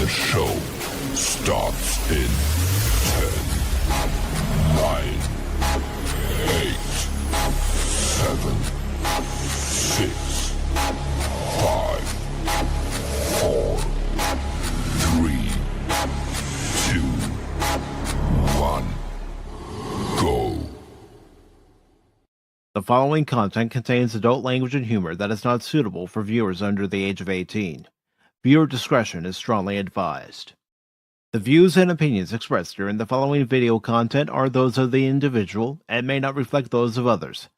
The show starts in 10, 9, 8, 7, 6, 5, 4, 3, 2, 1, go. The following content contains adult language and humor that is not suitable for viewers under the age of 18. Viewer discretion is strongly advised. The views and opinions expressed during the following video content are those of the individual and may not reflect those of others.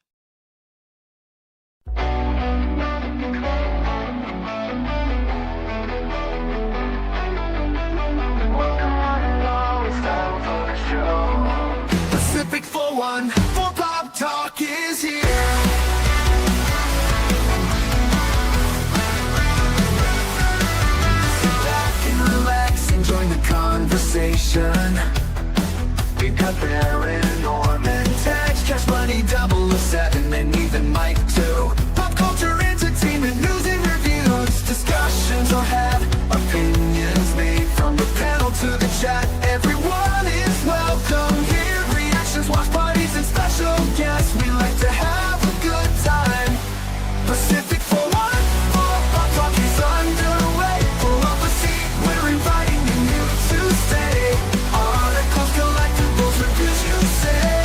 Pacific414 Pop Talk is here. Join the conversation. We've got Baron, Orman Tagge, Cashmoney007, and even Mike too. Pop culture, entertainment, news and reviews. Discussions are had, opinions made. From the panel to the chat, everyone is welcome here. Reactions, watch parties, and special guests. We like to have a good time. Pacific414 Pop Talk is underway. Pull up a seat, we're inviting to stay. Articles, collectibles, reviews, you say.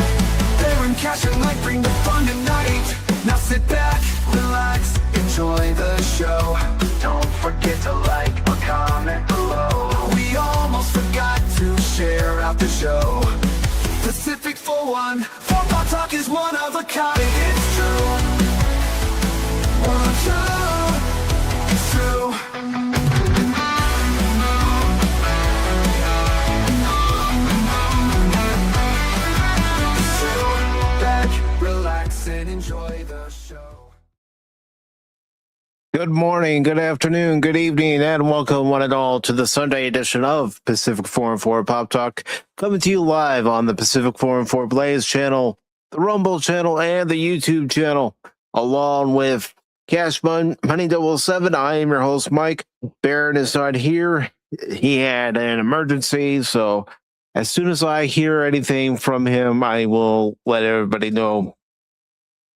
Baron, Cash, and Mike bring the fun tonight. Now sit back, relax, enjoy the show. Don't forget to like or comment below. We almost forgot to share out the show. Pacific414 Pop Talk is one of a kind. It's true. It's true. And enjoy the show. Good morning, good afternoon, good evening, and welcome one and all to the Sunday edition of Pacific414 Pop Talk, coming to you live on the Pacific414 Blaze channel, the Rumble channel, and the YouTube channel, along with Cashmoney007. I am your host, Mike. Baron is not here. He had an emergency, so as soon as I hear anything from him, I will let everybody know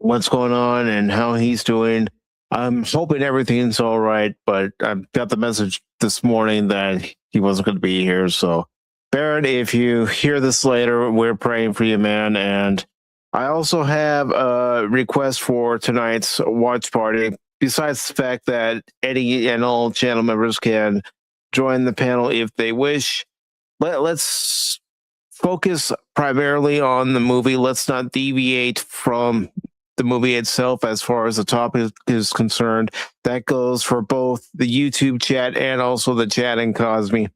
what's going on and how he's doing. I'm hoping everything's all right, but I got the message this morning that he wasn't going to be here. So, Barrett, if you hear this later, we're praying for you, man. And I also have a request for tonight's watch party. Besides the fact that any and all channel members can join the panel if they wish, let's focus primarily on the movie. Let's not deviate from the movie itself as far as the topic is concerned. That goes for both the YouTube chat and also the chat in Kosmi.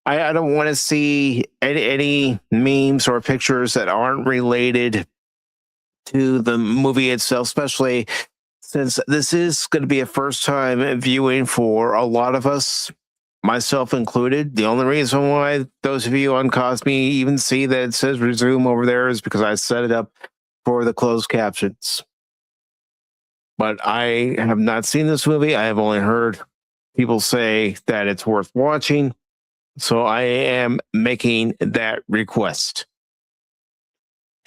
I don't want to see any memes or pictures that aren't related to the movie itself, especially since this is going to be a first time viewing for a lot of us, myself included. The only reason why those of you on Kosmi even see that it says resume over there is because I set it up for the closed captions. But I have not seen this movie. I have only heard people say that it's worth watching. So I am making that request.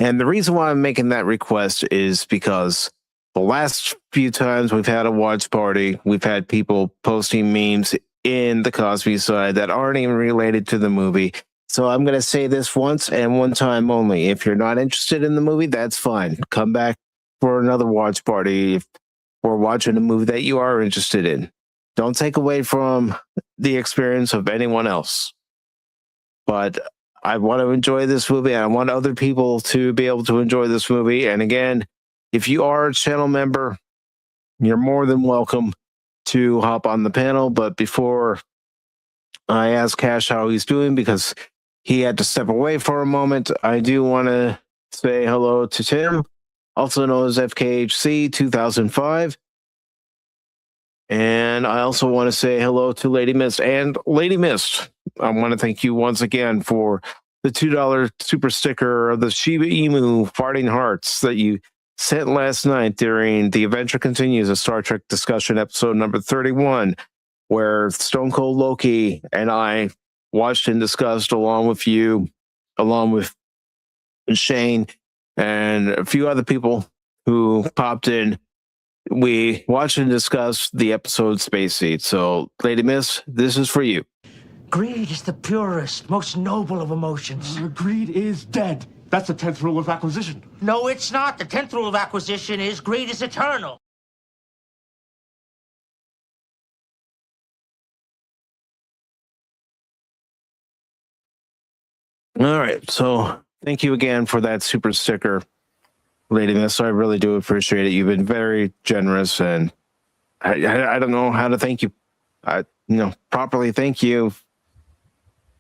And the reason why I'm making that request is because the last few times we've had a watch party, we've had people posting memes in the Cosby side that aren't even related to the movie. So I'm going to say this once and one time only. If you're not interested in the movie, that's fine. Come back for another watch party if we're watching a movie that you are interested in. Don't take away from the experience of anyone else. But I want to enjoy this movie, and I want other people to be able to enjoy this movie. And again, if you are a channel member, you're more than welcome to hop on the panel. But before I ask Cash how he's doing, because he had to step away for a moment, I do want to say hello to Tim, also known as FKHC 2005. And I also want to say hello to Lady Mist. And Lady Mist, I want to thank you once again for the $2 super sticker of the Shiba Inu farting hearts that you sent last night during The Adventure Continues, a Star Trek discussion episode number 31. where Stone Cold Loki and I watched and discussed along with you, along with Shane and a few other people who popped in. We watched and discussed the episode Space Seed. So, Lady Miss, this is for you. Greed is the purest, most noble of emotions. Greed is dead. That's the 10th rule of acquisition. No, it's not. The 10th rule of acquisition is greed is eternal. All right. So, thank you again for that super sticker, Lady Miss. I really do appreciate it. You've been very generous, and I don't know how to thank you. Properly thank you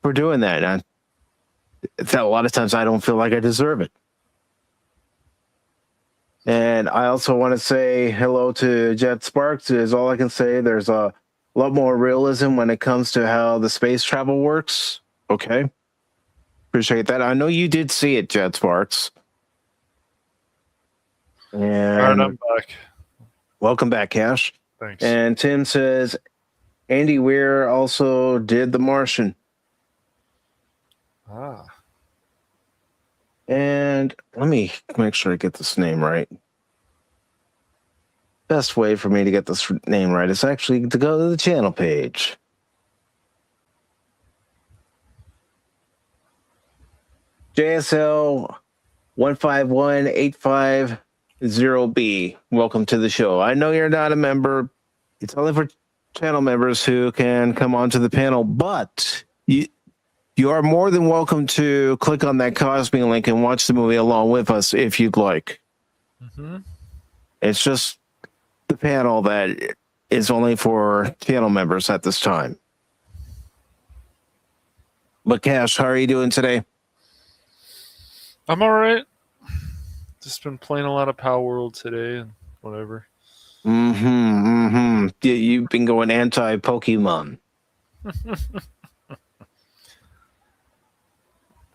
for doing that. A lot of times I don't feel like I deserve it. And I also want to say hello to Jet Sparks. Is all I can say. There's a lot more realism when it comes to how the space travel works. Okay. Appreciate that. I know you did see it, Jet Sparks. And all right, I'm back. Welcome back, Cash. Thanks. And Tim says Andy Weir also did The Martian. Ah. And let me make sure I get this name right. Best way for me to get this name right is actually to go to the channel page. JSL 151850B. Welcome to the show. I know you're not a member. It's only for channel members who can come onto the panel, but you are more than welcome to click on that Kosmi link and watch the movie along with us if you'd like. Mm-hmm. It's just the panel that is only for channel members at this time. But Cash, how are you doing today? I'm all right. Just been playing a lot of Power World today and whatever. You've been going anti-Pokemon.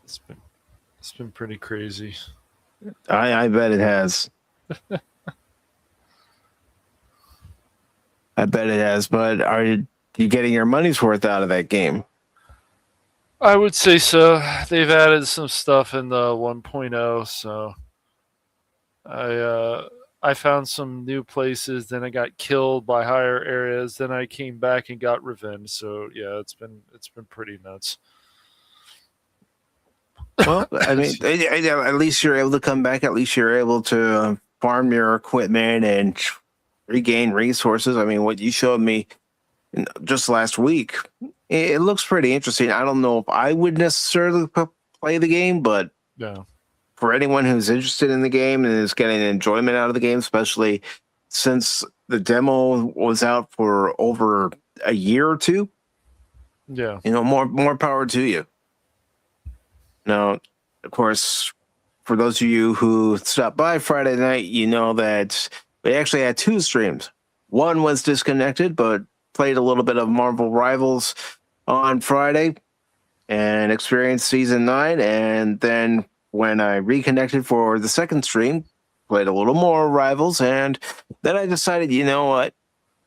It's been pretty crazy. I bet it has. I bet it has. But are you getting your money's worth out of that game? I would say so. They've added some stuff in the 1.0, so I found some new places. Then I got killed by higher areas. Then I came back and got revenge. So yeah, it's been pretty nuts. Well, I mean, at least you're able to come back. At least you're able to farm your equipment and regain resources. I mean, what you showed me just last week, it looks pretty interesting. I don't know if I would necessarily play the game, but yeah, for anyone who's interested in the game and is getting enjoyment out of the game, especially since the demo was out for over a year or two, yeah, more power to you. Now, of course, for those of you who stopped by Friday night, you know that we actually had two streams. One was disconnected, but played a little bit of Marvel Rivals on Friday and experienced Season 9. And then when I reconnected for the second stream, played a little more Rivals. And then I decided, you know what?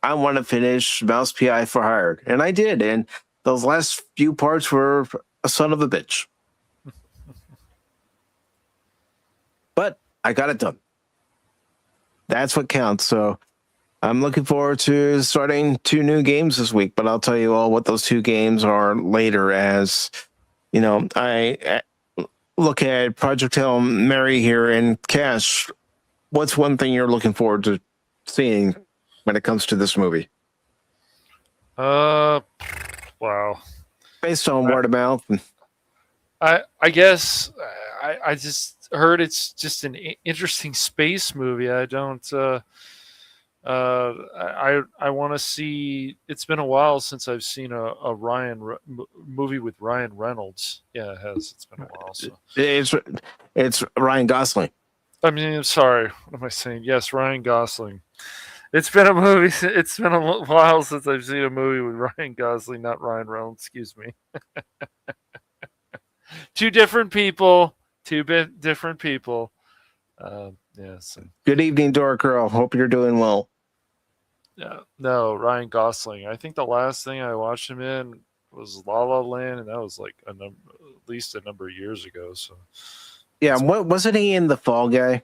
I want to finish Mouse PI for Hired. And I did. And those last few parts were a son of a bitch. But I got it done. That's what counts. So I'm looking forward to starting 2 new games this week, but I'll tell you all what those 2 games are later as, I look at Project Hail Mary here and Cash. What's one thing you're looking forward to seeing when it comes to this movie? Wow. Based on word of mouth. I guess I just heard it's just an interesting space movie. I don't. I want to see. It's been a while since I've seen a movie with Ryan Reynolds. Yeah, it has. It's been a while. So. It's Ryan Gosling. I mean, I'm sorry. What am I saying? Yes, Ryan Gosling. It's been a movie. It's been a while since I've seen a movie with Ryan Gosling, not Ryan Reynolds. Excuse me. 2 different people. 2 different people. Yeah. So. Good evening, Dork Girl. Hope you're doing well. Yeah, no, Ryan Gosling. I think the last thing I watched him in was La La Land, and that was like at least a number of years ago. So Yeah, what wasn't he in The Fall Guy?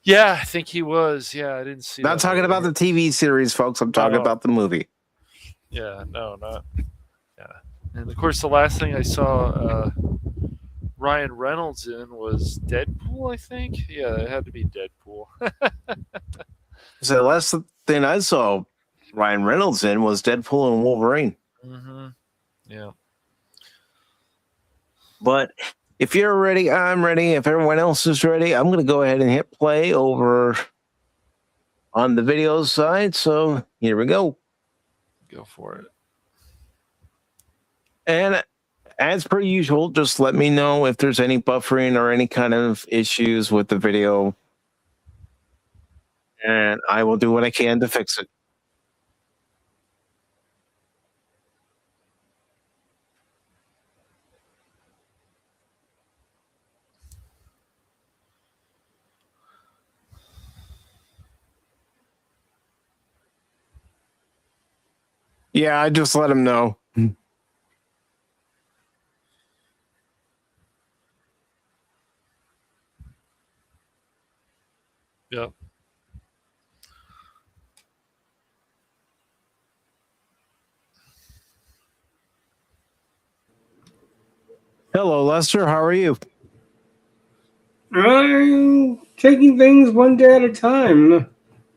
yeah, I think he was. Yeah, I didn't see. Not that talking movie. about the TV series, folks. I'm talking about the movie. Yeah, no, not. Yeah, and of course, the last thing I saw Ryan Reynolds in was Deadpool. I think. Yeah, it had to be Deadpool. So the last thing I saw Ryan Reynolds in was Deadpool and Wolverine. Mm-hmm. Yeah. But if you're ready, I'm ready. If everyone else is ready, I'm going to go ahead and hit play over on the video side. So here we go. Go for it. And as per usual, just let me know if there's any buffering or any kind of issues with the video. And I will do what I can to fix it. Yeah, I just let him know. Yeah. Hello, Lester. How are you? I'm taking things one day at a time.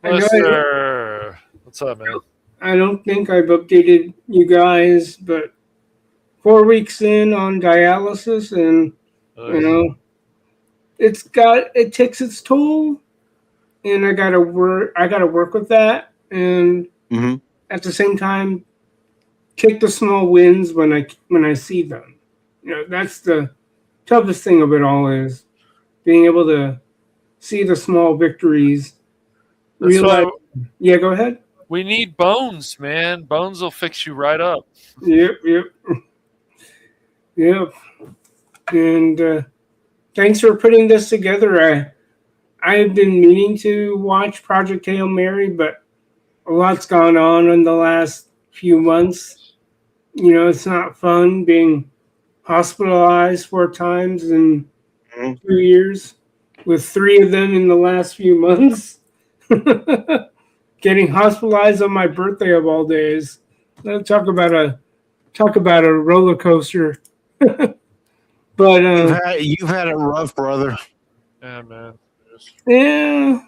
Lester, what's up, man? I don't think I've updated you guys, but 4 weeks in on dialysis, and you know, it takes its toll, and I gotta work with that, and at the same time, take the small wins when I see them. You know, that's the toughest thing of it all, is being able to see the small victories. Realize, yeah, go ahead. We need bones, man. Bones will fix you right up. Yep. And thanks for putting this together. I've been meaning to watch Project Hail Mary, but a lot's gone on in the last few months. You know, it's not fun being hospitalized 4 times in 2 years, with 3 of them in the last few months. Getting hospitalized on my birthday of all days. Talk about a roller coaster. But you've had it rough, brother. Yeah, man. Yeah,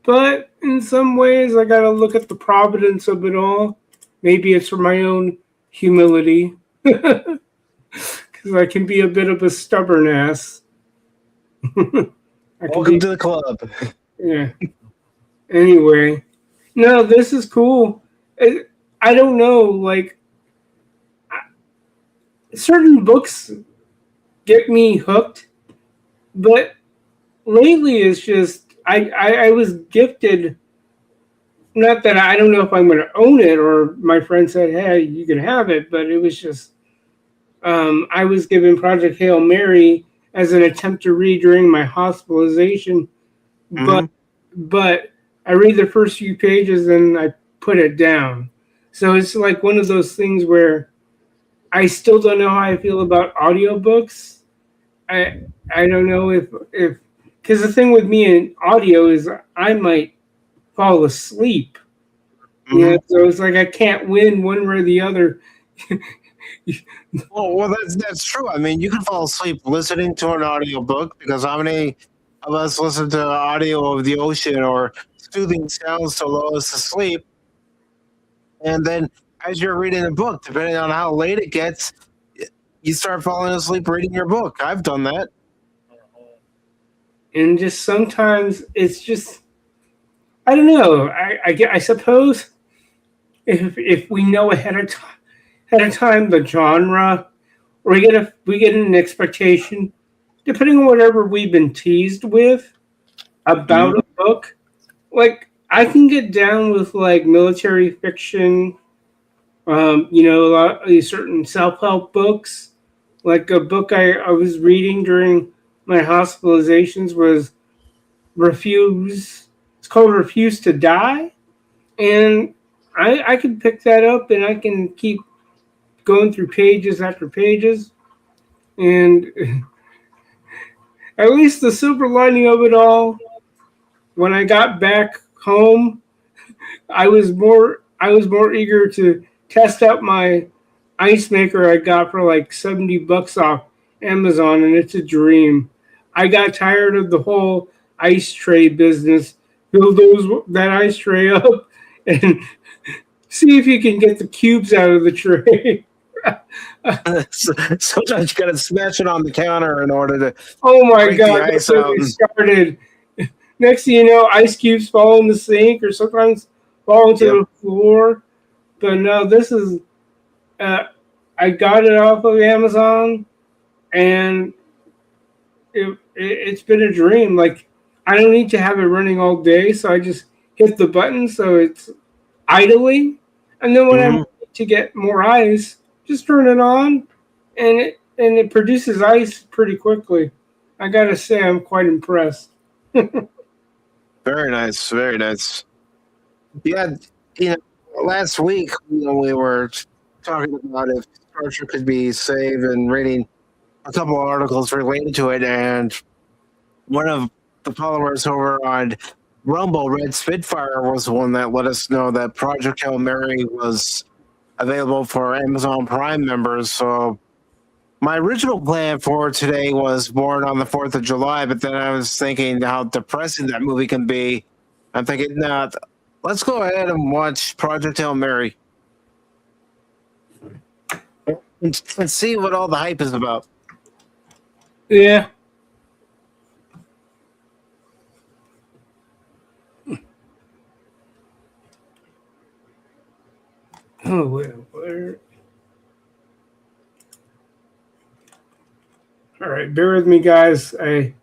but in some ways, I gotta look at the providence of it all. Maybe it's for my own humility, because I can be a bit of a stubborn ass. Welcome to the club. Yeah. Anyway, no, this is cool. I don't know, like, certain books get me hooked, but lately it's just I was gifted. Not that I don't know if I'm going to own it, or my friend said, "Hey, you can have it," but it was just I was given Project Hail Mary as an attempt to read during my hospitalization, but I read the first few pages and I put it down. So it's like one of those things where I still don't know how I feel about audiobooks. I don't know if because the thing with me in audio is I might fall asleep. Yeah, so it's like I can't win one way or the other. Well, that's true. I mean, you can fall asleep listening to an audiobook, because how many of us listen to audio of the ocean or soothing sounds to lull us to sleep? And then as you're reading a book, depending on how late it gets, you start falling asleep reading your book. I've done that. And just sometimes it's just, I don't know. I suppose if we know ahead of time the genre, or we get an expectation, depending on whatever we've been teased with about a book. Like, I can get down with like military fiction, a lot of these certain self-help books. Like a book I was reading during my hospitalizations was Refuse. It's called Refuse to Die. and I can pick that up and I can keep going through pages after pages. And at least the silver lining of it all, when I got back home, I was more eager to test out my ice maker I got for like $70 off Amazon, and it's a dream. I got tired of the whole ice tray business. Build that ice tray up and see if you can get the cubes out of the tray. Sometimes you got to smash it on the counter in order to Oh my break the god, ice that's where out. we started. Next thing you know, ice cubes fall in the sink or sometimes fall into the floor. But no, this is I got it off of Amazon, and it's been a dream. Like, I don't need to have it running all day, so I just hit the button so it's idling, and then when I need to get more ice, just turn it on, and it produces ice pretty quickly. I gotta say, I'm quite impressed. Very nice, very nice. Yeah, last week we were talking about if Star Trek could be saved and reading a couple of articles related to it, and one of the followers over on Rumble, Red Spitfire, was the one that let us know that Project Hail Mary was available for Amazon Prime members. So my original plan for today was born on the 4th of July, but then I was thinking how depressing that movie can be. I'm thinking, nah, let's go ahead and watch Project Hail Mary and see what all the hype is about. Yeah. Oh, where? All right, bear with me, guys. Because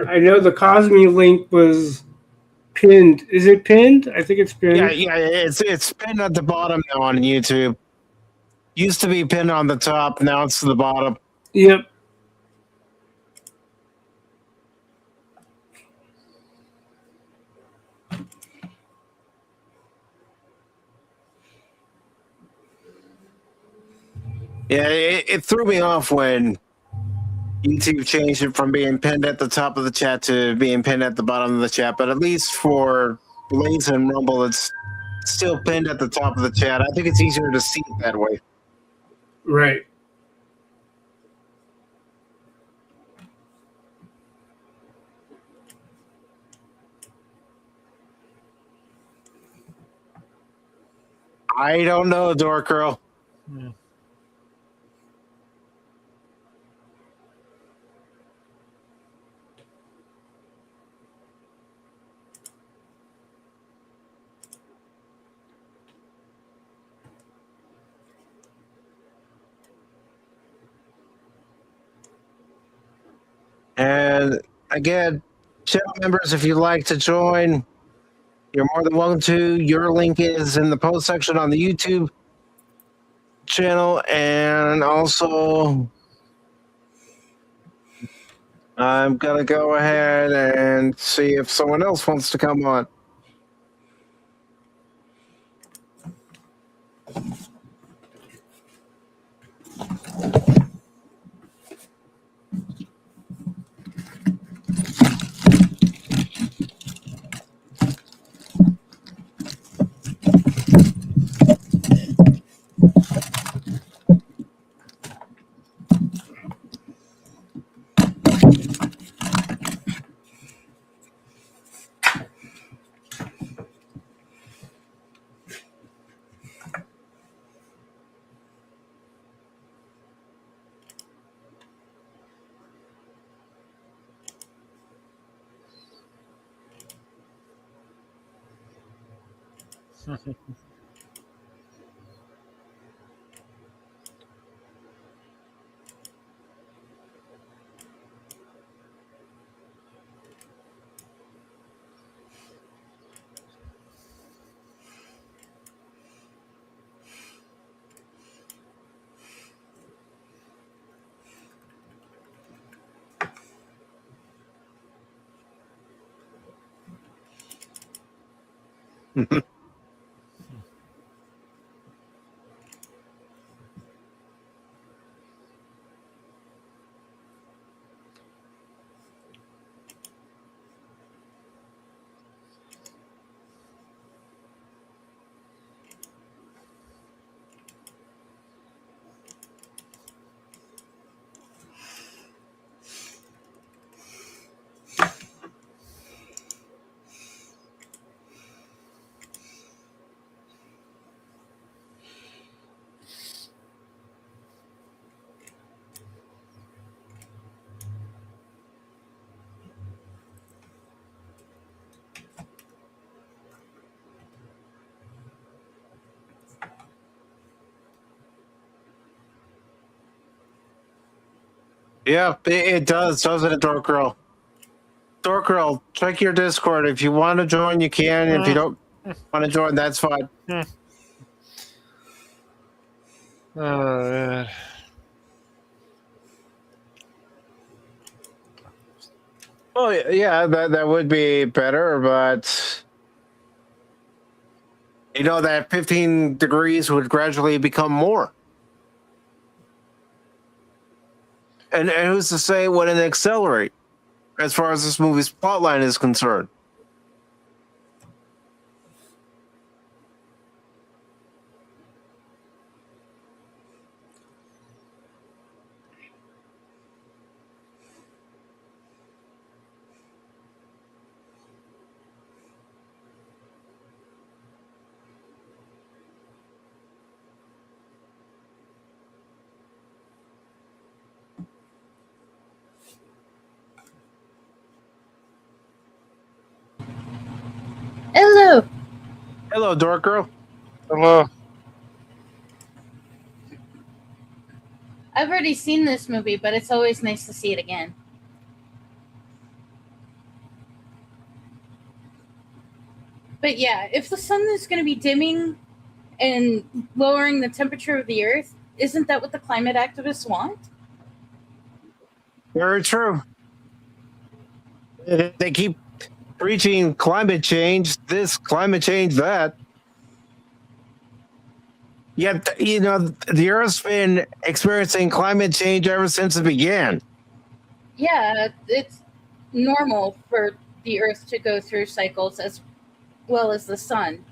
I know the Cosmi link was pinned. Is it pinned? I think it's pinned. Yeah, it's pinned at the bottom now on YouTube. Used to be pinned on the top, now it's to the bottom. Yep. Yeah, it threw me off when YouTube changed it from being pinned at the top of the chat to being pinned at the bottom of the chat. But at least for Blaze and Rumble, it's still pinned at the top of the chat. I think it's easier to see it that way. Right. I don't know, Dork Girl. Yeah. And again, channel members, if you'd like to join, you're more than welcome to. Your link is in the post section on the YouTube channel. And also, I'm going to go ahead and see if someone else wants to come on. Yeah, it does, doesn't it, Dork Girl? Dork Girl, check your Discord. If you want to join, you can. If you don't want to join, that's fine. Man. Oh yeah, that would be better, but you know that 15 degrees would gradually become more. And who's to say what an accelerate as far as this movie's plotline is concerned? Hello. Hello, Dork Girl. Hello. I've already seen this movie, but it's always nice to see it again. But yeah, if the sun is going to be dimming and lowering the temperature of the Earth, isn't that what the climate activists want? Very true. They keep preaching climate change, this, climate change, that. Yet, you know, the Earth's been experiencing climate change ever since it began. Yeah, it's normal for the Earth to go through cycles as well as the sun.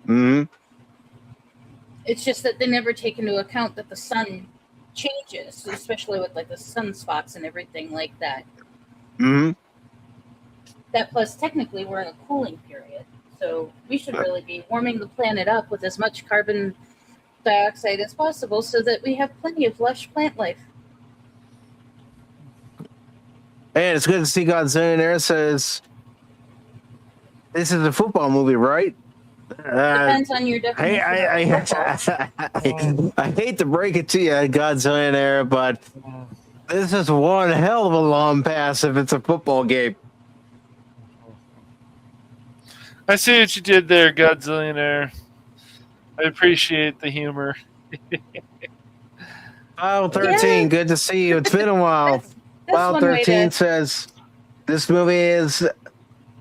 Mm-hmm. It's just that they never take into account that the sun changes, especially with like the sunspots and everything like that. Mm-hmm. That plus, technically, we're in a cooling period, so we should really be warming the planet up with as much carbon dioxide as possible so that we have plenty of lush plant life. And it's good to see Godzilla there. Says, this is a football movie, right? Depends on your definition. I hate to break it to you, Godzilla there, but this is one hell of a long pass if it's a football game. I see what you did there, Godzillionaire. I appreciate the humor. File 13, good to see you. It's been a while. That's File one way 13 to- says, this movie is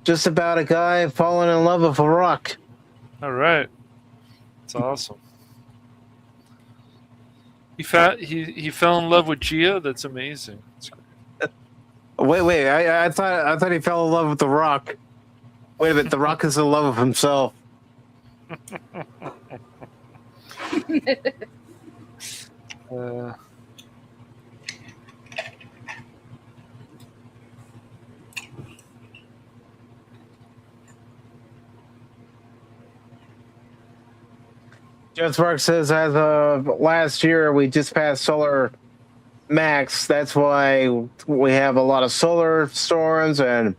just about a guy falling in love with a rock. All right. That's awesome. He fell in love with Gia? That's amazing. That's great. Wait, I thought he fell in love with the rock. Wait a minute, the rock is in love with himself. Jeff Sparks says, as of last year, we just passed solar max. That's why we have a lot of solar storms and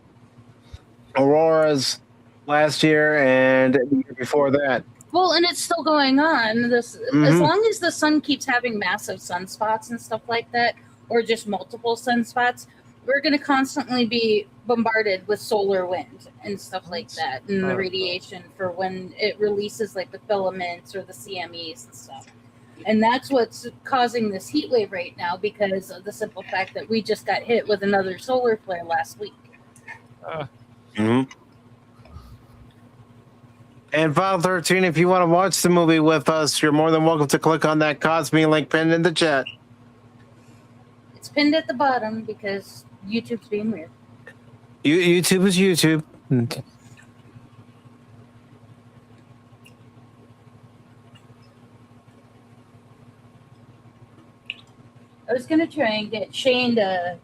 auroras last year and the year before that. Well, and it's still going on. This, as long as the sun keeps having massive sunspots and stuff like that, or just multiple sunspots, we're going to constantly be bombarded with solar wind and stuff like that, and the radiation for when it releases like the filaments or the CMEs and stuff. And that's what's causing this heat wave right now, because of the simple fact that we just got hit with another solar flare last week. And File 13, if you want to watch the movie with us, you're more than welcome to click on that Kosmi link pinned in the chat. It's pinned at the bottom because YouTube's being weird. YouTube is YouTube. I was gonna try and get Shane to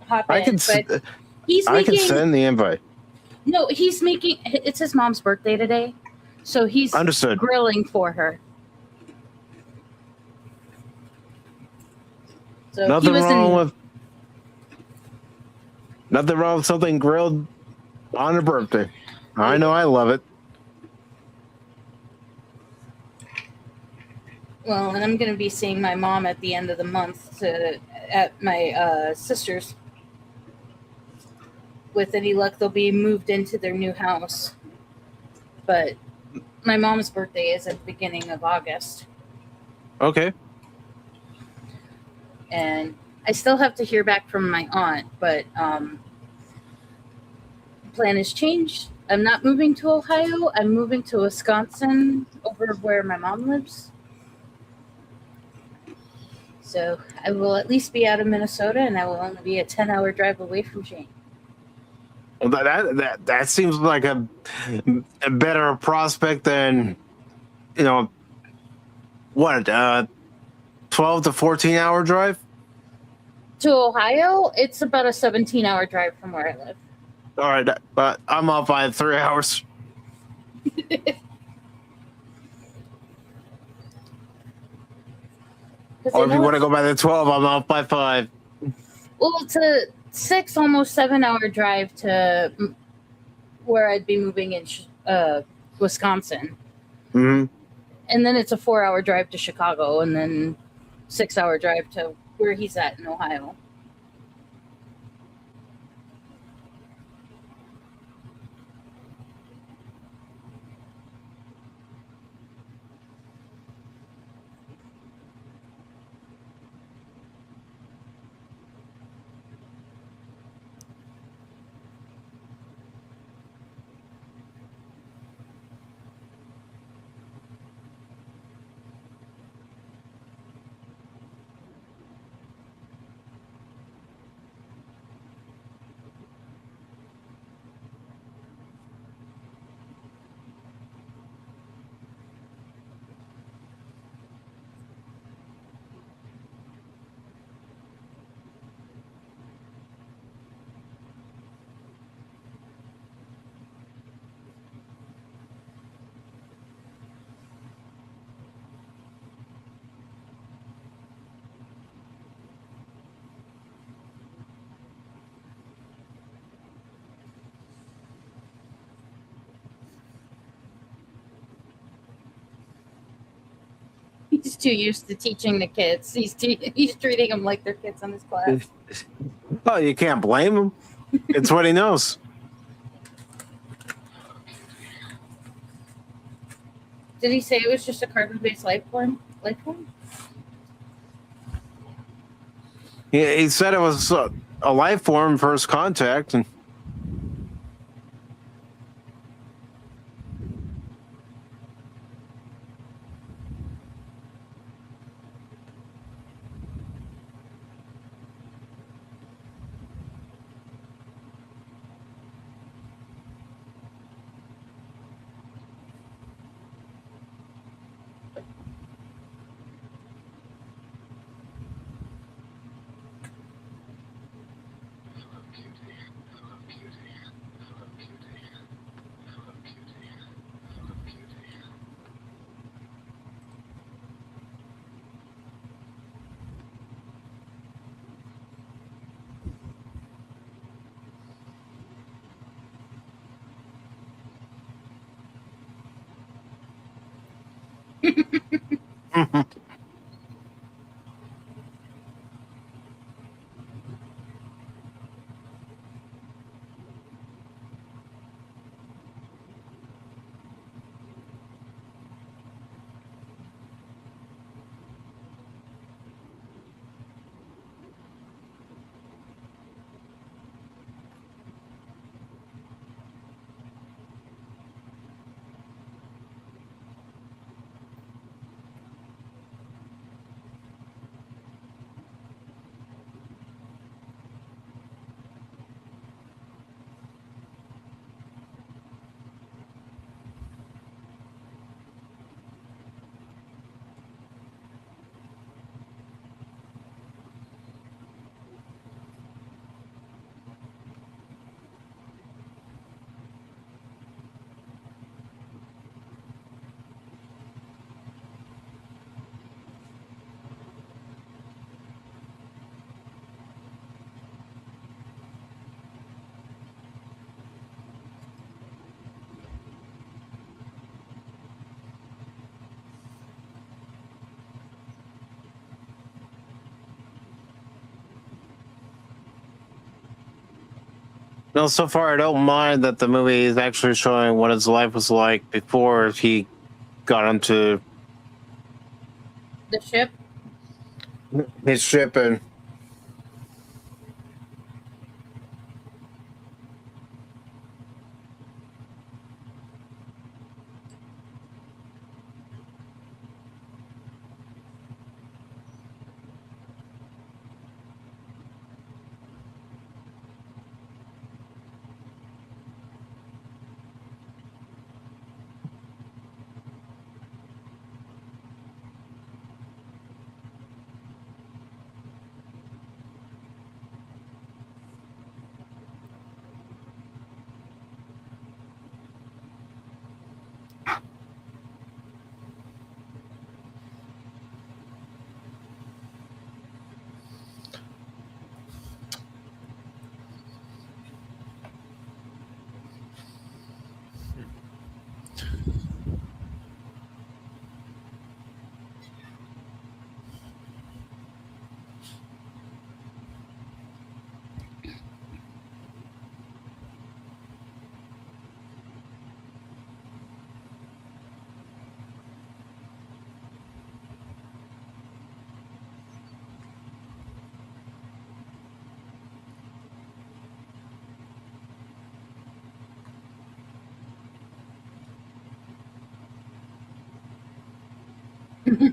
hop I in, can, but he's I making. can send the invite. No, he's making. It's his mom's birthday today, so he's Understood. grilling for her. So Nothing wrong with something grilled on her birthday. I know, I love it. Well, and I'm going to be seeing my mom at the end of the month at my sister's. With any luck, they'll be moved into their new house. But my mom's birthday is at the beginning of August. Okay. And I still have to hear back from my aunt, but plan has changed. I'm not moving to Ohio. I'm moving to Wisconsin, over where my mom lives. So I will at least be out of Minnesota, and I will only be a 10-hour drive away from Shane. Well, that seems like a better prospect than, what, 12 to 14-hour drive? To Ohio, it's about a 17-hour drive from where I live. All right, but I'm off by 3 hours. Or if you want to go by the 12, I'm off by 5. Well, it's a 6, almost 7-hour drive to where I'd be moving in Wisconsin. Mm-hmm. And then it's a 4-hour drive to Chicago, and then 6-hour drive to where he's at in Ohio. He's too used to teaching the kids. He's treating them like they're kids in his class. Oh, you can't blame him. It's what he knows. Did he say it was just a carbon-based life form? He said it was a life form, first contact, and No, so far I don't mind that the movie is actually showing what his life was like before he got onto The ship. his ship and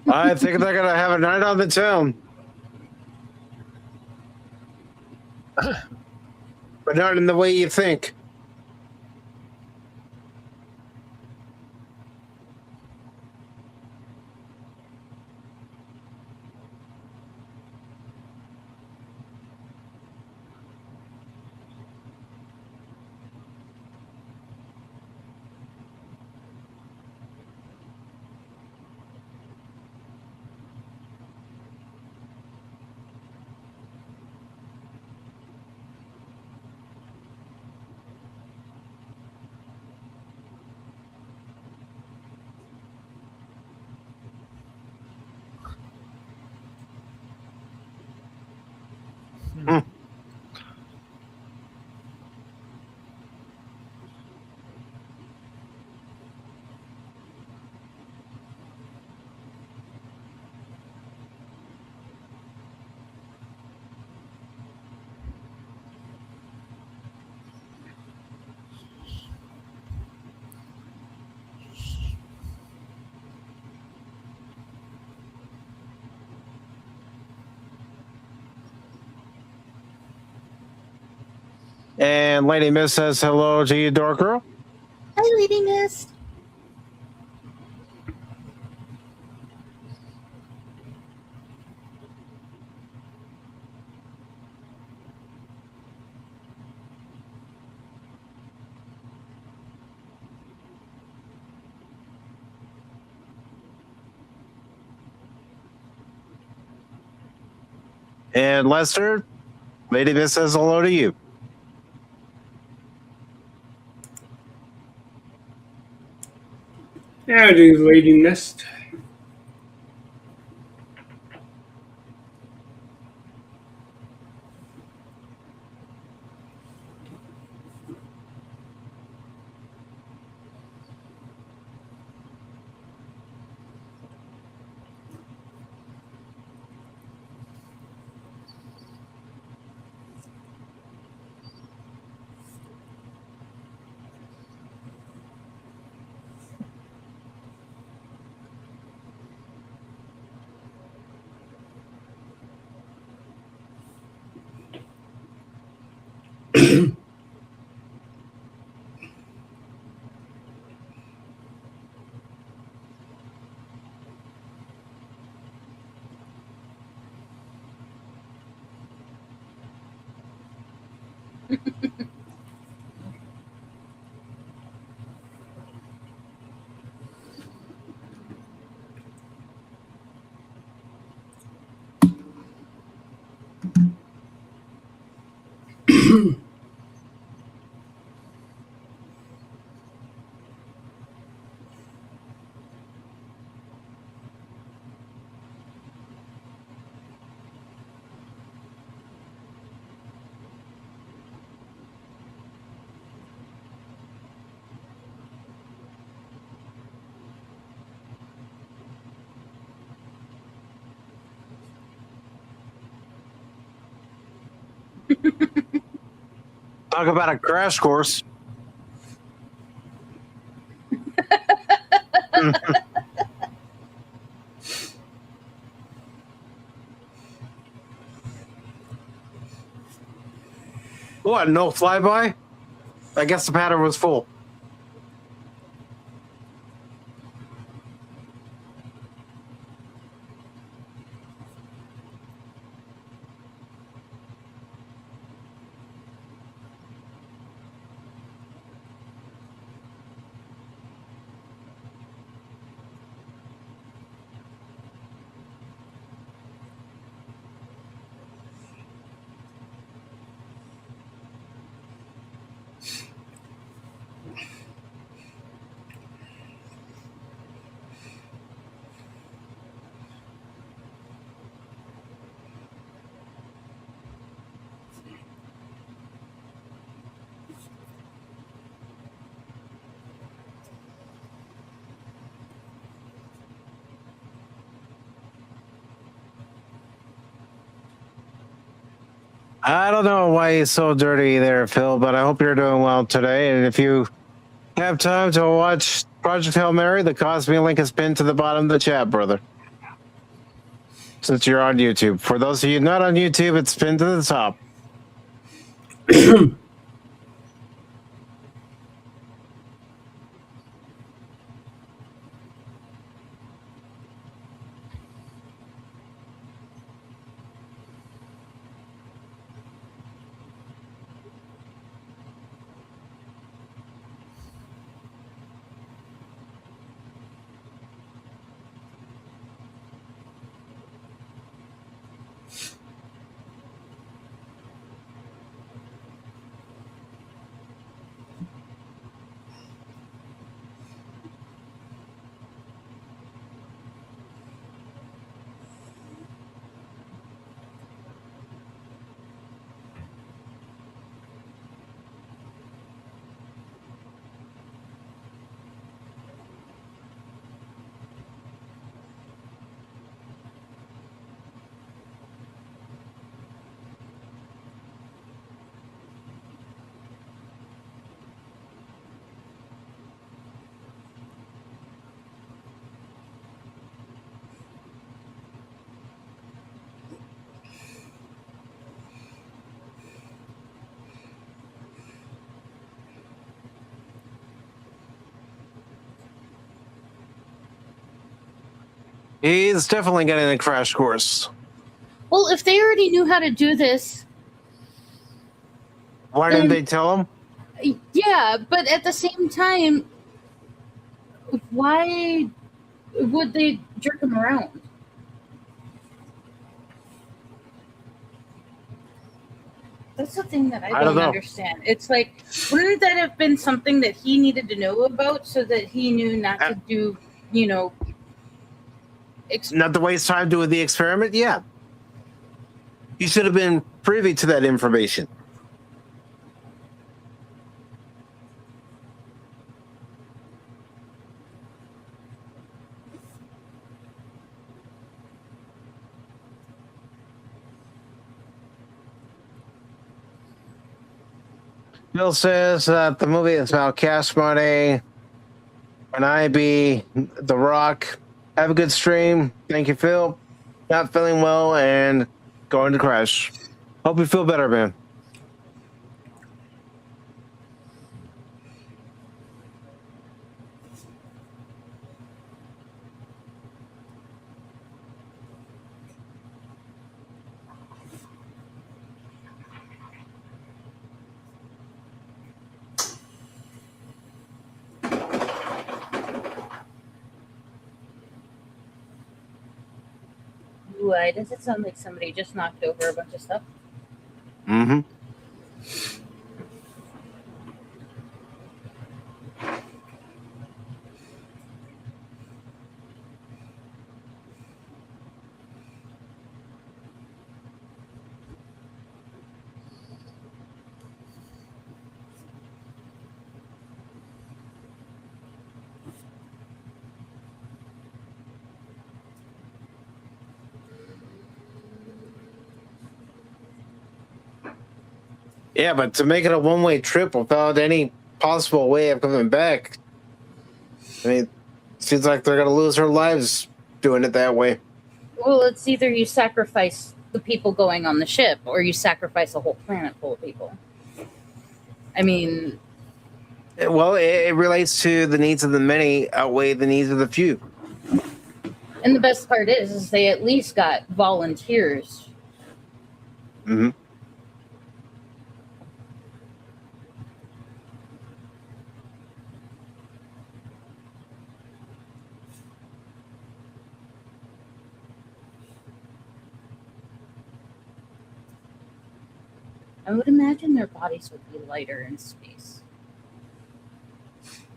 I think they're gonna have a night on the town. But not in the way you think. And Lady Miss says hello to you, door girl. Hi, Lady Mist. And Lester, Lady Miss says hello to you. Howdy, Lady Mist. Talk about a crash course. What? No flyby? I guess the pattern was full. I don't know why he's so dirty there, Phil, but I hope you're doing well today. And if you have time to watch Project Hail Mary, the Kosmi link is pinned to the bottom of the chat, brother. Since you're on YouTube. For those of you not on YouTube, it's pinned to the top. He's definitely getting a crash course. Well, if they already knew how to do this, why didn't they tell him? Yeah, but at the same time, why would they jerk him around? That's the thing that I don't understand. It's like, wouldn't that have been something that he needed to know about so that he knew not to do, you know... Not to waste time doing the experiment? Yeah. You should have been privy to that information. Bill says that the movie is about cash money. And I be The Rock. Have a good stream. Thank you, Phil. Not feeling well and going to crash. Hope you feel better, man. Why does it sound like somebody just knocked over a bunch of stuff? Mm-hmm. Yeah, but to make it a one-way trip without any possible way of coming back, I mean, it seems like they're going to lose their lives doing it that way. Well, it's either you sacrifice the people going on the ship or you sacrifice a whole planet full of people. I mean... Well, it relates to the needs of the many outweigh the needs of the few. And the best part is they at least got volunteers. Mm-hmm. I would imagine their bodies would be lighter in space.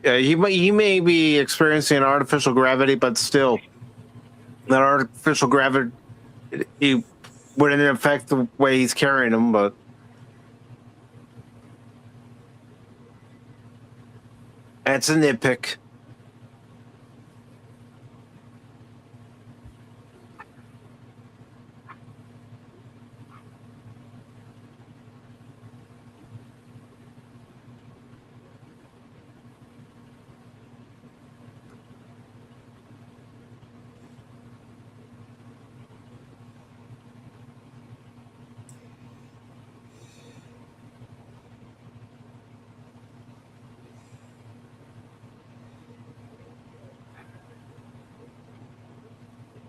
Yeah, he may be experiencing artificial gravity, but still, that artificial gravity wouldn't affect the way he's carrying them. But that's a nitpick.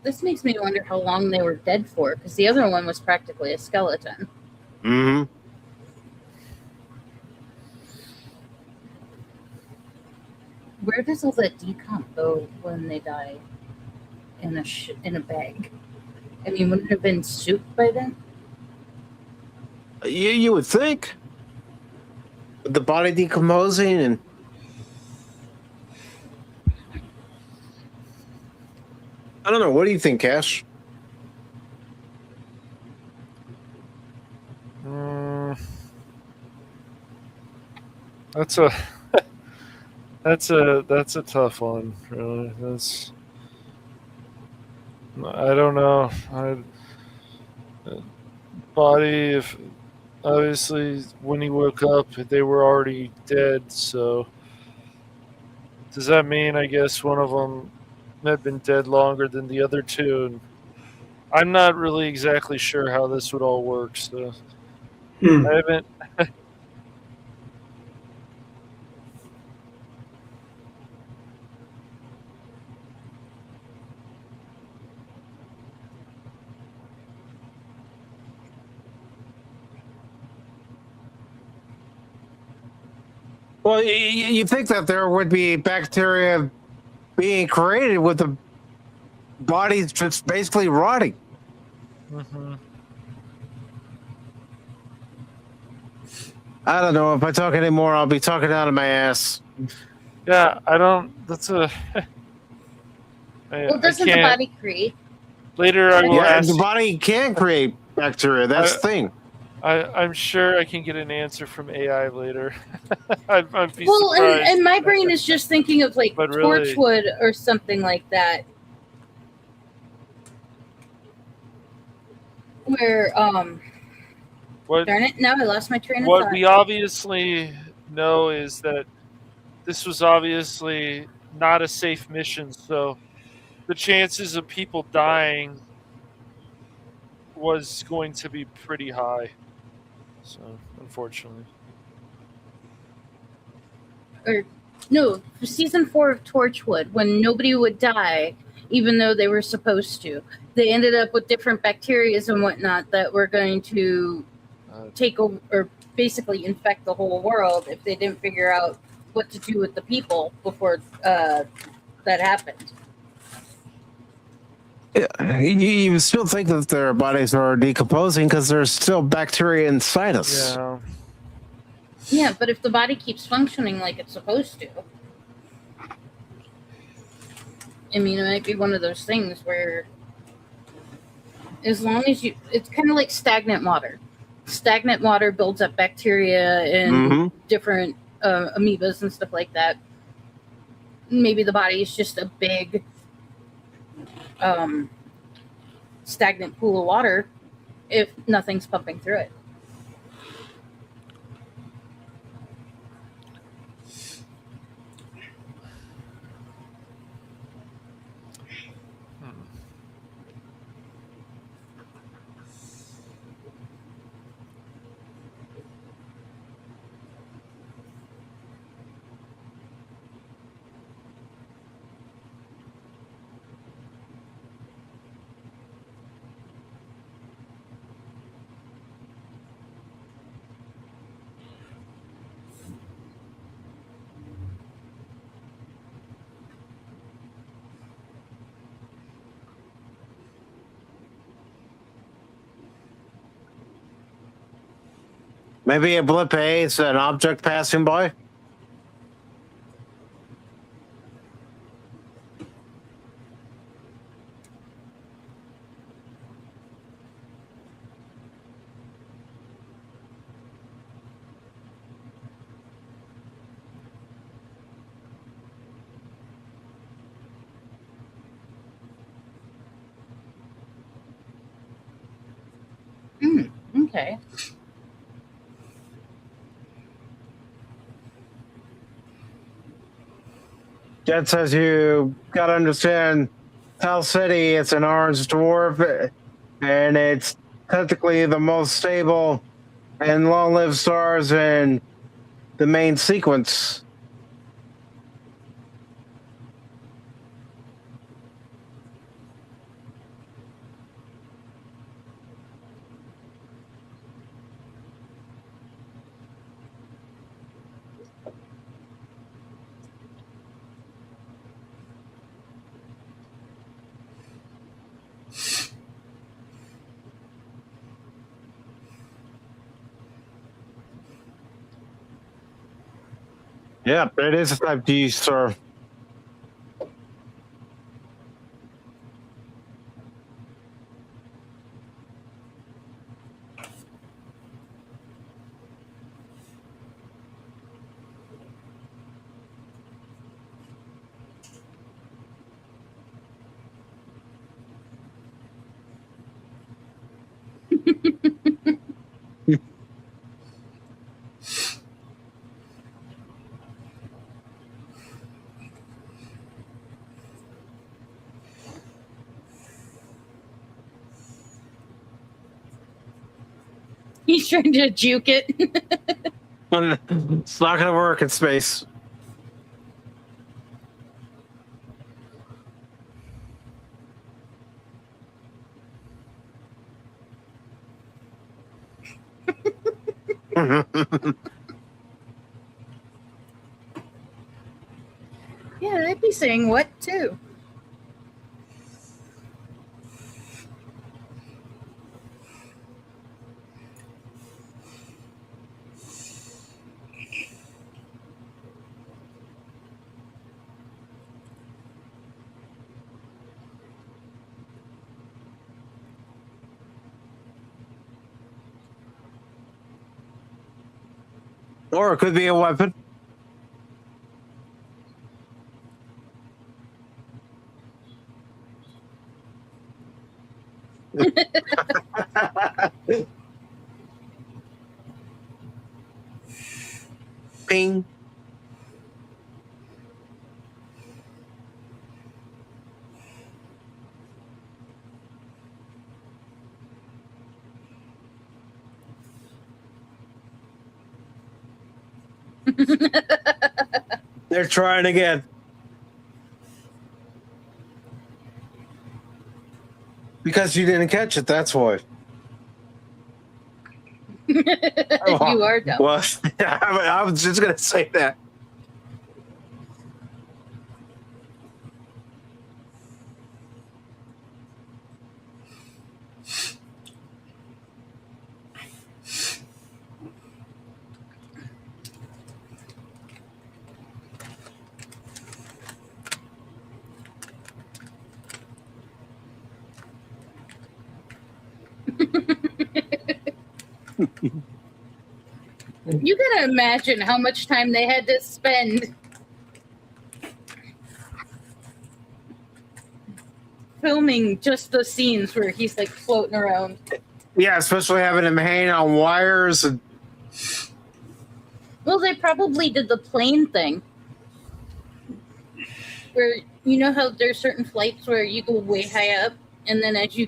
This makes me wonder how long they were dead for, because the other one was practically a skeleton. Mm-hmm. Where does all that decomp go when they die in a bag? I mean, wouldn't it have been soup by then? You would think. With the body decomposing and... I don't know. What do you think, Cash? That's a that's a tough one. Really, I don't know. Body, if obviously when he woke up, they were already dead. So does that mean? I guess one of them had been dead longer than the other two. And I'm not really exactly sure how this would all work. So I haven't. Well, you think that there would be bacteria being created with the bodies just basically rotting. Mm-hmm. I don't know. If I talk anymore, I'll be talking out of my ass. Yeah, I don't. That's a. Well, doesn't the body create? Later, I will ask. The body can create bacteria. That's the thing. I'm sure I can get an answer from AI later. I'd be well, surprised. and my brain is just thinking of like really, Torchwood or something like that, where darn it! Now I lost my train of thought. What we obviously know is that this was obviously not a safe mission, so the chances of people dying was going to be pretty high. So, unfortunately. Or no, for season 4 of Torchwood, when nobody would die, even though they were supposed to, they ended up with different bacteria and whatnot that were going to take over or basically infect the whole world if they didn't figure out what to do with the people before that happened. Yeah, you still think that their bodies are decomposing because there's still bacteria inside us. Yeah. Yeah, but if the body keeps functioning like it's supposed to, I mean, it might be one of those things where as long as you, it's kind of like stagnant water. Stagnant water builds up bacteria and different amoebas and stuff like that. Maybe the body is just a big stagnant pool of water if nothing's pumping through it. Maybe a blip A, it's an object passing by. Okay. Jet says you gotta understand, Tau City, it's an orange dwarf, and it's technically the most stable and long-lived stars in the main sequence. Yeah, it is a type D star. He's trying to juke it. It's not gonna work in space. Yeah, they'd be saying what too. Or it could be a weapon. Ping. They're trying again. Because you didn't catch it, that's why. You are dumb. Well, I was just going to say that. You gotta imagine how much time they had to spend filming just the scenes where he's like floating around. Yeah, especially having him hanging on wires. And Well, they probably did the plane thing. Where, you know how there's certain flights where you go way high up, and then as you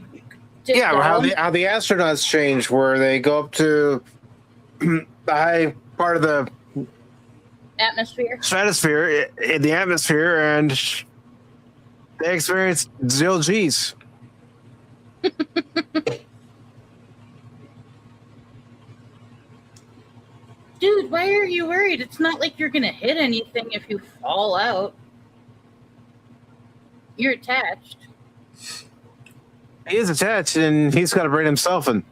dip yeah, down, how the astronauts change, where they go up to the high part of the atmosphere. stratosphere, in the atmosphere, and they experience 0 G's. Dude, why are you worried? It's not like you're gonna hit anything if you fall out. You're attached. He is attached, and he's got to bring himself in.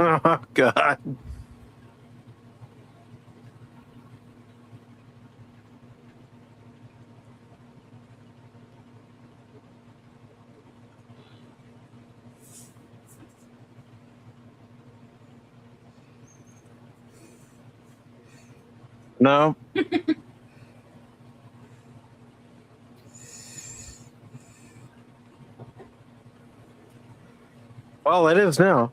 Oh, God. No. Well, it is now.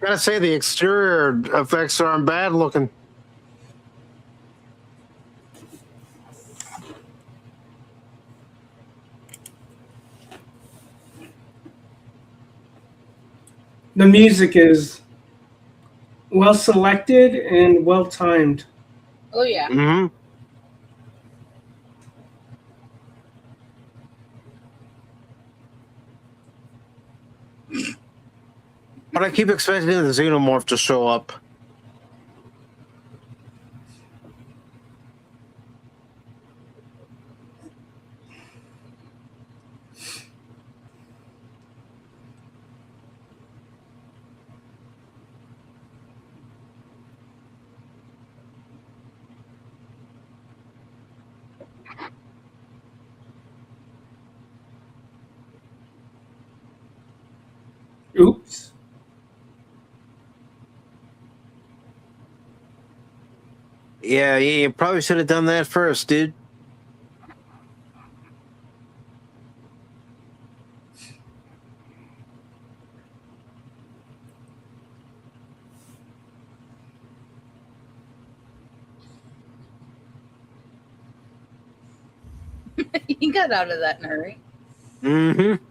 Gotta say, the exterior effects aren't bad looking. The music is well selected and well timed. Oh yeah. Mm-hmm. But I keep expecting the xenomorph to show up. Oops. Yeah, you probably should have done that first, dude. He got out of that in a hurry. Mm-hmm.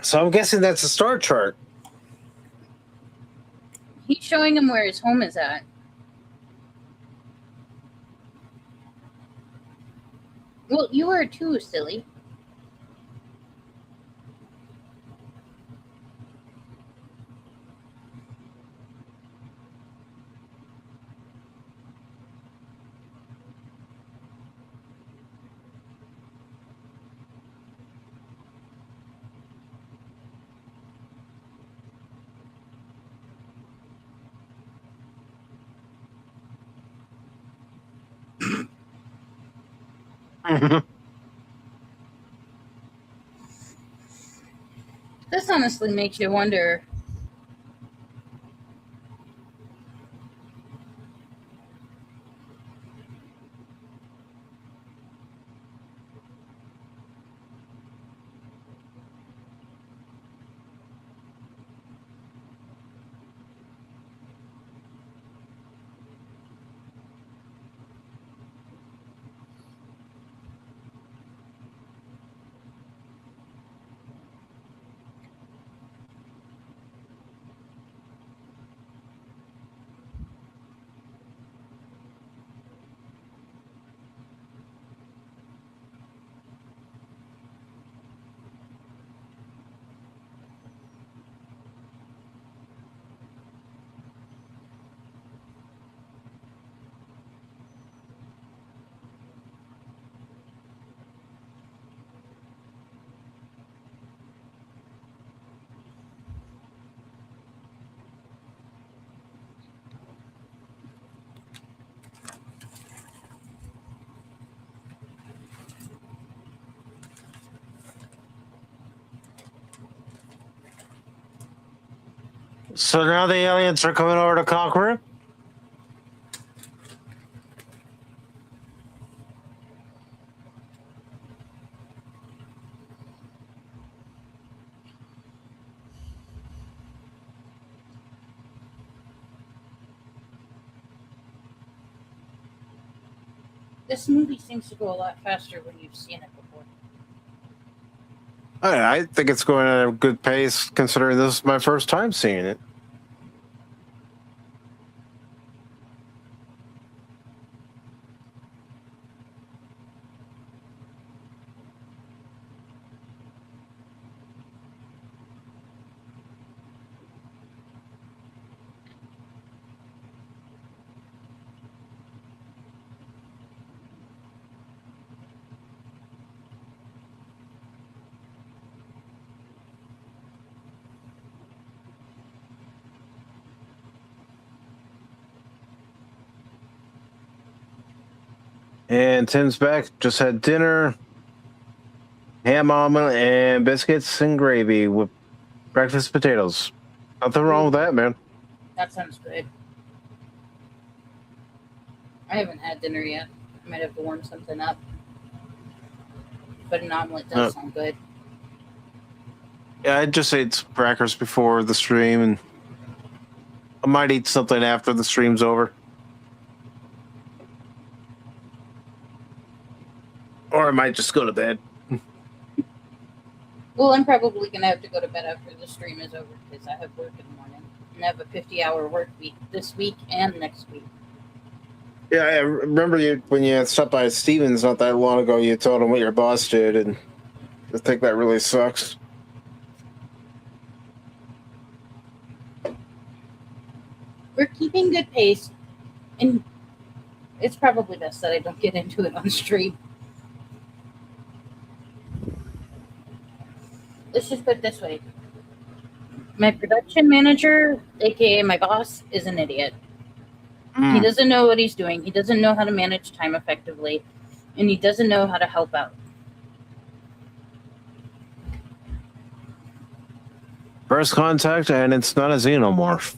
So I'm guessing that's a star chart. He's showing him where his home is at. Well, you are too, silly. Mm-hmm. This honestly makes you wonder. So now the aliens are coming over to conquer it? This movie seems to go a lot faster when you've seen it before. I think it's going at a good pace, considering this is my first time seeing it. And Tim's back. Just had dinner, ham omelet, and biscuits and gravy with breakfast potatoes. Nothing wrong with that, man. That sounds good. I haven't had dinner yet. I might have to warm something up. But an omelet does sound good. Yeah, I just ate some crackers before the stream, and I might eat something after the stream's over. Or I might just go to bed. Well, I'm probably going to have to go to bed after the stream is over because I have work in the morning. And I have a 50-hour work week this week and next week. Yeah, I remember when you stopped by Stevens not that long ago, you told him what your boss did, and I think that really sucks. We're keeping good pace, and it's probably best that I don't get into it on stream. Let's just put it this way. My production manager, aka my boss, is an idiot. He doesn't know what he's doing. He doesn't know how to manage time effectively, and he doesn't know how to help out. First contact, and it's not a xenomorph.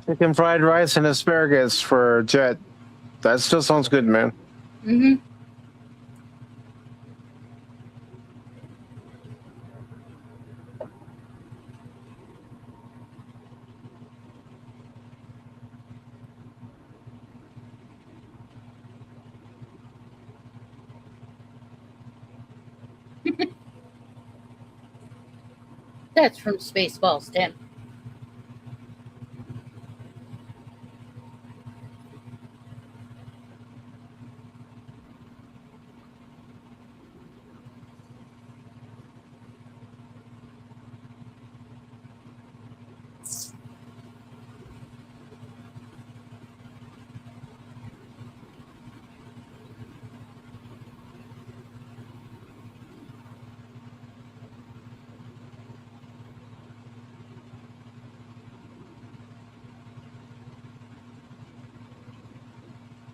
Chicken fried rice and asparagus for Jet. That still sounds good, man. Mm-hmm. That's from Spaceballs, Dan.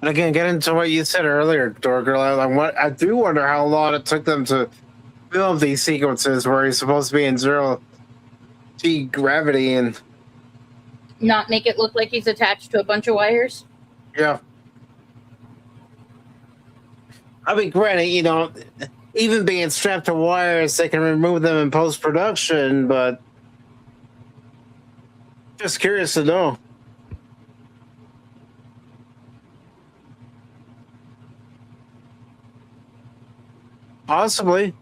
again, get into what you said earlier, Door Girl. I do wonder how long it took them to film these sequences where he's supposed to be in 0 G gravity and Not make it look like he's attached to a bunch of wires. yeah. I mean, granted, you know, even being strapped to wires, they can remove them in post production, but just curious to know. Possibly.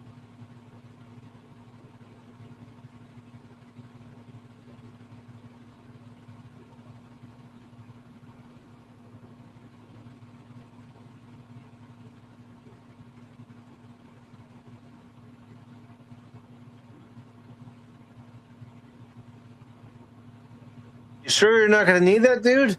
You sure you're not going to need that, dude?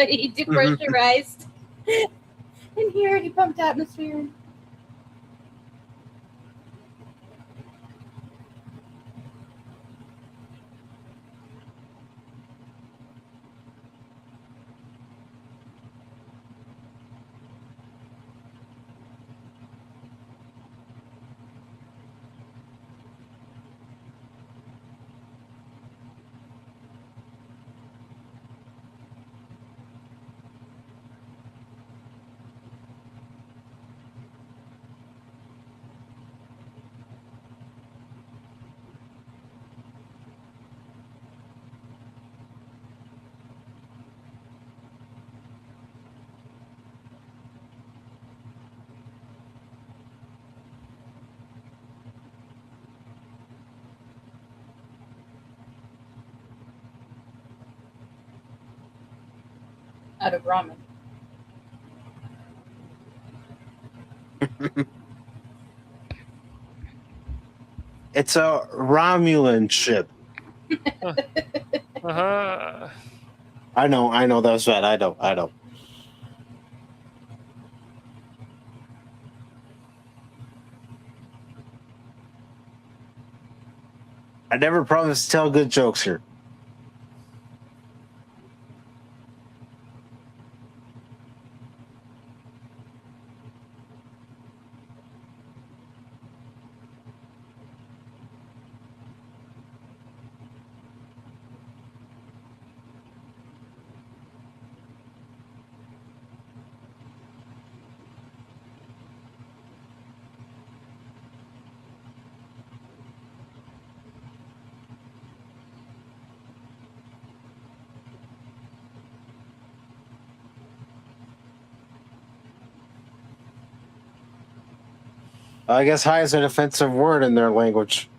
He depressurized. And he already pumped atmosphere. Out of ramen. It's a Romulan ship. Uh-huh. I know, that was bad. I know. I never promised to tell good jokes here. I guess high is an offensive word in their language.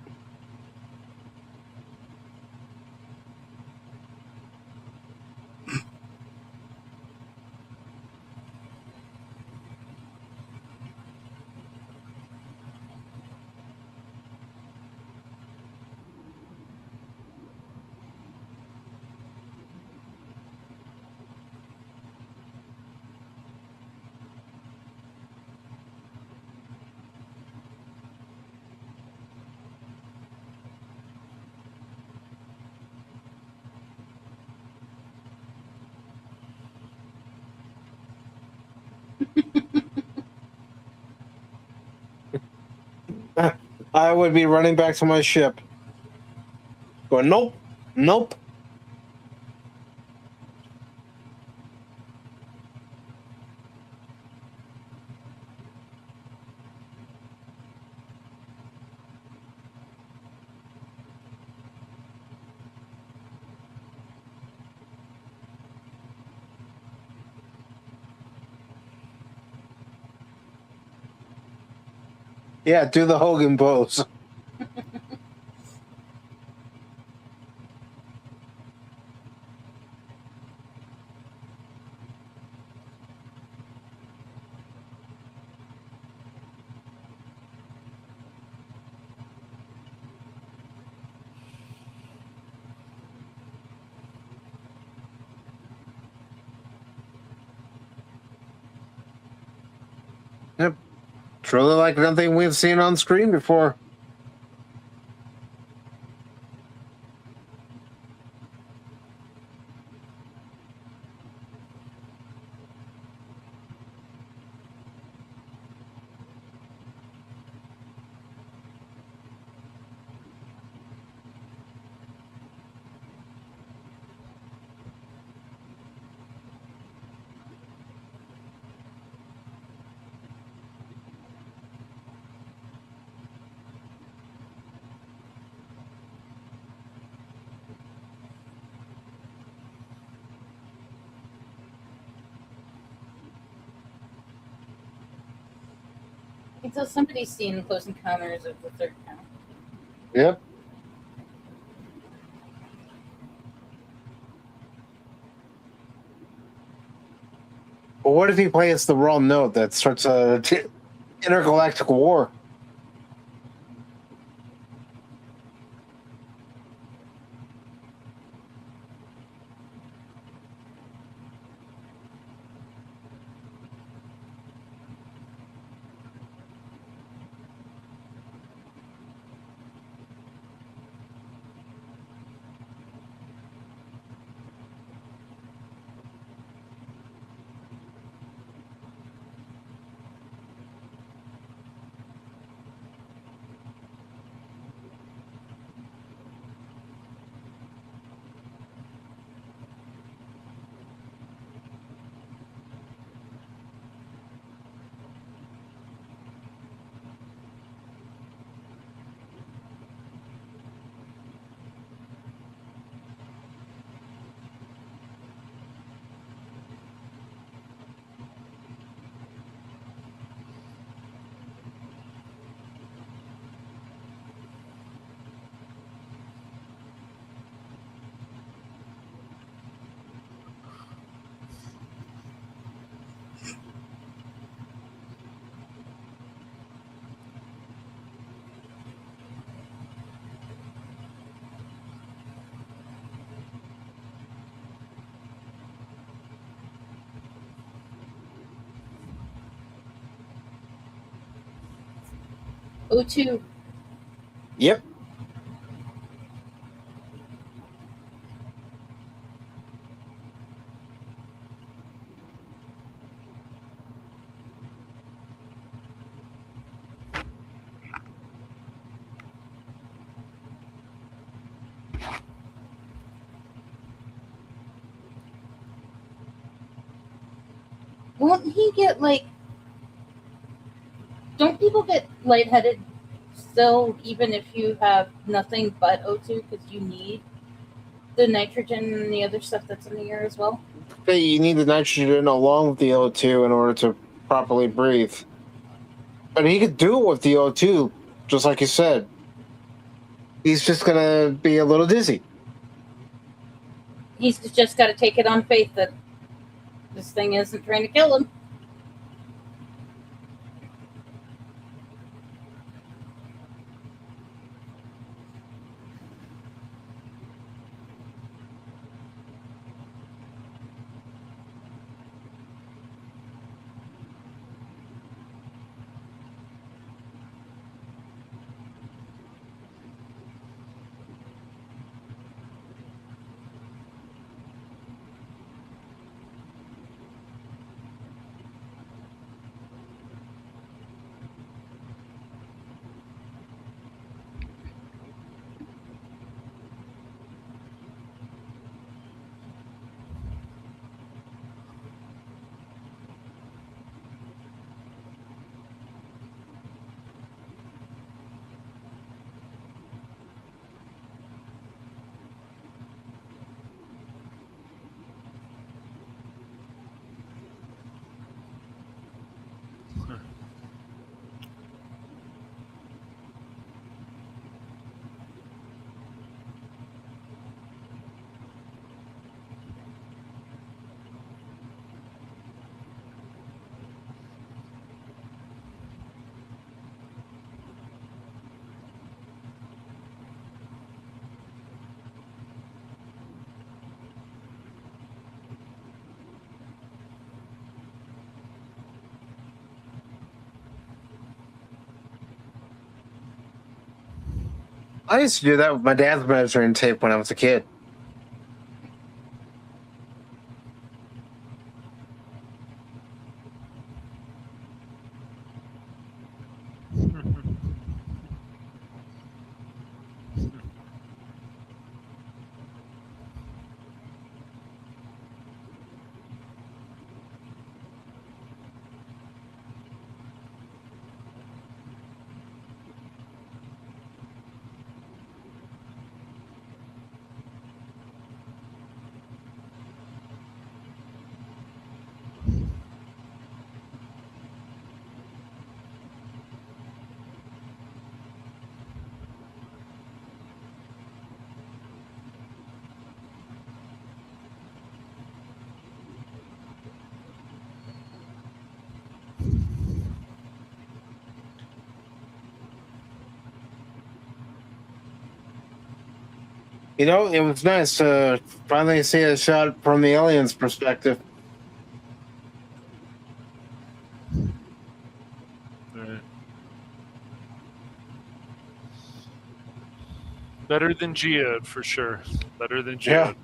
I would be running back to my ship. Going, nope. Yeah, do the Hogan pose. Yep. Truly like nothing we've seen on screen before. Until somebody's seen Close Encounters of the Third Kind. Yep. But what if he plays the wrong note that starts a intergalactic war? O2. Yep. Won't he get like? Don't people get lightheaded still, even if you have nothing but O2, because you need the nitrogen and the other stuff that's in the air as well? Hey, you need the nitrogen along with the O2 in order to properly breathe. But he could do it with the O2, just like you said. He's just gonna be a little dizzy. He's just got to take it on faith that this thing isn't trying to kill him. I used to do that with my dad's measuring tape when I was a kid. You know, it was nice to finally see a shot from the aliens' perspective. Right. Better than Geode, for sure. Better than Geode.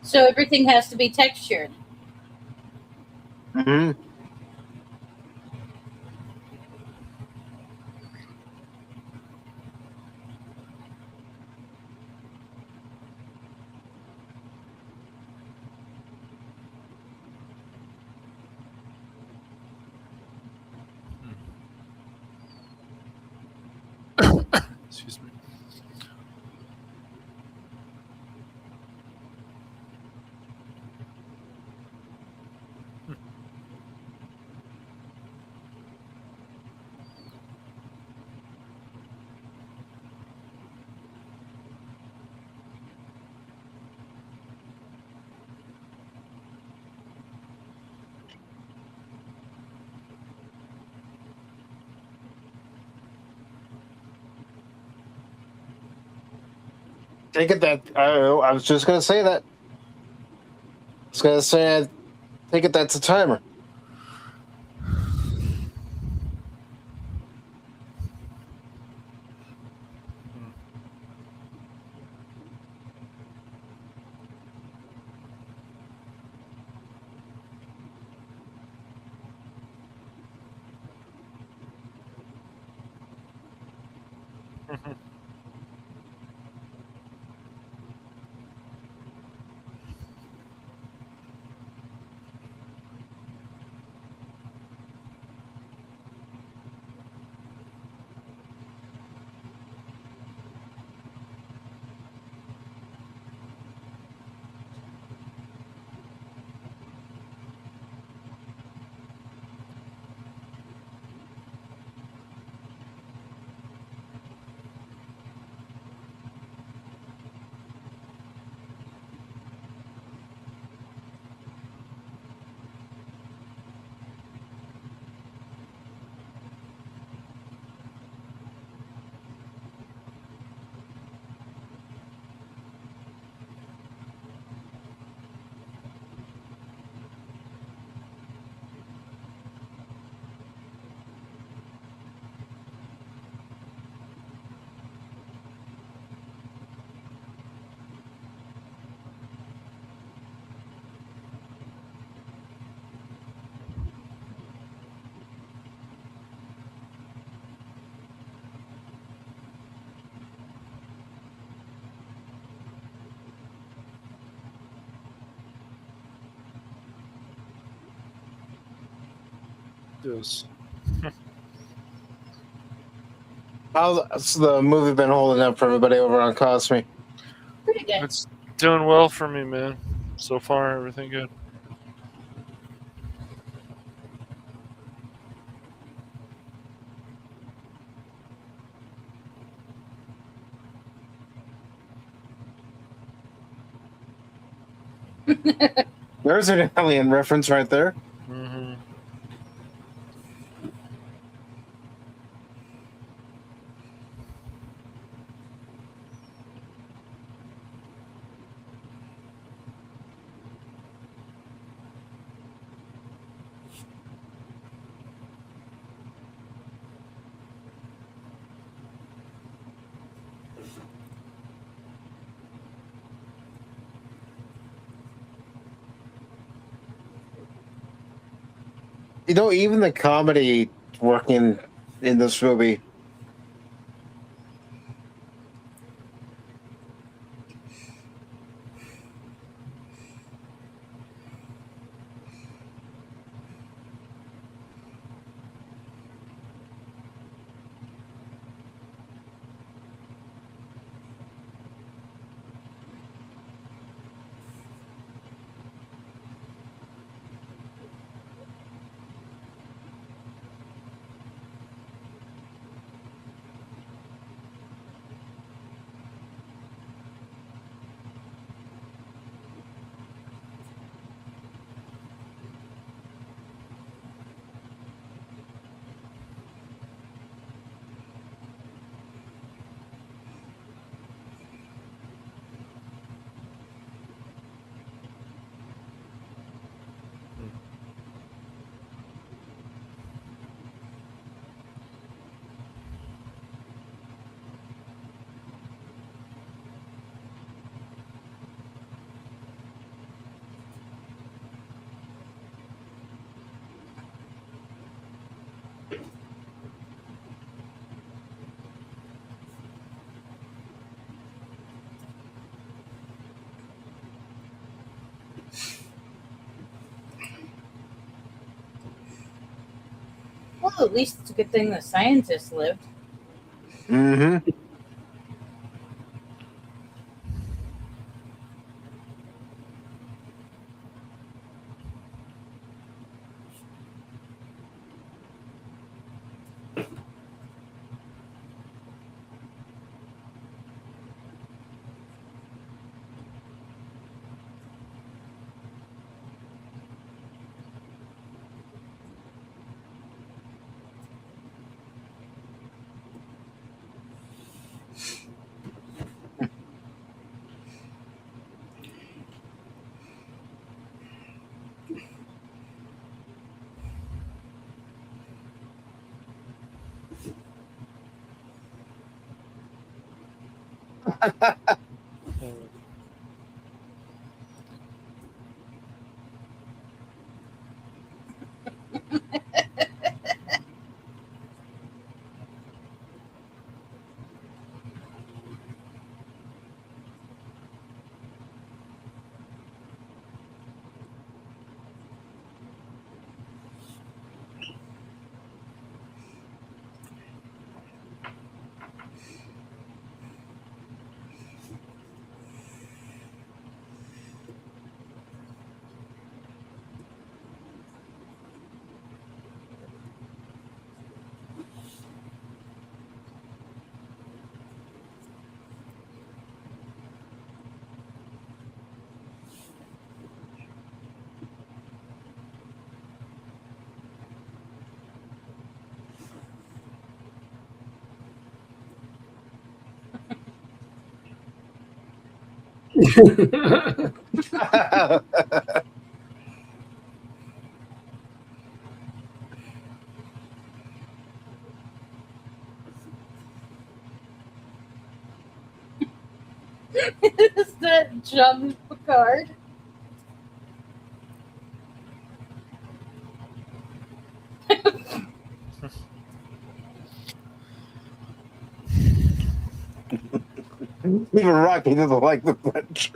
So everything has to be textured. Mm-hmm. Excuse me. Take it that I was just gonna say that. I was gonna say, take it that's a timer. Yes. How's the movie been holding up for everybody over on Kosmi? Pretty good. It's doing well for me, man. So far, everything good. There's an alien reference right there. Mm-hmm. You know, even the comedy working in this movie. Well, at least it's a good thing the scientists lived. Mm-hmm. Is that Jean Picard? Even Rocky doesn't like the French.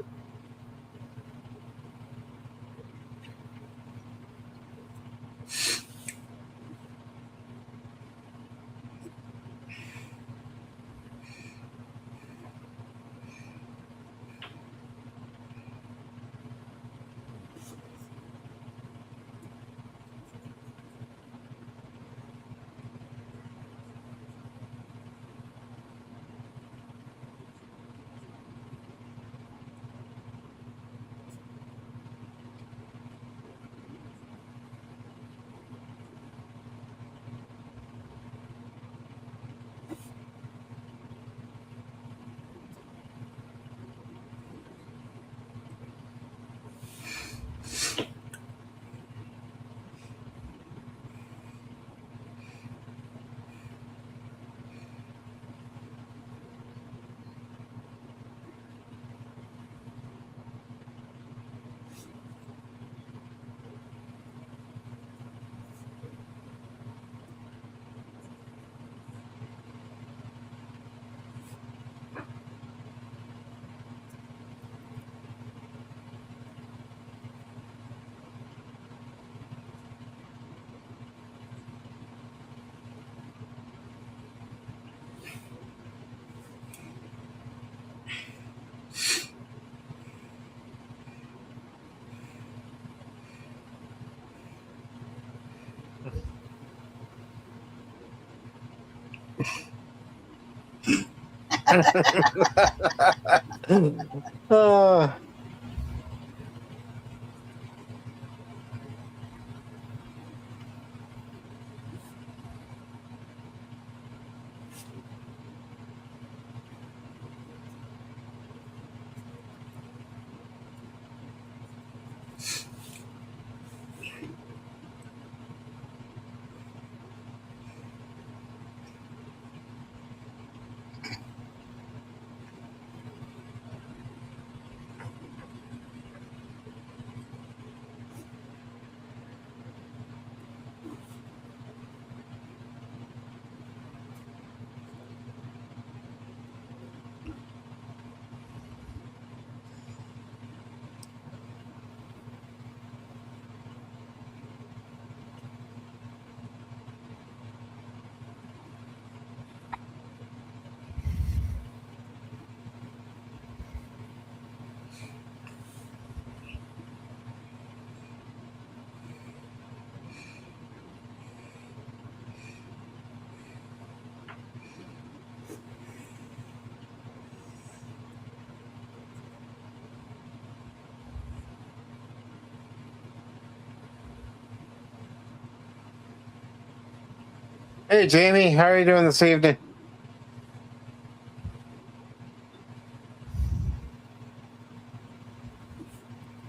Hey, Jamie, how are you doing this evening?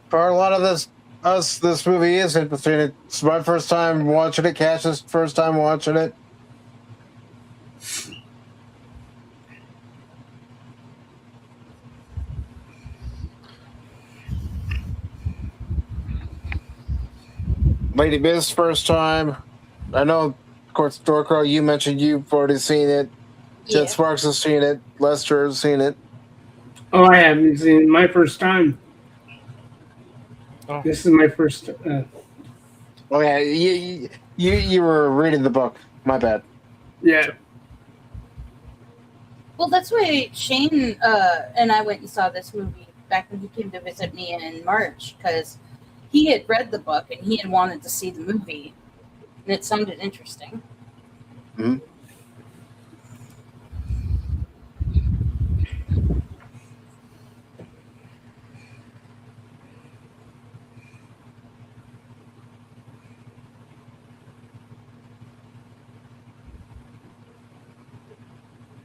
For a lot of this movie is interesting. It's my first time watching it. Cash's first time watching it. Lady Biz first time. I know, of course, Dorcro, you mentioned you've already seen it. Yeah. Jet Sparks has seen it. Lester has seen it. Oh, I haven't seen it. My first time. Oh. This is my first. Oh yeah, you were reading the book. My bad. Yeah. Well, that's why Shane and I went and saw this movie back when he came to visit me in March, because he had read the book and he had wanted to see the movie, and it sounded interesting. Mm-hmm.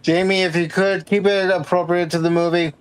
Jamie, if you could keep it appropriate to the movie.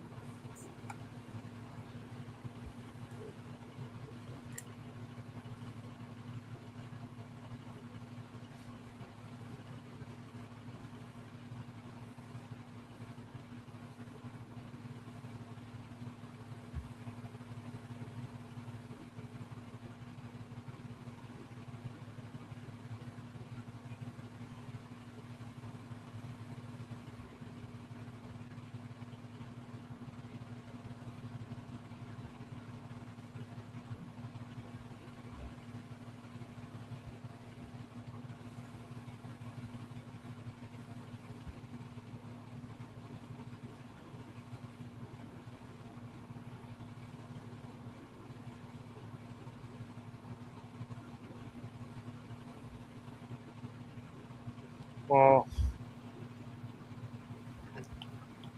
Well,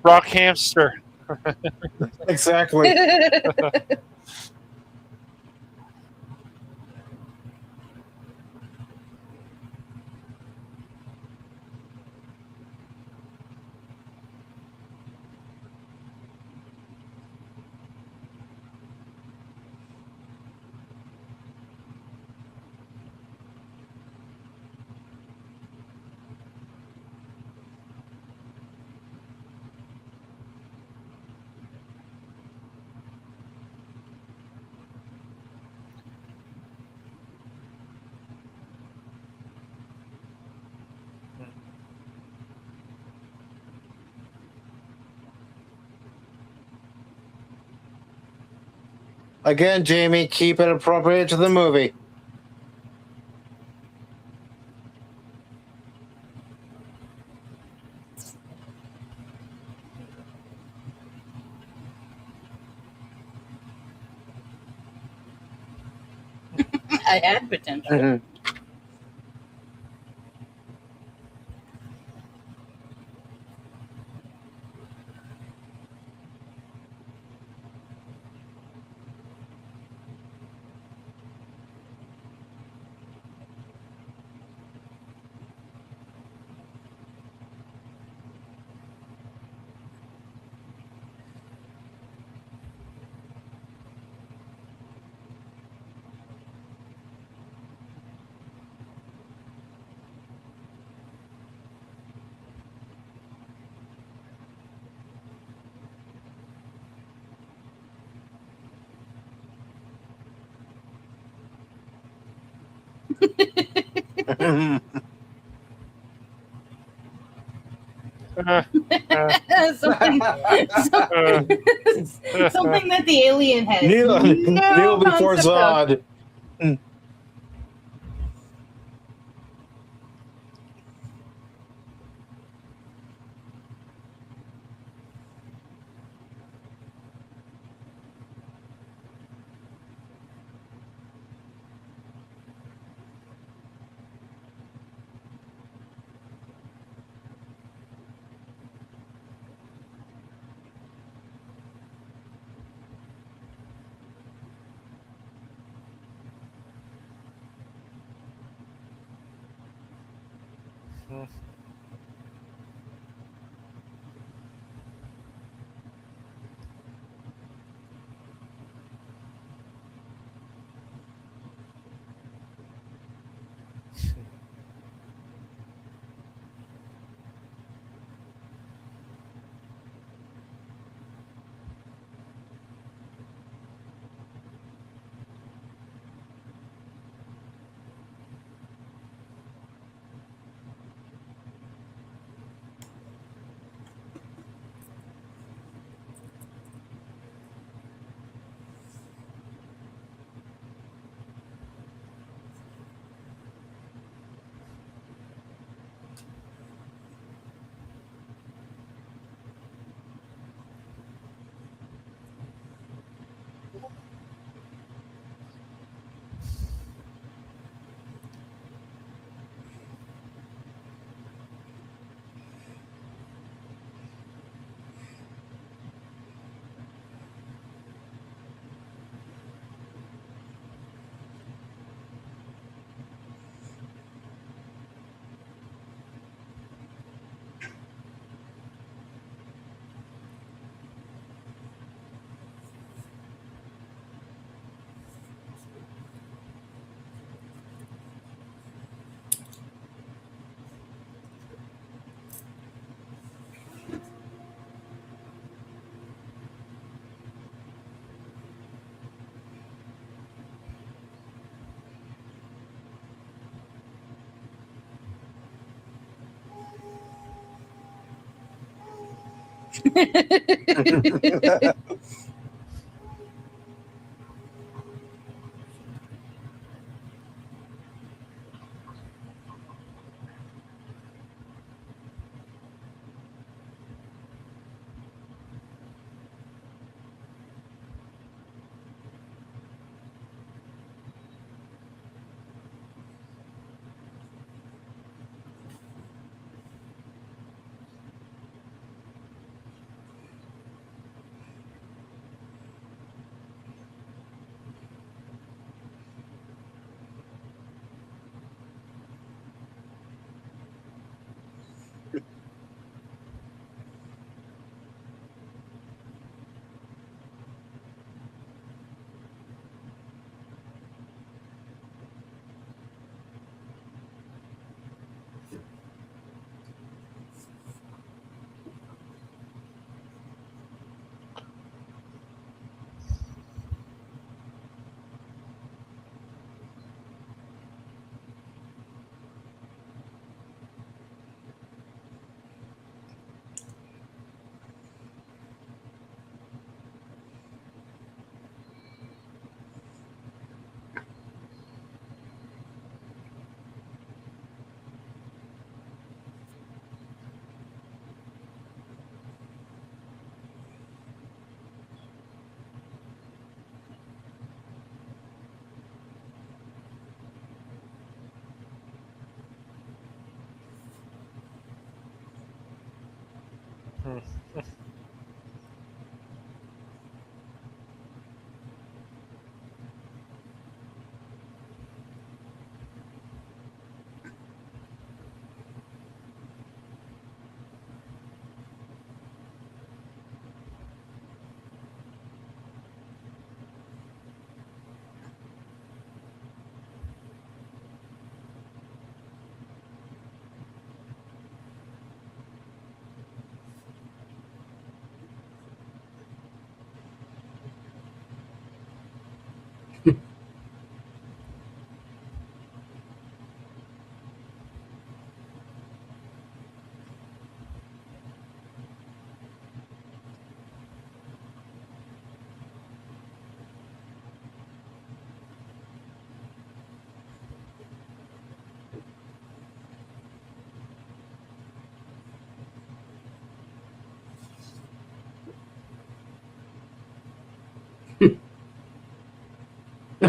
rock hamster. Exactly. Again, Jamie, keep it appropriate to the movie. I had potential. Mm-hmm. something that the alien has Kneel before concept of. Zod.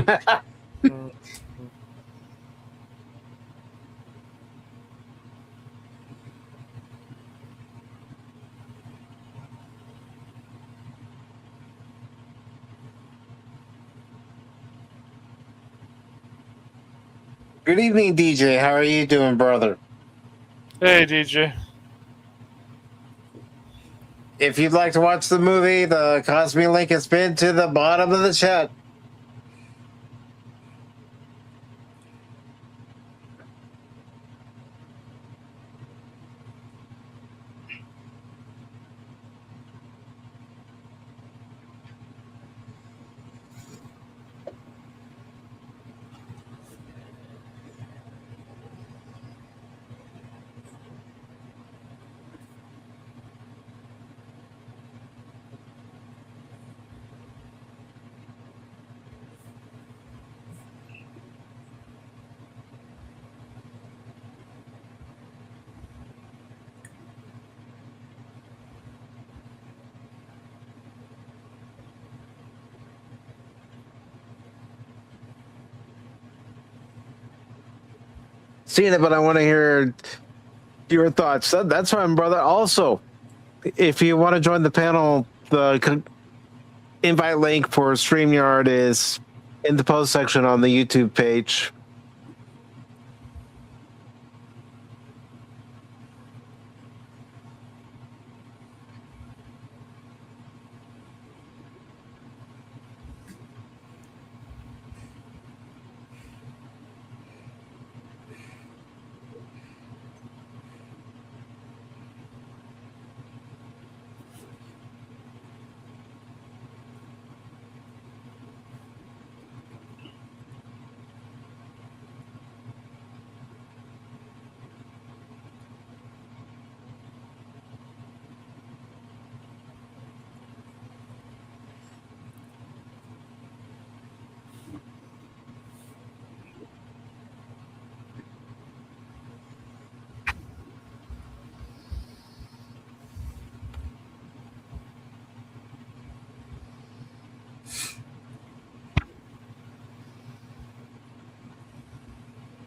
Mm. Good evening, DJ. How are you doing, brother? Hey, DJ. If you'd like to watch the movie, the Kosmi link is pinned to the bottom of the chat. Seen it, but I want to hear your thoughts. That's fine, brother. Also, if you want to join the panel, the invite link for StreamYard is in the post section on the YouTube page.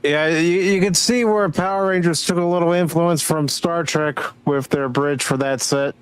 Yeah, you can see where Power Rangers took a little influence from Star Trek with their bridge for that set.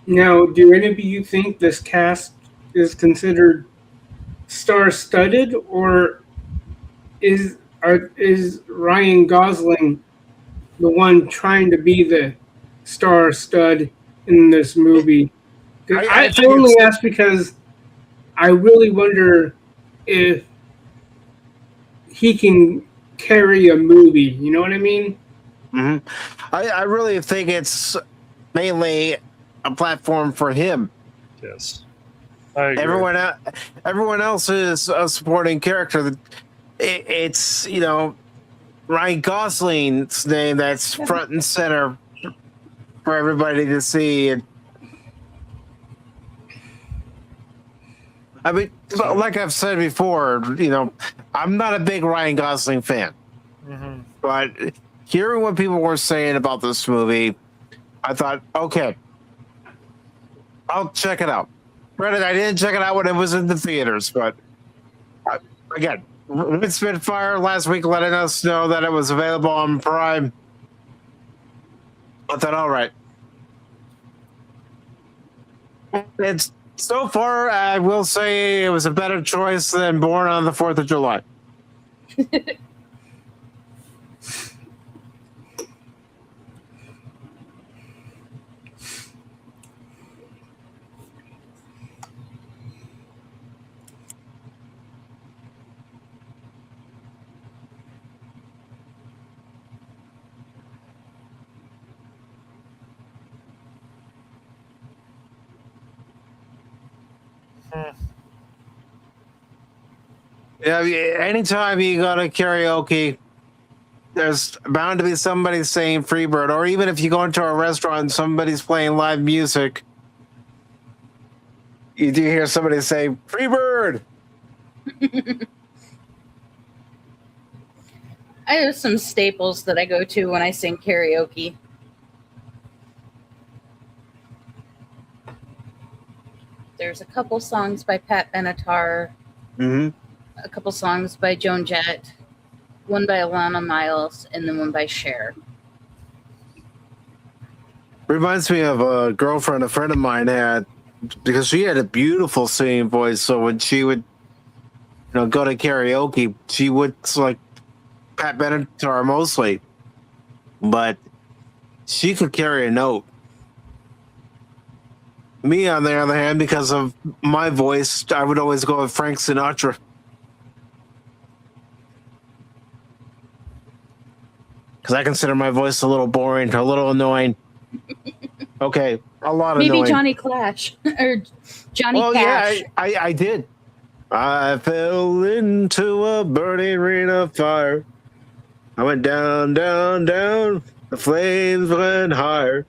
Now, do any of you think this cast is considered star-studded, or is Ryan Gosling the one trying to be the star stud in this movie? I only ask because I really wonder if he can carry a movie. You know what I mean? Mm-hmm. I really think it's mainly a platform for him. Yes. I agree. Everyone else is a supporting character. It's, you know, Ryan Gosling's name that's front and center for everybody to see. And I mean, like I've said before, you know, I'm not a big Ryan Gosling fan, Mm-hmm. but hearing what people were saying about this movie, I thought, okay, I'll check it out. Granted, I didn't check it out when it was in the theaters, but again, Red Spitfire last week letting us know that it was available on Prime. I thought, all right. It's so far, I will say it was a better choice than Born on the 4th of July. Yeah, anytime you go to karaoke, there's bound to be somebody saying Freebird, or even if you go into a restaurant and somebody's playing live music, you do hear somebody say Freebird. I have some staples that I go to when I sing karaoke. There's a couple songs by Pat Benatar, a couple songs by Joan Jett, one by Alana Miles, and then one by Cher. Reminds me of a girlfriend a friend of mine had, because she had a beautiful singing voice. So when she would, go to karaoke, she would select Pat Benatar mostly, but she could carry a note. Me, on the other hand, because of my voice, I would always go with Frank Sinatra. Because I consider my voice a little boring, a little annoying. Okay, a lot Maybe annoying. Johnny Clash or Johnny Cash. Cash. Yeah, I did. I fell into a burning ring of fire. I went down, down, down. The flames went higher.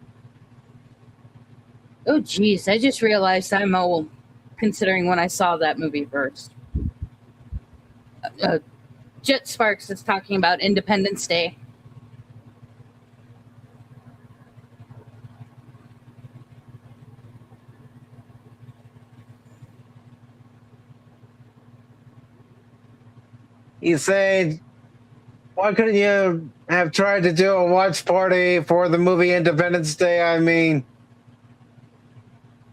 Oh, geez. I just realized I'm old, considering when I saw that movie first. Jet Sparks is talking about Independence Day. You say, why couldn't you have tried to do a watch party for the movie Independence Day? I mean,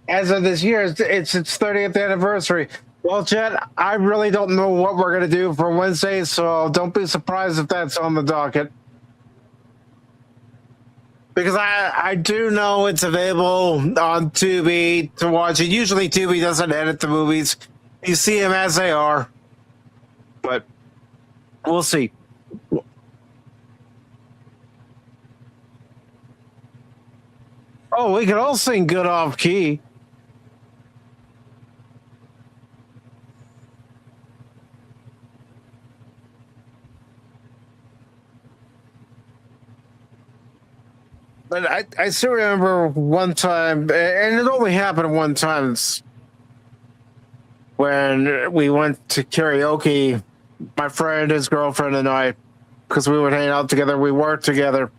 as of this year, it's its 30th anniversary. Well, Chad, I really don't know what we're going to do for Wednesday, so don't be surprised if that's on the docket. Because I do know it's available on Tubi to watch it. Usually Tubi doesn't edit the movies. You see them as they are. But we'll see. Oh, we can all sing good off key. But I still remember one time, and it only happened one time, when we went to karaoke, my friend, his girlfriend, and I, because we would hang out together, we worked together.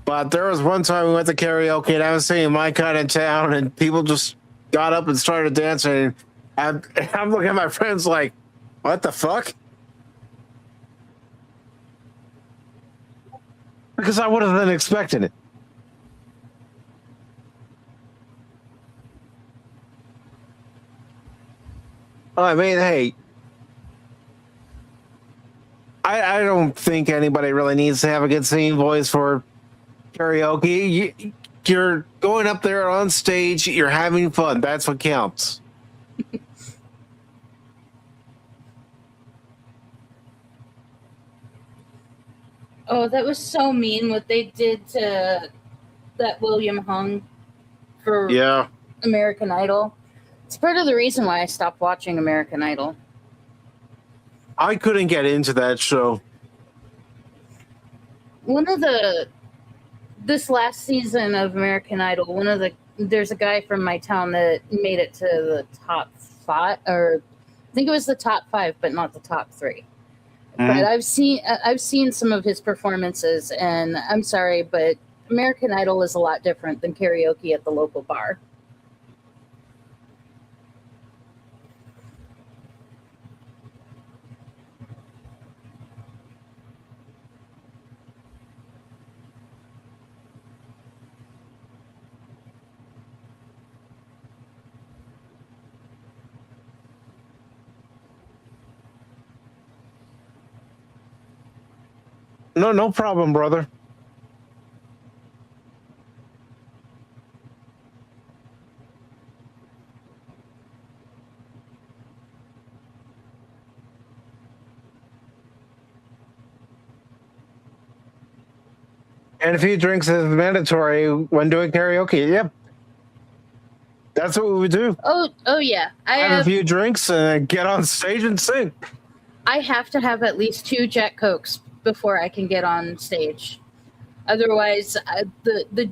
But there was one time we went to karaoke, and I was singing My Kind of Town, and people just got up and started dancing. And I'm looking at my friends like, what the fuck? Because I would have been expecting it. I mean, hey, I don't think anybody really needs to have a good singing voice for karaoke. You're going up there on stage, you're having fun. That's what counts. Oh, that was so mean what they did to that William Hung for American Idol. It's part of the reason why I stopped watching American Idol. I couldn't get into that show. This last season of American Idol, there's a guy from my town that made it to the top 5, or I think it was the top 5, but not the top 3. But I've seen some of his performances, and I'm sorry, but American Idol is a lot different than karaoke at the local bar. No problem, brother. And a few drinks is mandatory when doing karaoke. Yep. That's what we would do. Oh yeah. Have a few drinks and get on stage and sing. I have to have at least 2 Jack Cokes before I can get on stage. Otherwise, the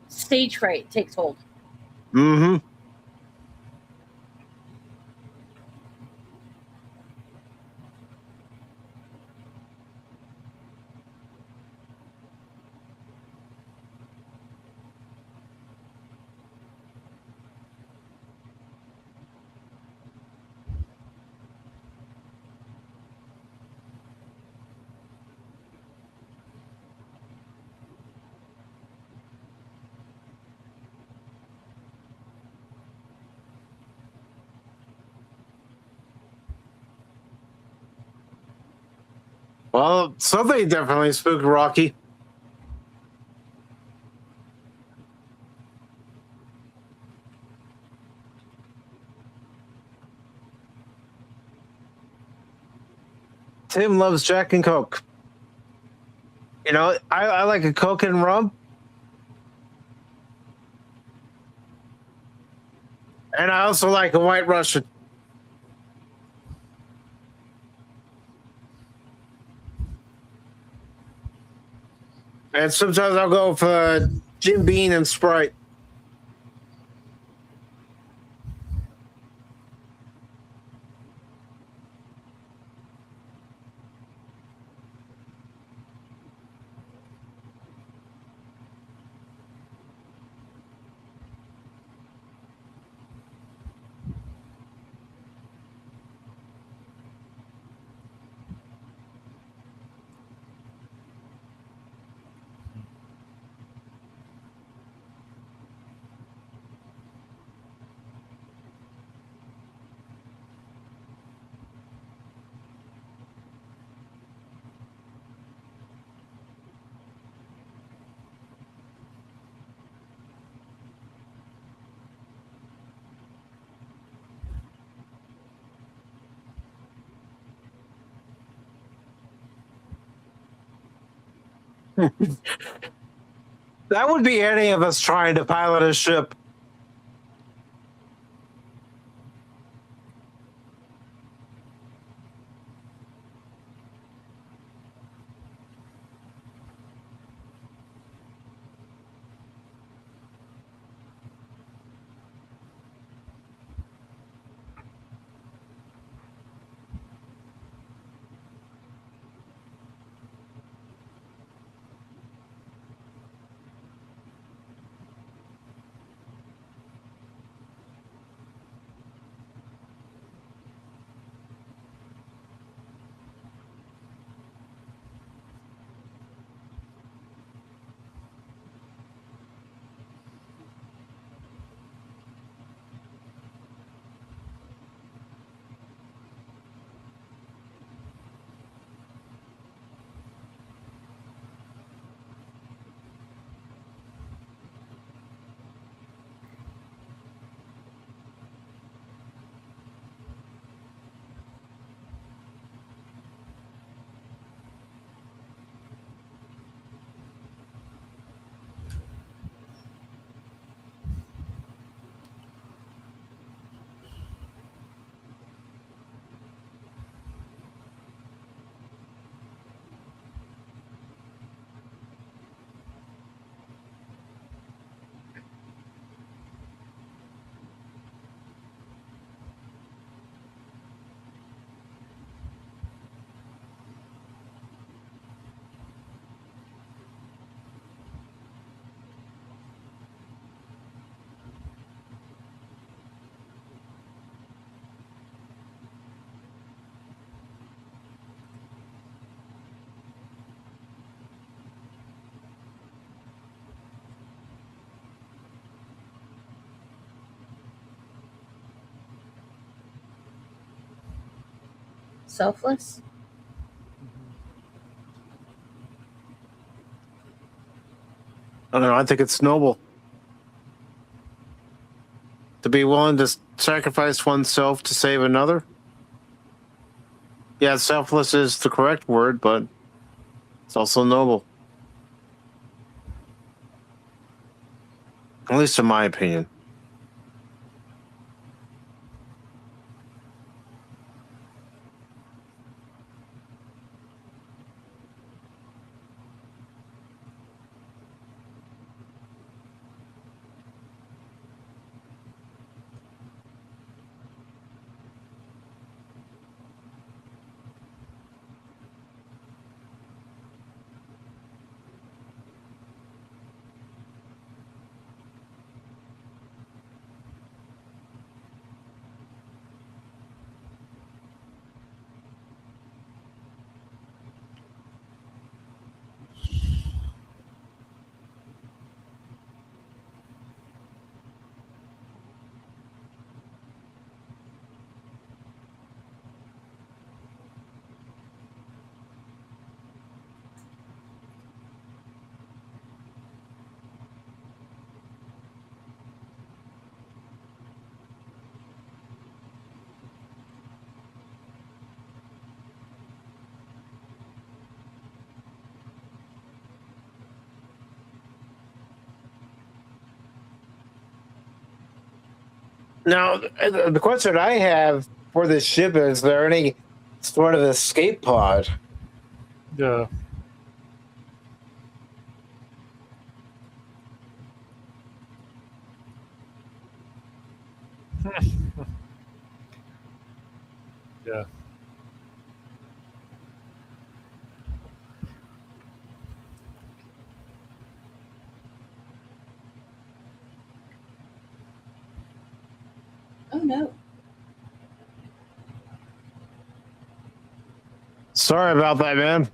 stage fright takes hold. Mm-hmm. Well, something definitely spooked Rocky. Tim loves Jack and Coke. You know, I like a Coke and rum. And I also like a White Russian. And sometimes I'll go for Jim Beam and Sprite. That would be any of us trying to pilot a ship. Selfless? I don't know. I think it's noble to be willing to sacrifice oneself to save another. Yeah, selfless is the correct word, but it's also noble. At least in my opinion. Now, the question I have for this ship is there any sort of escape pod? Yeah. Yeah. Oh no. Sorry about that, man.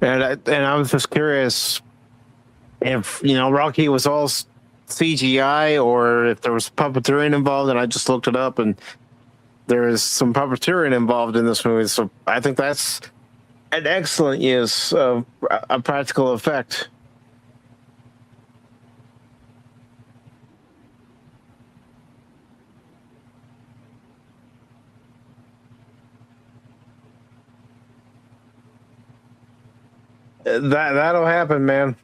And I was just curious if Rocky was all CGI or if there was puppeteering involved, and I just looked it up, and there is some puppeteering involved in this movie. So I think that's an excellent use of a practical effect. That'll happen, man.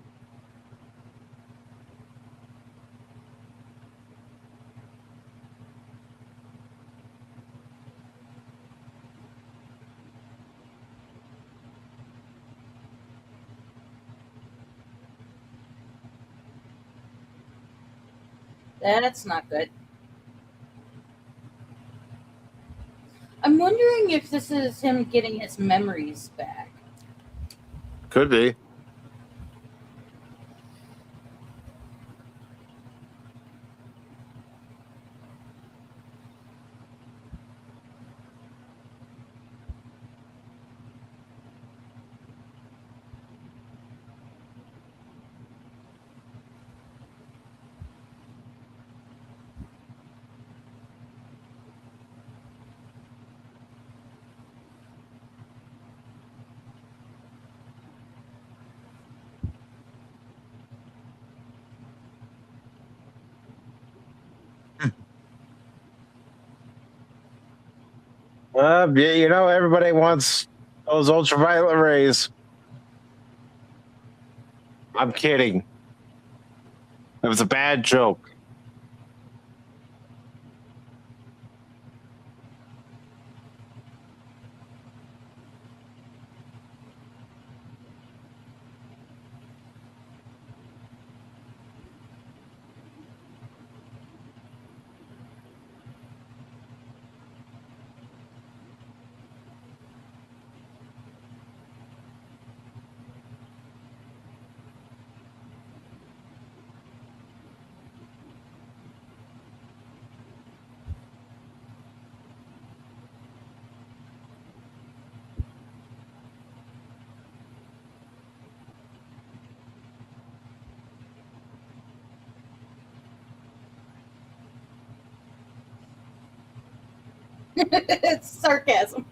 That's not good. I'm wondering if this is him getting his memories back. Could be. Yeah, everybody wants those ultraviolet rays. I'm kidding. It was a bad joke. It's sarcasm.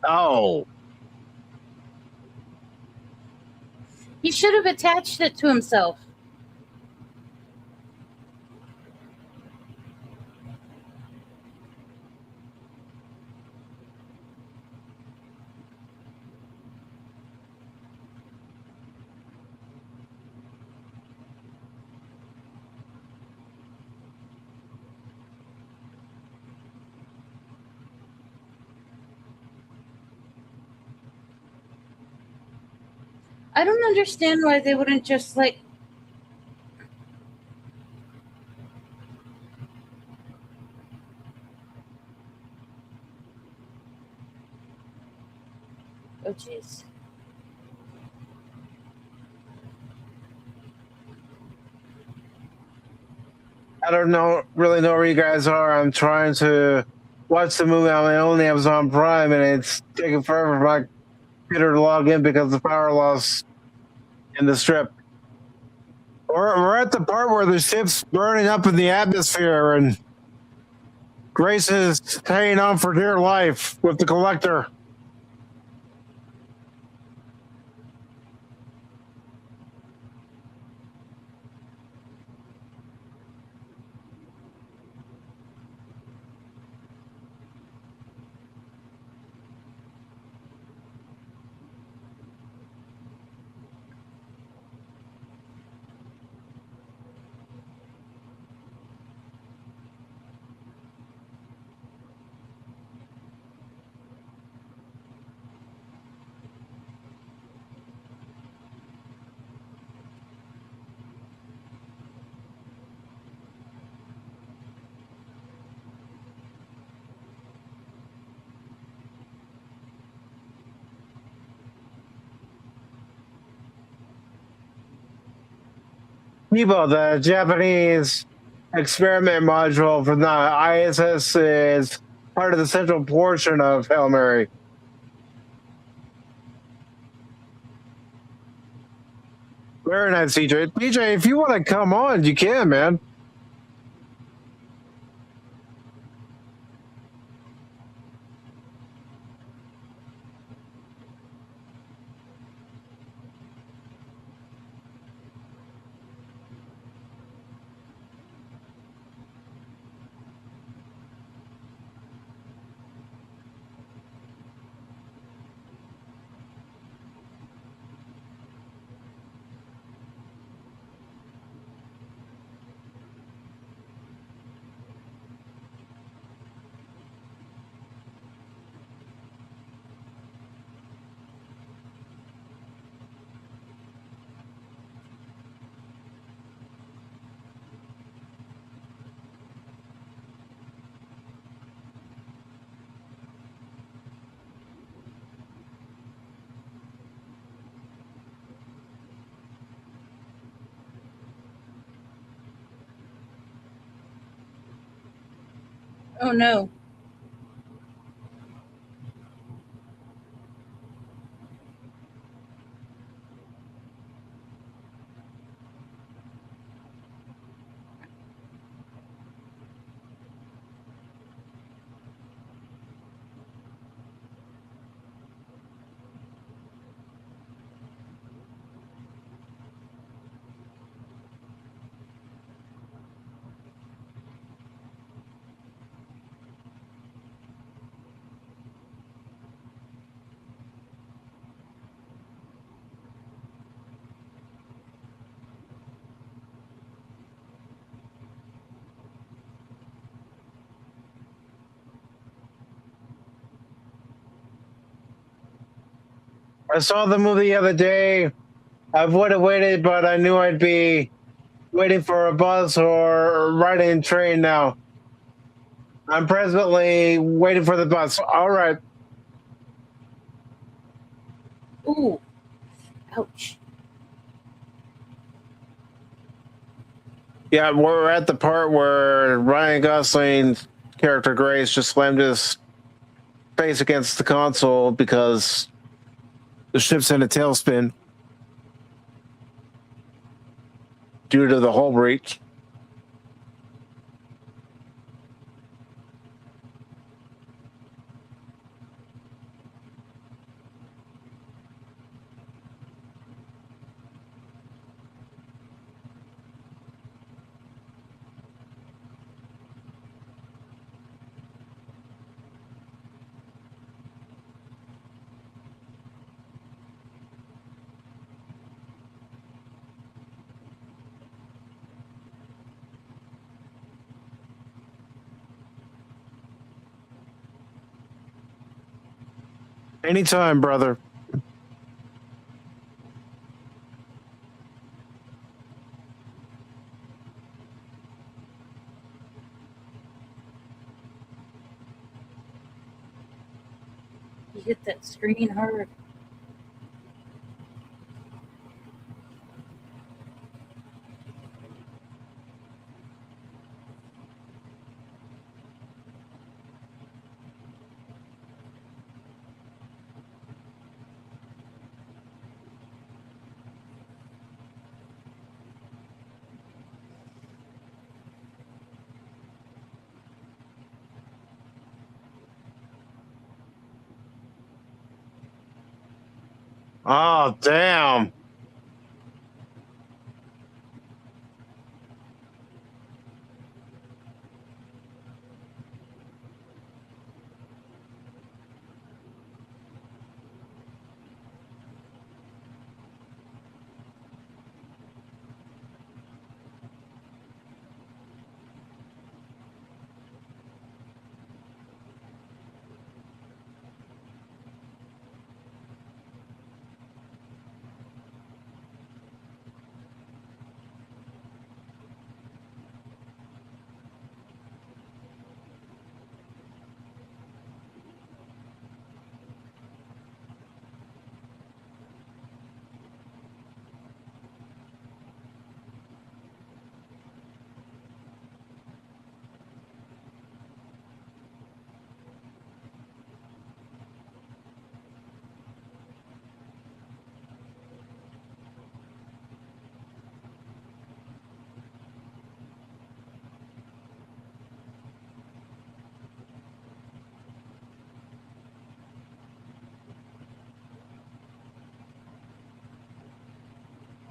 Oh. He should have attached it to himself. I don't understand why they wouldn't just like. Oh, jeez. I don't really know where you guys are. I'm trying to watch the movie on my own Amazon Prime, and it's taking forever for my computer to log in because of the power loss in the strip. We're at the part where the ship's burning up in the atmosphere, and Grace is hanging on for dear life with the collector. Kibo, the Japanese experiment module from the ISS, is part of the central portion of Hail Mary. Very nice, CJ. PJ, if you want to come on, you can, man. Oh no. I saw the movie the other day. I would have waited, but I knew I'd be waiting for a bus or riding a train now. I'm presently waiting for the bus. All right. Ooh. Ouch. Yeah, we're at the part where Ryan Gosling's character Grace just slammed his face against the console because the ship's in a tailspin due to the hull breach. Anytime, brother. You hit that screen hard. Oh, damn.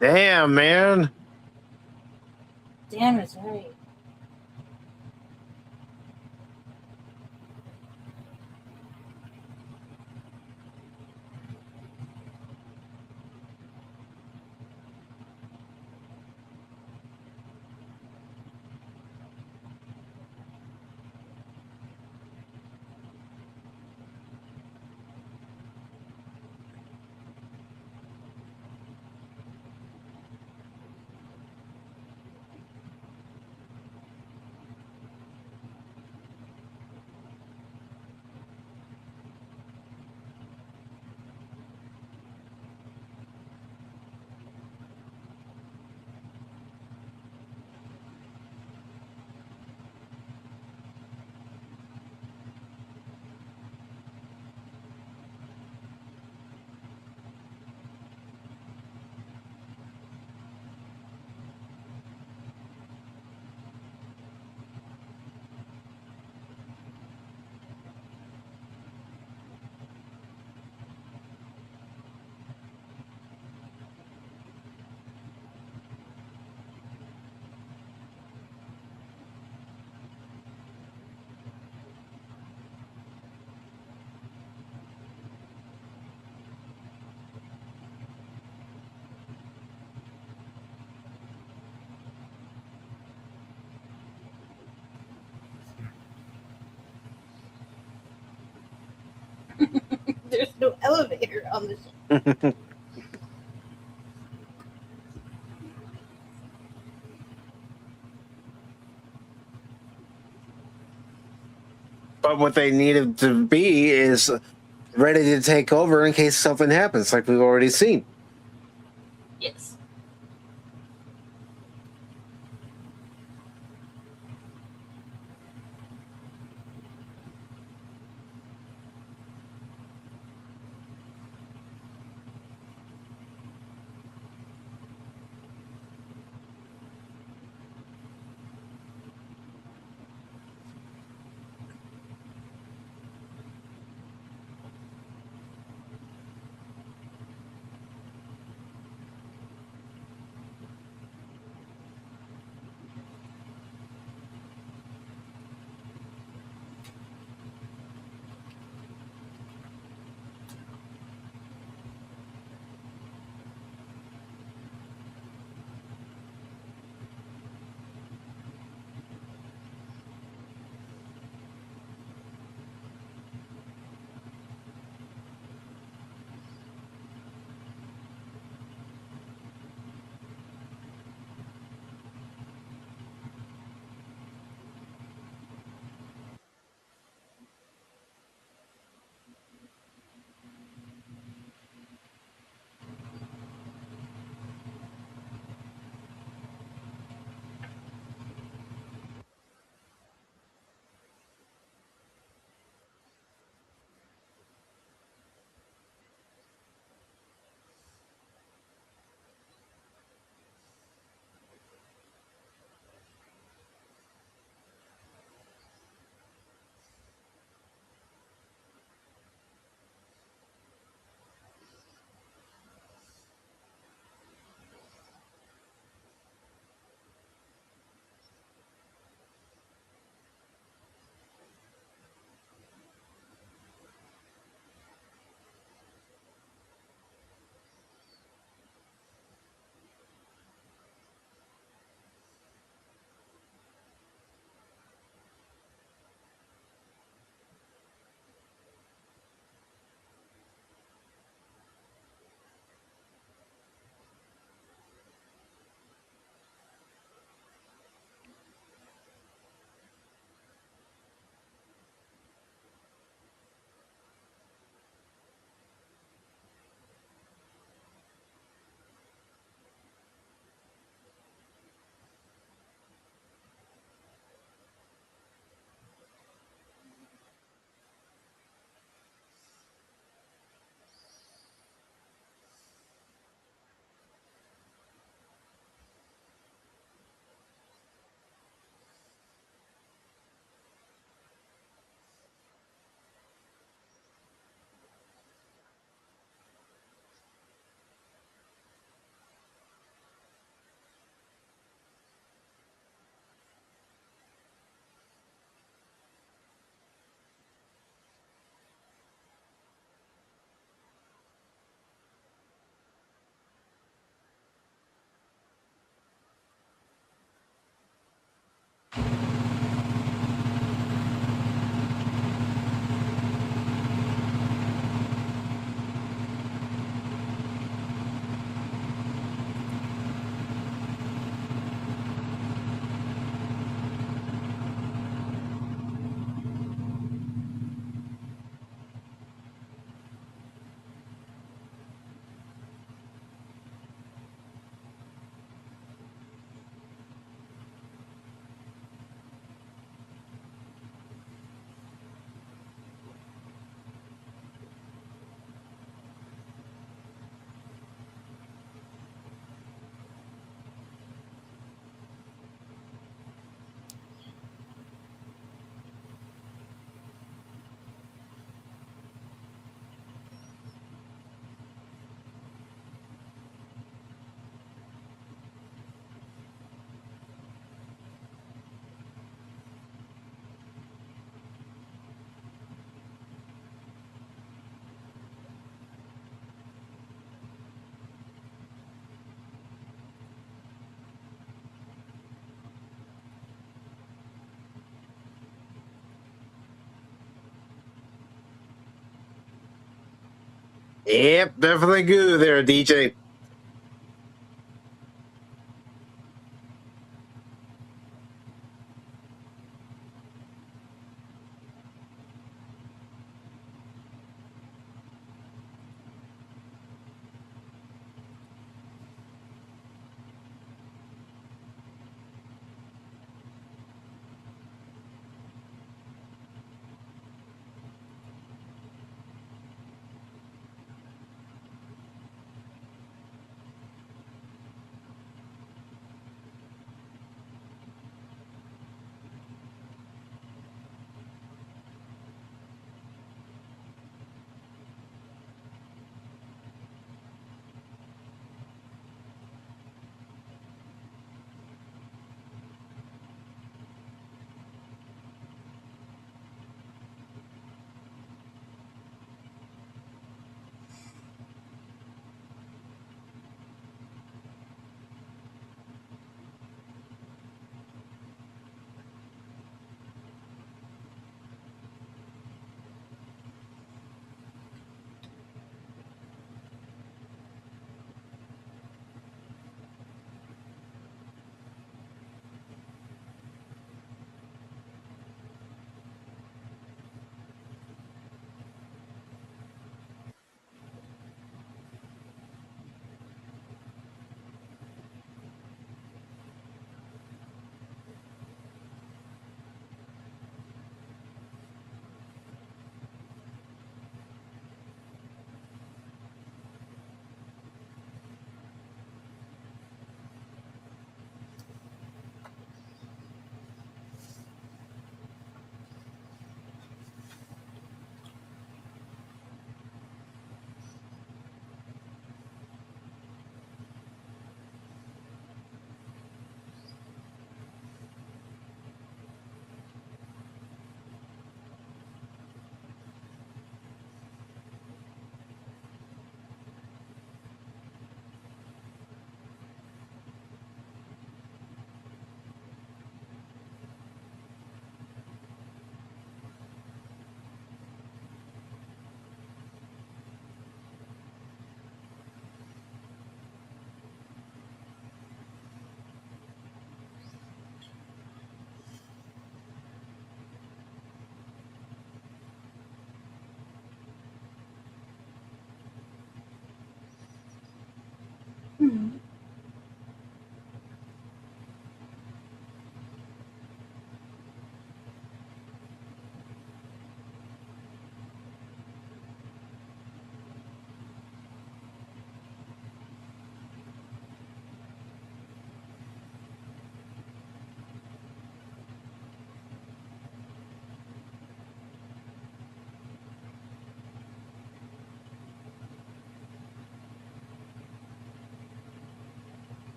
Damn, man. Damn is right. There's no elevator on the ship. But what they needed to be is ready to take over in case something happens, like we've already seen. Yes. Yep, definitely goo there, DJ. Hmm.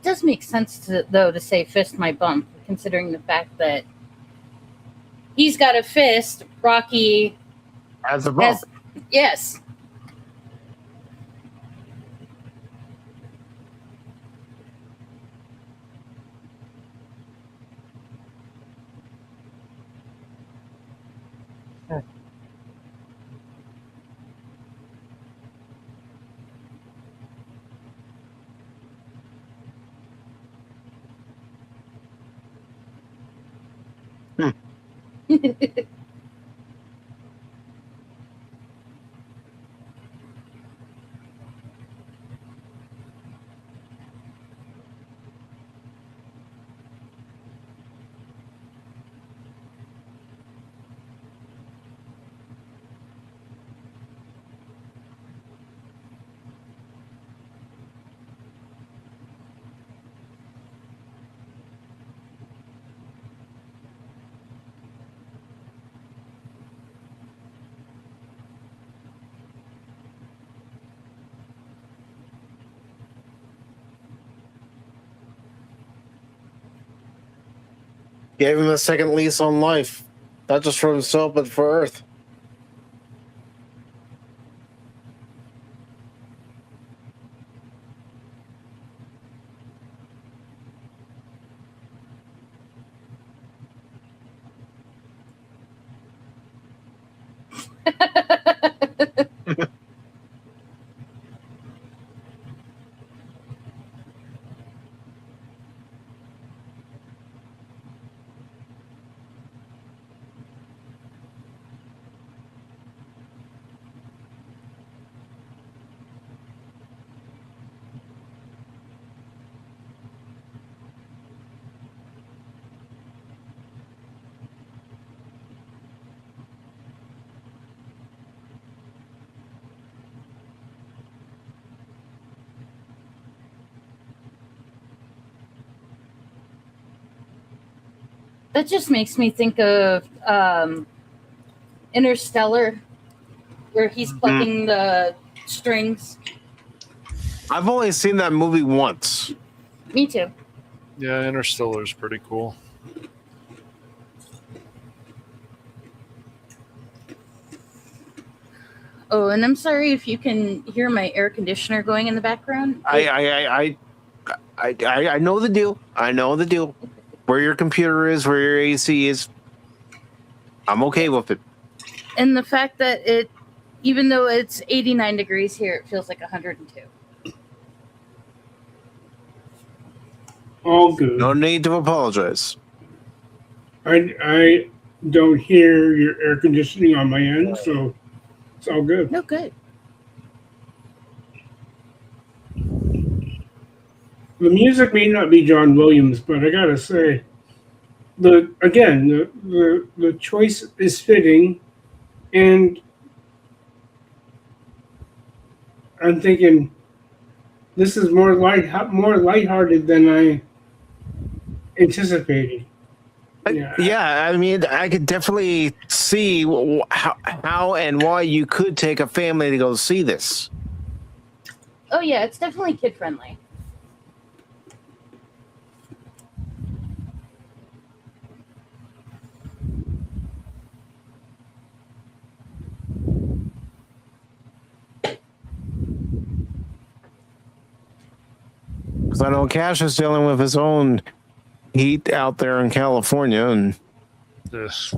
does make sense, to say fist my bump, considering the fact that he's got a fist, Rocky As a bump. Yes. Gave him a second lease on life, not just for himself, but for Earth. That just makes me think of Interstellar, where he's plucking the strings. I've only seen that movie once. Me too. Yeah, Interstellar is pretty cool. Oh, and I'm sorry if you can hear my air conditioner going in the background. I know the deal. I know the deal. Where your computer is, where your AC is, I'm okay with it. And the fact that even though it's 89 degrees here, it feels like 102. All good. No need to apologize. I don't hear your air conditioning on my end, so it's all good. No good. The music may not be John Williams, but I gotta say, the choice is fitting, and I'm thinking this is more lighthearted than I anticipated. Yeah, I mean, I could definitely see how and why you could take a family to go see this. Oh yeah, it's definitely kid friendly. Because I know Cash is dealing with his own heat out there in California, and This.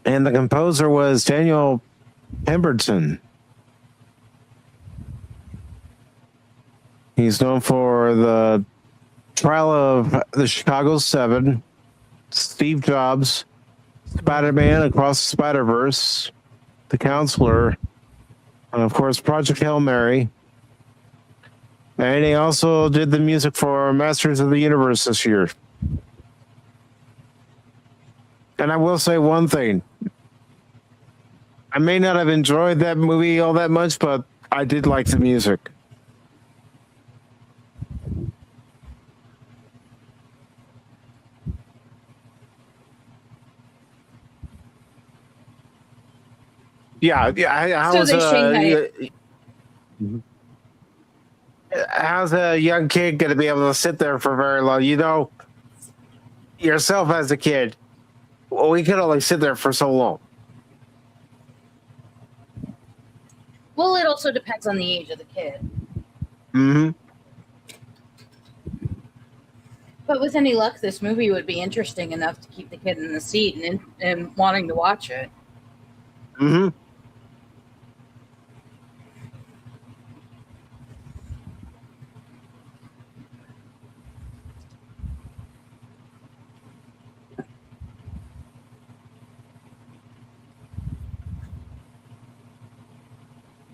and the composer was Daniel Pemberton. He's known for the Trial of the Chicago 7, Steve Jobs, Spider-Man Across the Spider-Verse, The Counselor, and of course Project Hail Mary. And he also did the music for Masters of the Universe this year. And I will say one thing. I may not have enjoyed that movie all that much, but I did like the music. Yeah. How's a young kid going to be able to sit there for very long? You know, yourself as a kid, well, we could only sit there for so long. Well, it also depends on the age of the kid. Mm-hmm. But with any luck, this movie would be interesting enough to keep the kid in the seat and wanting to watch it. Mm-hmm.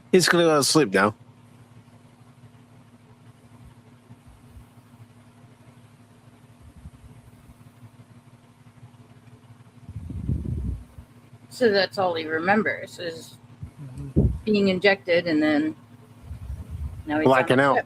He's going to go to sleep now. So that's all he remembers is being injected, and then now he's Blacking on the out. ship.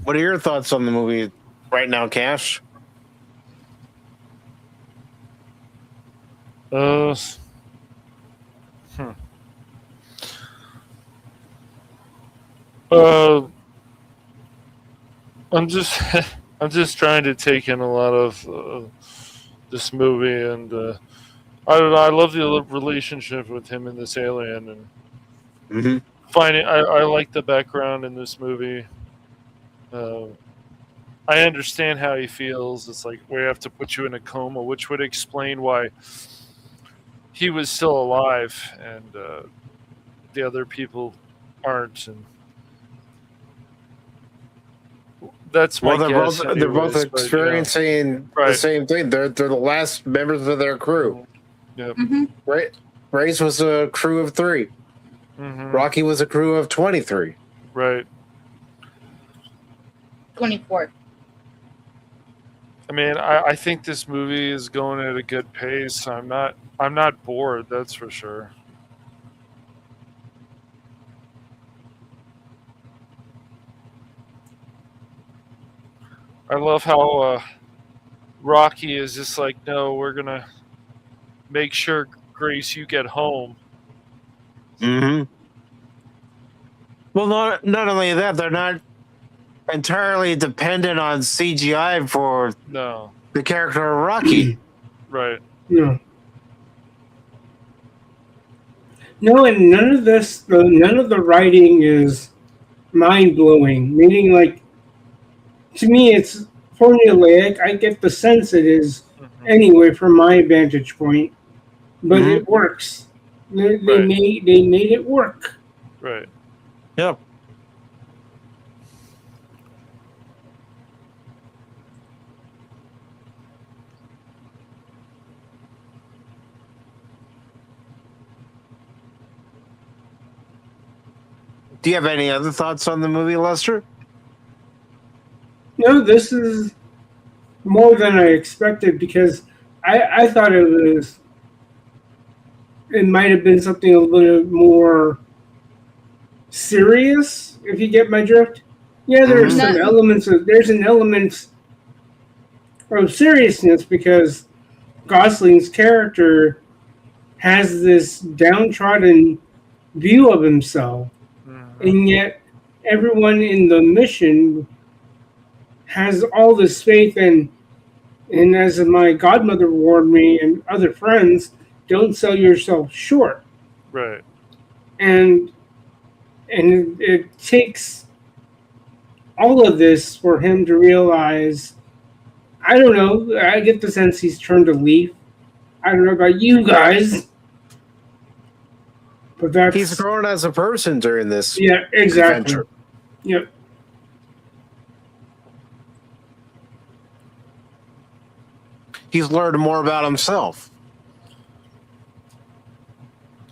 What are your thoughts on the movie right now, Cash? I'm just trying to take in a lot of this movie, and I love the relationship with him and this alien, and I like the background in this movie. I understand how he feels. It's like we have to put you in a coma, which would explain why he was still alive and the other people aren't. And that's my guess. They're both experiencing the same thing. They're the last members of their crew. Yep. Right. Grace was a crew of 3. Rocky was a crew of 23. Right. 24. I mean, I think this movie is going at a good pace. I'm not bored, that's for sure. I love how Rocky is just like, no, we're gonna make sure, Grace, you get home. Well, not only that, they're not entirely dependent on CGI for the character of Rocky. Right. No. No, and none of the writing is mind blowing. Meaning, like, to me, it's formulaic. I get the sense it is anyway from my vantage point, but it works. They made it work. Right. Yep. Do you have any other thoughts on the movie, Lester? No, this is more than I expected because I thought it might have been something a little more serious, if you get my drift. Yeah, there's an element of seriousness because Gosling's character has this downtrodden view of himself. And yet everyone in the mission has all this faith and And as my godmother warned me and other friends, don't sell yourself short. Right. And it takes all of this for him to realize, I don't know, I get the sense he's turned a leaf. I don't know about you guys, but that's... He's grown as a person during this Yeah, exactly. adventure. Yep. He's learned more about himself.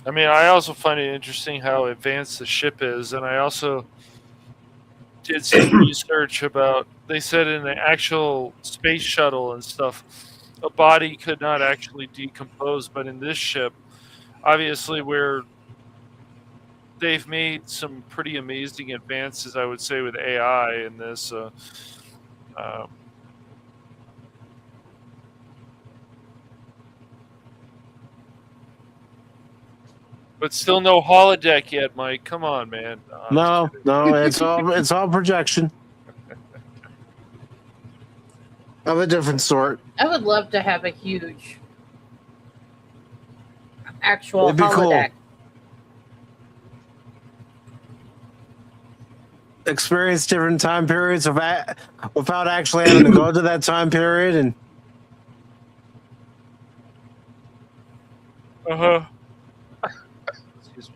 I mean, I also find it interesting how advanced the ship is, and I also did some research about, they said in the actual space shuttle and stuff, a body could not actually decompose, but in this ship, obviously where they've made some pretty amazing advances, I would say, with AI in this. But still no holodeck yet, Mike. Come on, man. No, it's all projection of a different sort. I would love to have a huge actual It'd be holodeck. cool. Experience different time periods without actually having to go to that time period. And Excuse me.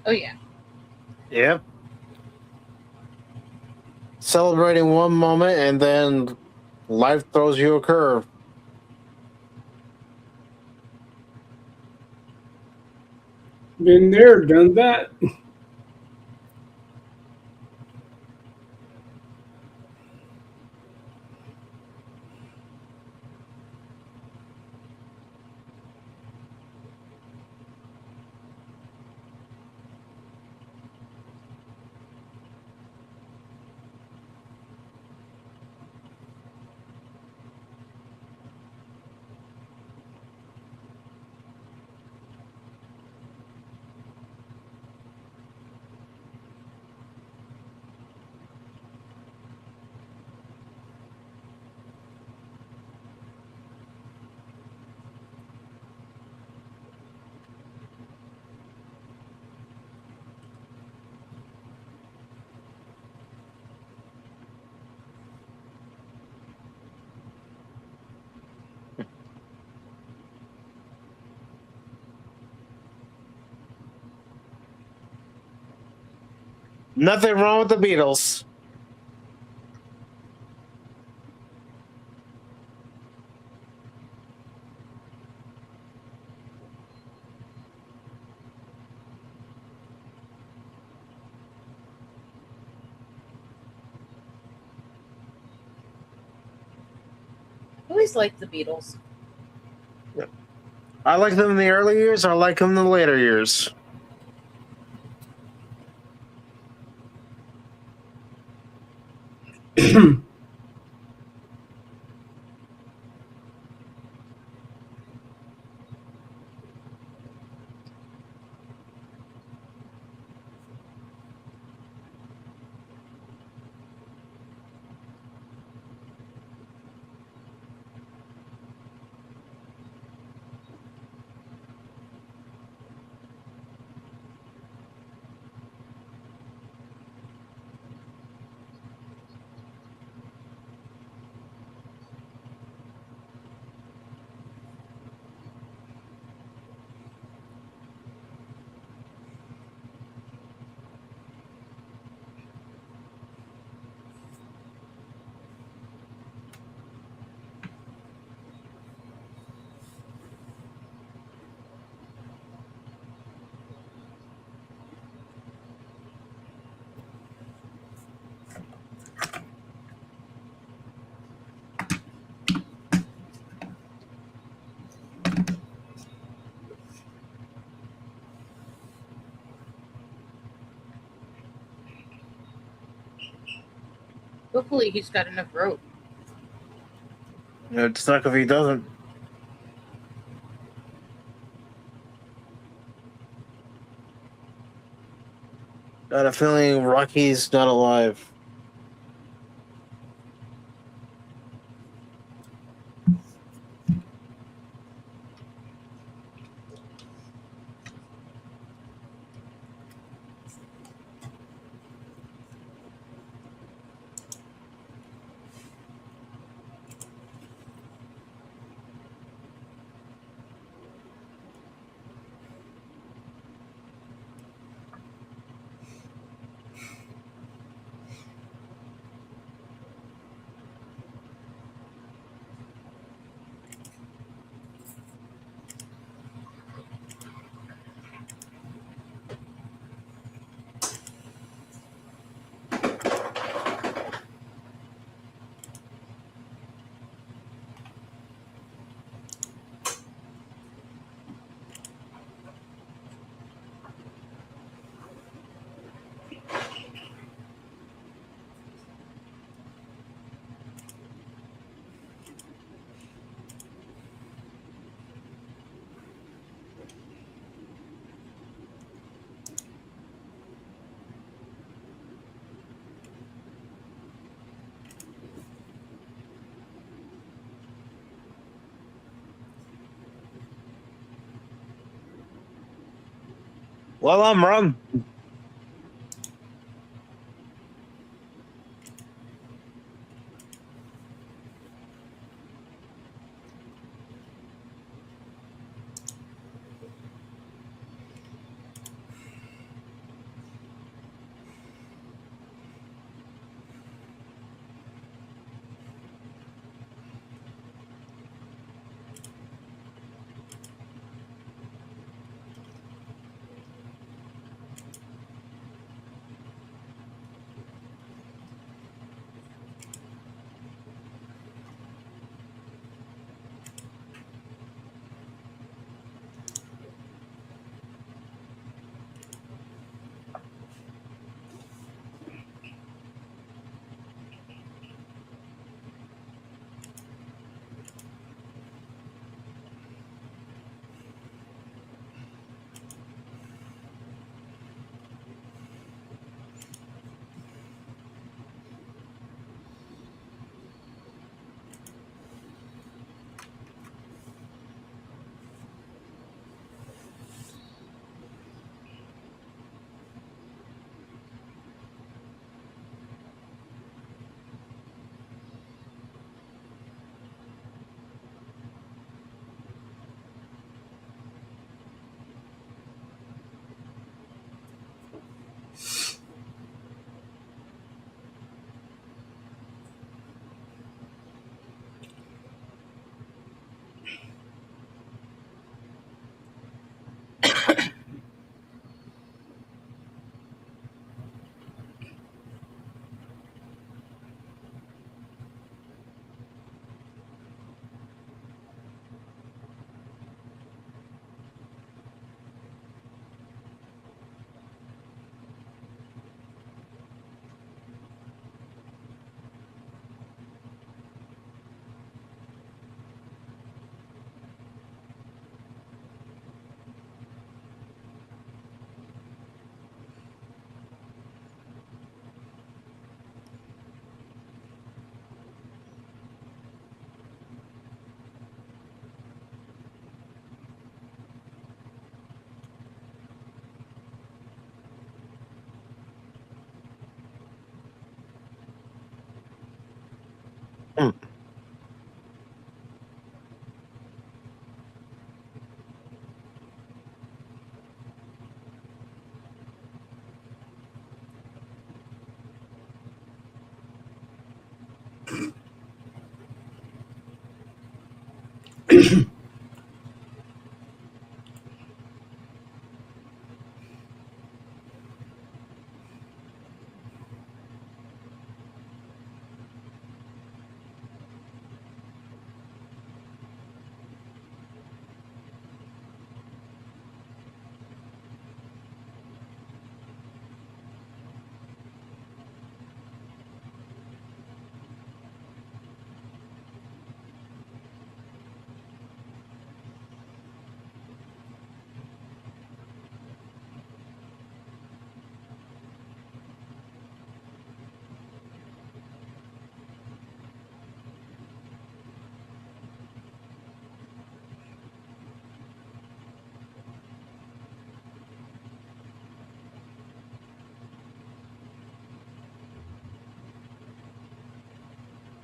Oh yeah. yep, celebrating one moment and then life throws you a curve. Been there, done that. Nothing wrong with the Beatles. I always liked the Beatles. I like them in the early years. I like them in the later years. Hopefully he's got enough rope. It'd suck if he doesn't. Got a feeling Rocky's not alive. Well, I'm wrong. Hmm.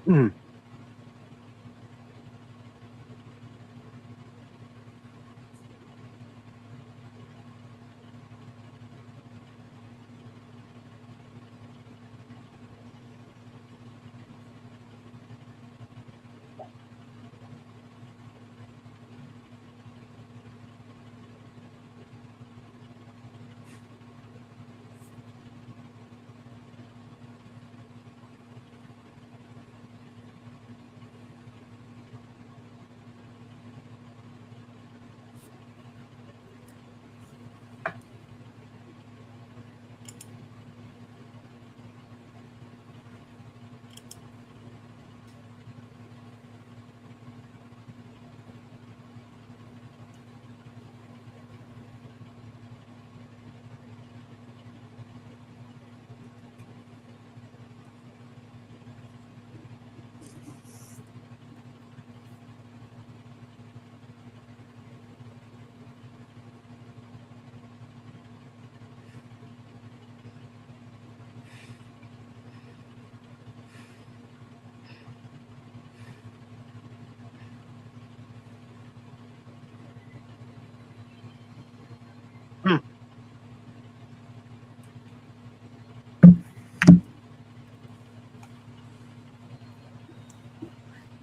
Hmm. Hmm.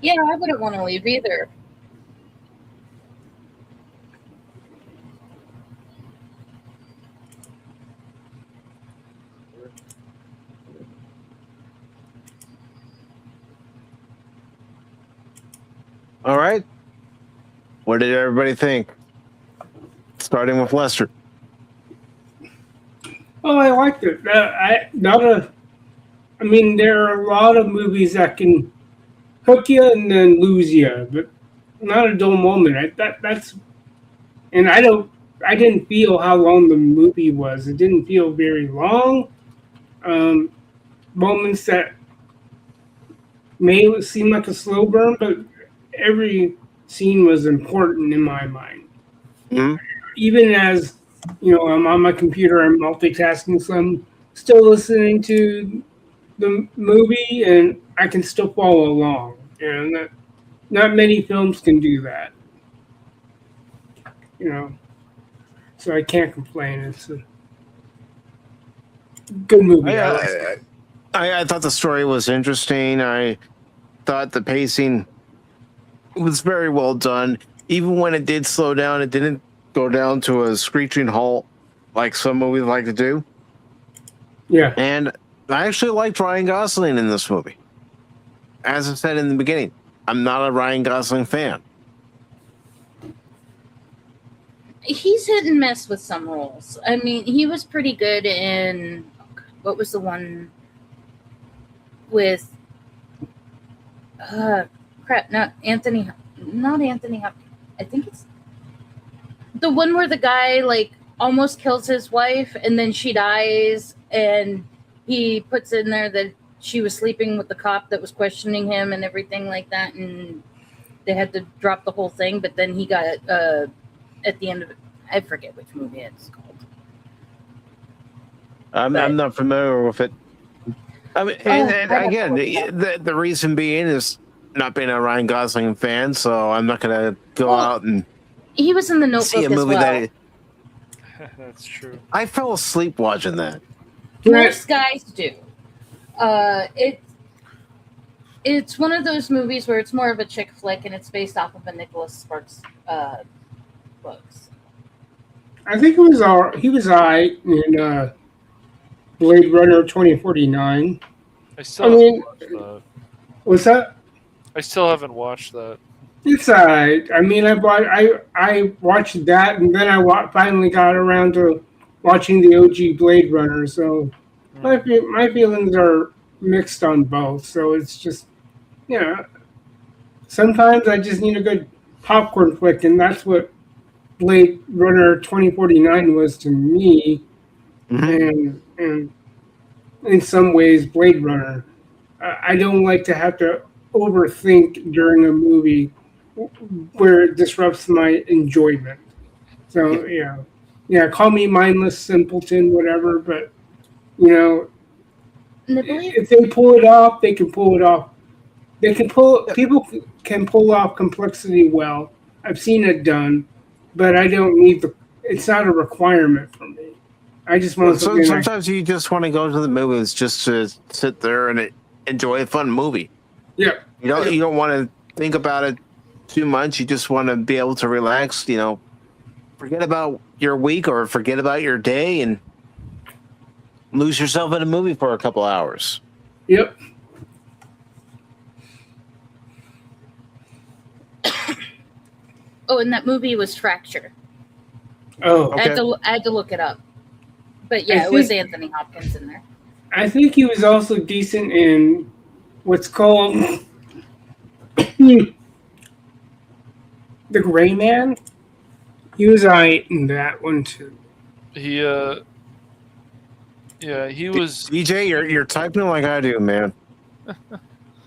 Yeah, I wouldn't want to leave either. All right. What did everybody think? Starting with Lester. Oh, I liked it. I mean, there are a lot of movies that can hook you and then lose you, but not a dull moment. And I didn't feel how long the movie was. It didn't feel very long. Um, Moments that may seem like a slow burn, but every scene was important in my mind. Hmm. Even as I'm on my computer, I'm multitasking, so I'm still listening to the movie, and I can still follow along. And not many films can do that. So I can't complain. It's a good movie. I thought the story was interesting. I thought the pacing was very well done. Even when it did slow down, it didn't go down to a screeching halt like some movies like to do. Yeah. And I actually liked Ryan Gosling in this movie. As I said in the beginning, I'm not a Ryan Gosling fan. He's hit and miss with some roles. I mean, he was pretty good in what was the one with not Anthony Hopkins. I think it's the one where the guy like almost kills his wife and then she dies, and he puts in there that she was sleeping with the cop that was questioning him and everything like that, and they had to drop the whole thing. But then he got at the end of it, I forget which movie it's called. I'm not familiar with it. I mean, and again, the reason being is not being a Ryan Gosling fan, so I'm not going to go out and he was in the Notebook see a movie as well. That's true. I fell asleep watching that. Most guys do. It's one of those movies where it's more of a chick flick, and it's based off of a Nicholas Sparks books. I think he was all right in Blade Runner 2049. I still haven't watched that. What's that? I still haven't watched that. It's all right. I mean, I watched that, and then I finally got around to watching the OG Blade Runner. So my feelings are mixed on both. So it's just, sometimes I just need a good popcorn flick, and that's what Blade Runner 2049 was to me. And in some ways, Blade Runner. I don't like to have to overthink during a movie where it disrupts my enjoyment. So call me mindless simpleton, whatever. But if they pull it off, they can pull it off. People can pull off complexity well. I've seen it done, but I don't need it's not a requirement for me. I just want something. Sometimes you just want to go to the movies just to sit there and enjoy a fun movie. Yeah. You don't want to think about it too much. You just want to be able to relax, forget about your week or forget about your day and lose yourself in a movie for a couple hours. Yep. Oh, and that movie was Fracture. Oh, okay. I had to look it up. But yeah, it was Anthony Hopkins in there. I think he was also decent in what's called The Gray Man. He was alright in that one too. He was. DJ, you're typing like I do, man.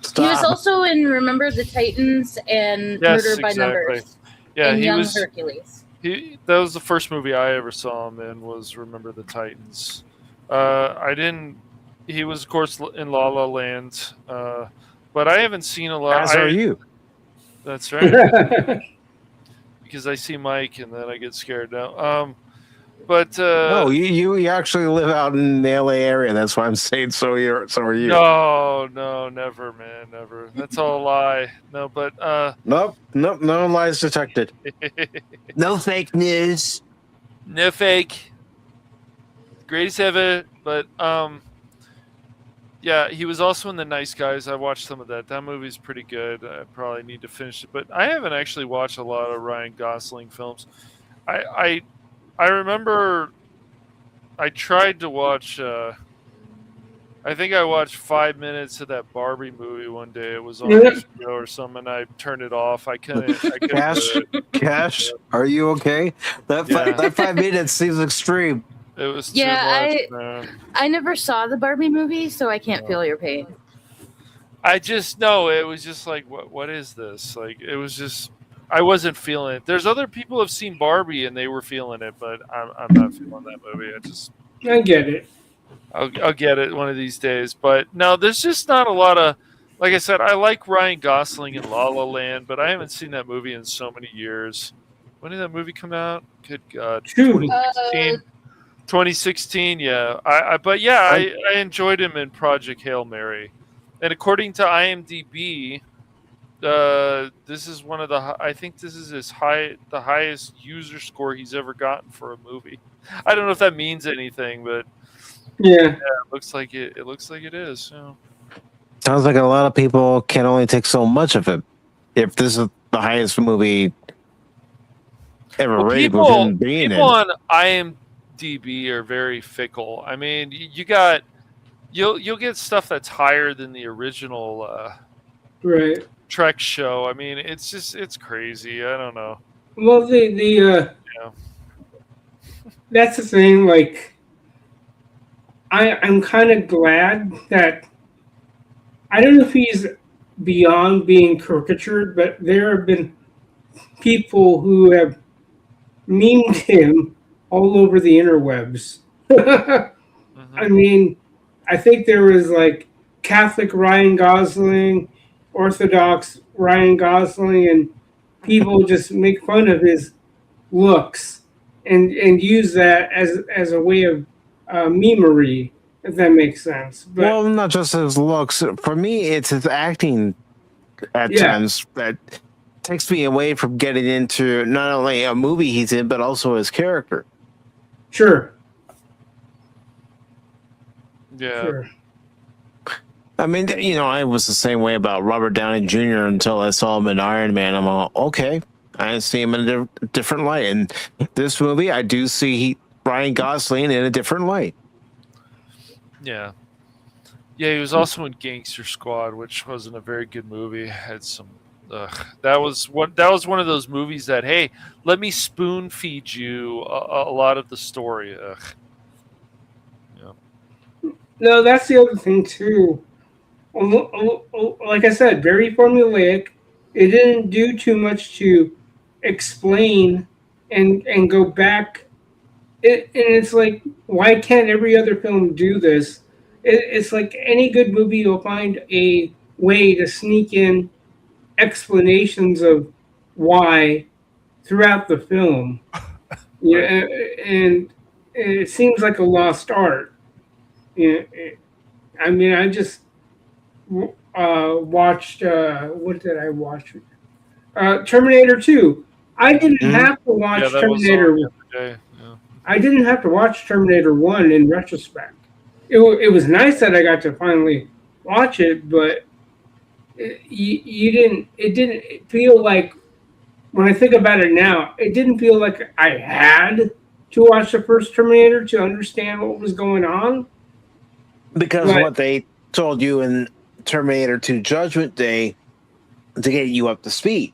Stop. He was also in Remember the Titans and Murder by Numbers. Yeah, and he Young was. Hercules. That was the first movie I ever saw him in. Was Remember the Titans. He was, of course, in La La Land, but I haven't seen a lot. As are you. That's right. Because I see Mike and then I get scared now. No, you actually live out in the LA area. That's why I'm saying so are you. No, never, man, never. That's all a lie. No, but Nope, no lies detected. No fake news. No fake. Greatest ever, but yeah, he was also in The Nice Guys. I watched some of that. That movie's pretty good. I probably need to finish it, but I haven't actually watched a lot of Ryan Gosling films. I remember I tried to watch. I think I watched 5 minutes of that Barbie movie one day. It was on HBO or something, and I turned it off. I couldn't. Cash, are you okay? That 5 minutes seems extreme. It was too much, man. I never saw the Barbie movie, so I can't feel your pain. I just know it was just like, what is this? Like, it was just, I wasn't feeling it. There's other people who have seen Barbie and they were feeling it, but I'm not feeling that movie. I get it. I'll get it one of these days. But no, there's just not a lot of, like I said, I like Ryan Gosling in La La Land, but I haven't seen that movie in so many years. When did that movie come out? Good God. 2016, yeah. I enjoyed him in Project Hail Mary. And according to IMDb, this is one of the, I think this is the highest user score he's ever gotten for a movie. I don't know if that means anything, but yeah, it looks like it is. So. Sounds like a lot of people can only take so much of it. If this is the highest movie ever rated, people on IMDb are very fickle. I mean, you'll get stuff that's higher than the original right Trek show. I mean, it's crazy. I don't know. Well, that's the thing. Like, I'm kind of glad that I don't know if he's beyond being caricatured, but there have been people who have memed him all over the interwebs. I mean, I think there was like Catholic Ryan Gosling, Orthodox Ryan Gosling, and people just make fun of his looks and use that as a way of memery, if that makes sense. But Well, not just his looks. For me, it's his acting at times that takes me away from getting into not only a movie he's in, but also his character. sure. Yeah. Sure. I mean, you know, I was the same way about Robert Downey Jr. until I saw him in Iron Man. I'm all, okay, I see him in a different light. And this movie, I do see Ryan Gosling in a different light. Yeah. Yeah, he was also in Gangster Squad, which wasn't a very good movie. Had some that was one of those movies that, hey, let me spoon feed you a lot of the story. No, that's the other thing too. Like I said, very formulaic. It didn't do too much to explain and go back. And it's like, why can't every other film do this? It's like any good movie, you'll find a way to sneak in explanations of why throughout the film. Yeah, and it seems like a lost art. Yeah, I mean, I just watched. What did I watch? Terminator 2. I didn't have to watch Terminator. I didn't have to watch Terminator 1 in retrospect. It was nice that I got to finally watch it, but you didn't. It didn't feel like, when I think about it now, it didn't feel like I had to watch the first Terminator to understand what was going on. Because what they told you in Terminator 2 Judgment Day to get you up to speed.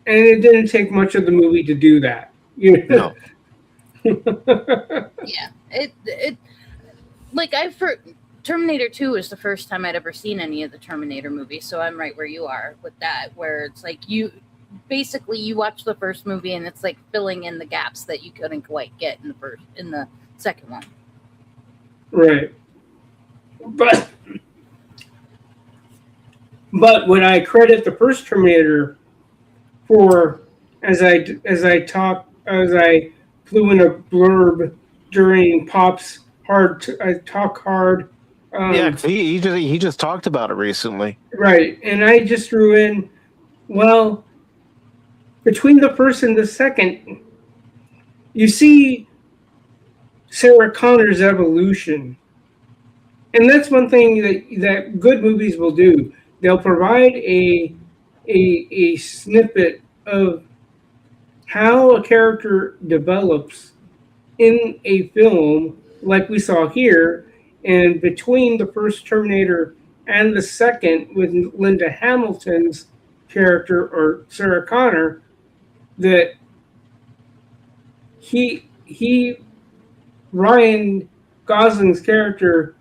And it didn't take much of the movie to do that. You know? Yeah. It like Terminator 2 is the first time I'd ever seen any of the Terminator movies, so I'm right where you are with that, where it's like you watch the first movie and it's like filling in the gaps that you couldn't quite get in the second one. Right. But when I credit the first Terminator for, as I flew in a blurb during Pop's Talk Hard. Yeah, he just talked about it recently. Right, and I just threw in, well, between the first and the second, you see Sarah Connor's evolution. And that's one thing that good movies will do. They'll provide a snippet of how a character develops in a film, like we saw here. And between the first Terminator and the second, with Linda Hamilton's character, or Sarah Connor, that Ryan Gosling's character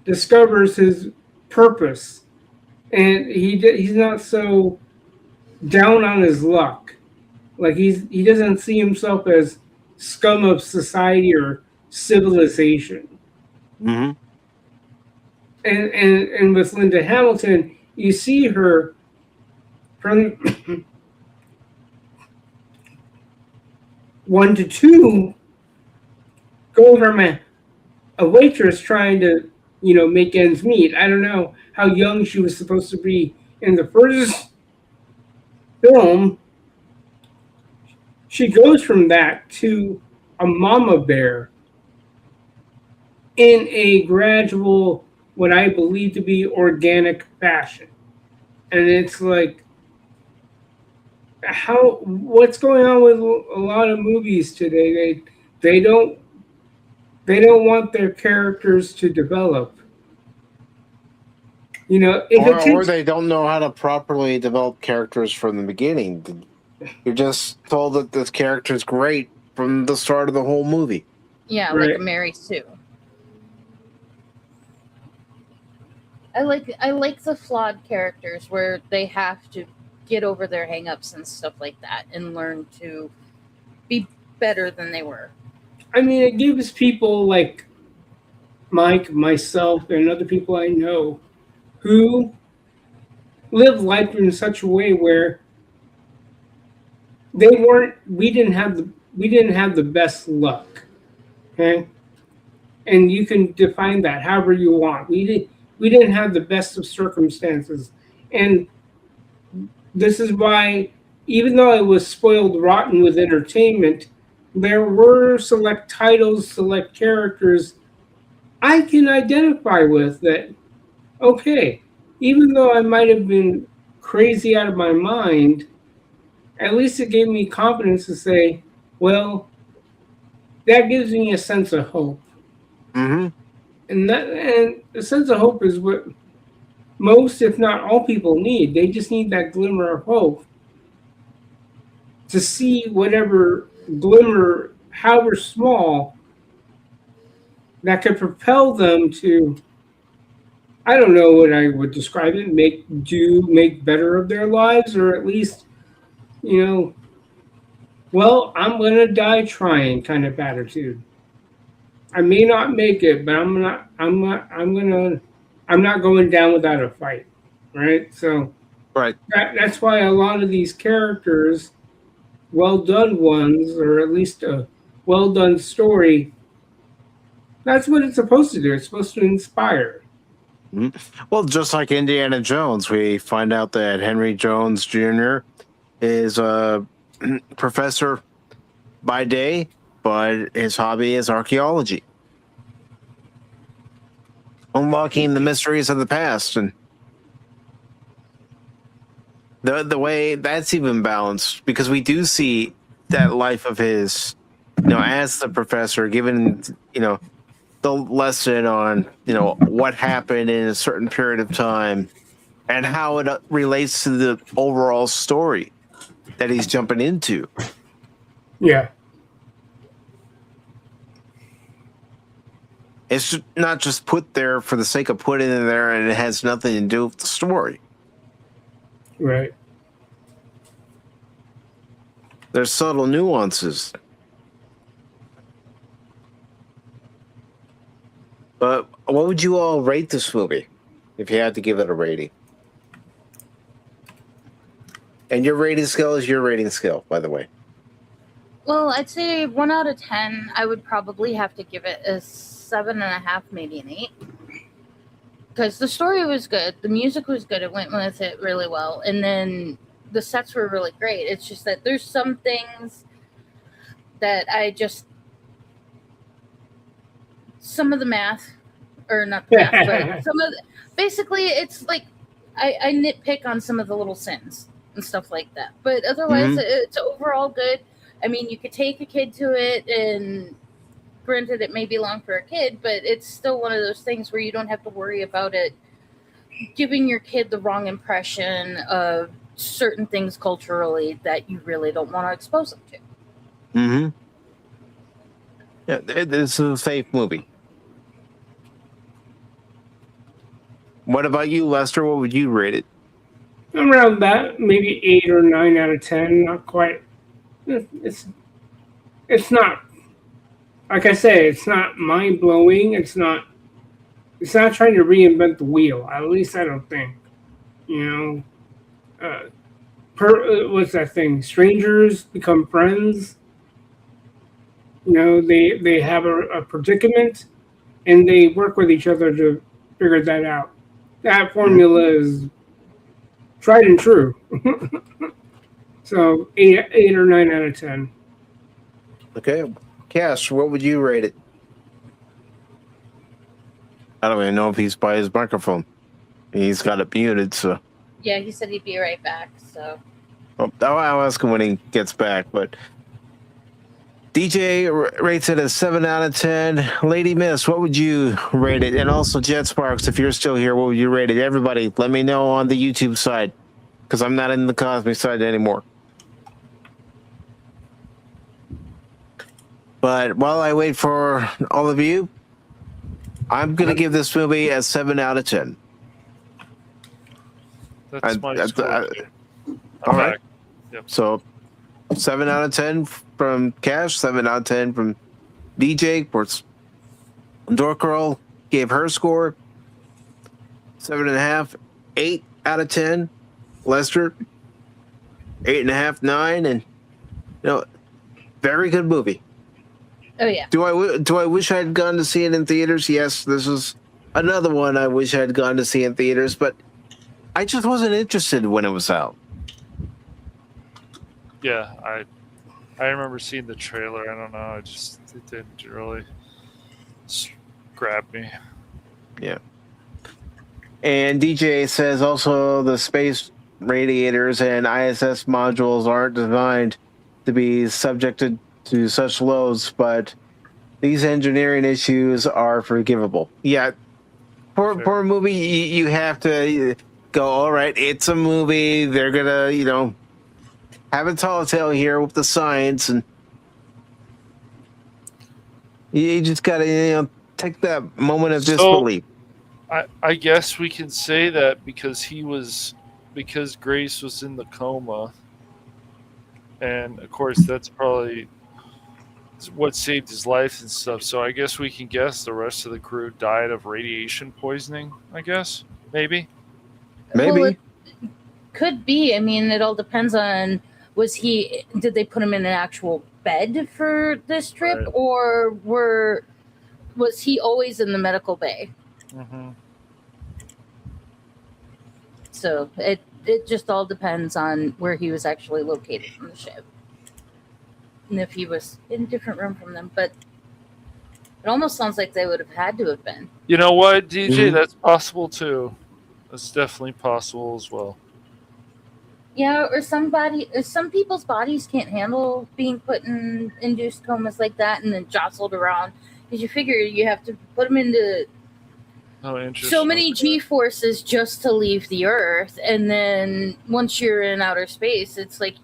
discovers his purpose, and he's not so down on his luck. Like he doesn't see himself as scum of society or civilization. Mm-hmm. And with Linda Hamilton, you see her from 1 to 2 go from a waitress trying to, make ends meet. I don't know how young she was supposed to be in the first film. She goes from that to a mama bear in a gradual, what I believe to be organic fashion. And it's like, what's going on with a lot of movies today? They don't want their characters to develop. Or they don't know how to properly develop characters from the beginning. You're just told that this character is great from the start of the whole movie. Yeah, right. Like Mary Sue. I like the flawed characters where they have to get over their hang-ups and stuff like that and learn to be better than they were. I mean, it gives people, like, Mike, myself, and other people I know who live life in such a way where we didn't have the best luck. Okay? And you can define that however you want. We didn't have the best of circumstances. And this is why, even though I was spoiled rotten with entertainment, there were select titles, select characters I can identify with that, okay, even though I might have been crazy out of my mind, at least it gave me confidence to say, well, that gives me a sense of hope. Mm-hmm. And a sense of hope is what most, if not all, people need. They just need that glimmer of hope to see whatever glimmer, however small, that could propel them to, I don't know what I would describe it, make better of their lives, or at least, well, I'm gonna die trying kind of attitude. I may not make it, but I'm not going down without a fight, right? So Right. that's why a lot of these characters, well done ones, or at least a well done story, that's what it's supposed to do. It's supposed to inspire. Well, just like Indiana Jones, we find out that Henry Jones Jr. is a professor by day, but his hobby is archaeology. Unlocking the mysteries of the past, and the way that's even balanced, because we do see that life of his, as the professor, given, the lesson on, what happened in a certain period of time and how it relates to the overall story that he's jumping into. Yeah. It's not just put there for the sake of putting it there, and it has nothing to do with the story. Right. There's subtle nuances. But what would you all rate this movie if you had to give it a rating? And your rating scale is your rating scale, by the way. Well, I'd say 1 out of 10. I would probably have to give it a 7.5, maybe an 8. Because the story was good, the music was good, it went with it really well, and then the sets were really great. It's just that there's some things that some of the math, or not the math, but basically it's like I nitpick on some of the little sins and stuff like that. But otherwise, it's overall good. I mean, you could take a kid to it, and granted, it may be long for a kid, but it's still one of those things where you don't have to worry about it giving your kid the wrong impression of certain things culturally that you really don't want to expose them to. Mm-hmm. Yeah, it's a safe movie. What about you, Lester? What would you rate it? Around that, maybe 8 or 9 out of 10. Not quite. It's not, like I say, it's not mind blowing. It's not trying to reinvent the wheel. At least I don't think. What's that thing? Strangers become friends. They have a predicament, and they work with each other to figure that out. That formula is tried and true. So 8 or 9 out of 10. Okay. Cash, what would you rate it? I don't even know if he's by his microphone. He's got it muted, so. Yeah, he said he'd be right back, so. I'll ask him when he gets back, but DJ rates it as 7 out of 10. Lady Miss, what would you rate it? And also Jet Sparks, if you're still here, what would you rate it? Everybody, let me know on the YouTube side, because I'm not in the Kosmi side anymore. But while I wait for all of you, I'm going to give this movie a 7 out of 10. That's my score. All right. Yep. So 7 out of 10 from Cash, 7 out of 10 from DJ, Dork Girl, gave her score 7.5, 8 out of 10. Lester, 8.5, 9, and very good movie. Oh yeah. Do I wish I had gone to see it in theaters? Yes, this is another one I wish I had gone to see in theaters, but I just wasn't interested when it was out. Yeah, I remember seeing the trailer. I don't know. It didn't really grab me. Yeah. And DJ says also the space radiators and ISS modules aren't designed to be subjected to such loads, but these engineering issues are forgivable. Yeah. For a movie, you have to go, all right, it's a movie. They're going to, have a tall tale here with the science, and you just got to, take that moment of disbelief. I guess we can say that because Grace was in the coma, and of course that's probably what saved his life and stuff. So I guess we can guess the rest of the crew died of radiation poisoning. I guess maybe. Well, it could be. I mean, it all depends on did they put him in an actual bed for this trip, Right. or was he always in the medical bay? Mm-hmm. So it just all depends on where he was actually located from the ship, and if he was in a different room from them. But it almost sounds like they would have had to have been. You know what, DJ? Mhm. That's possible too. That's definitely possible as well. Yeah, or some people's bodies can't handle being put in induced comas like that and then jostled around, because you figure you have to put them into Oh, interesting. so many G-forces just to leave the Earth, and then once you're in outer space, it's like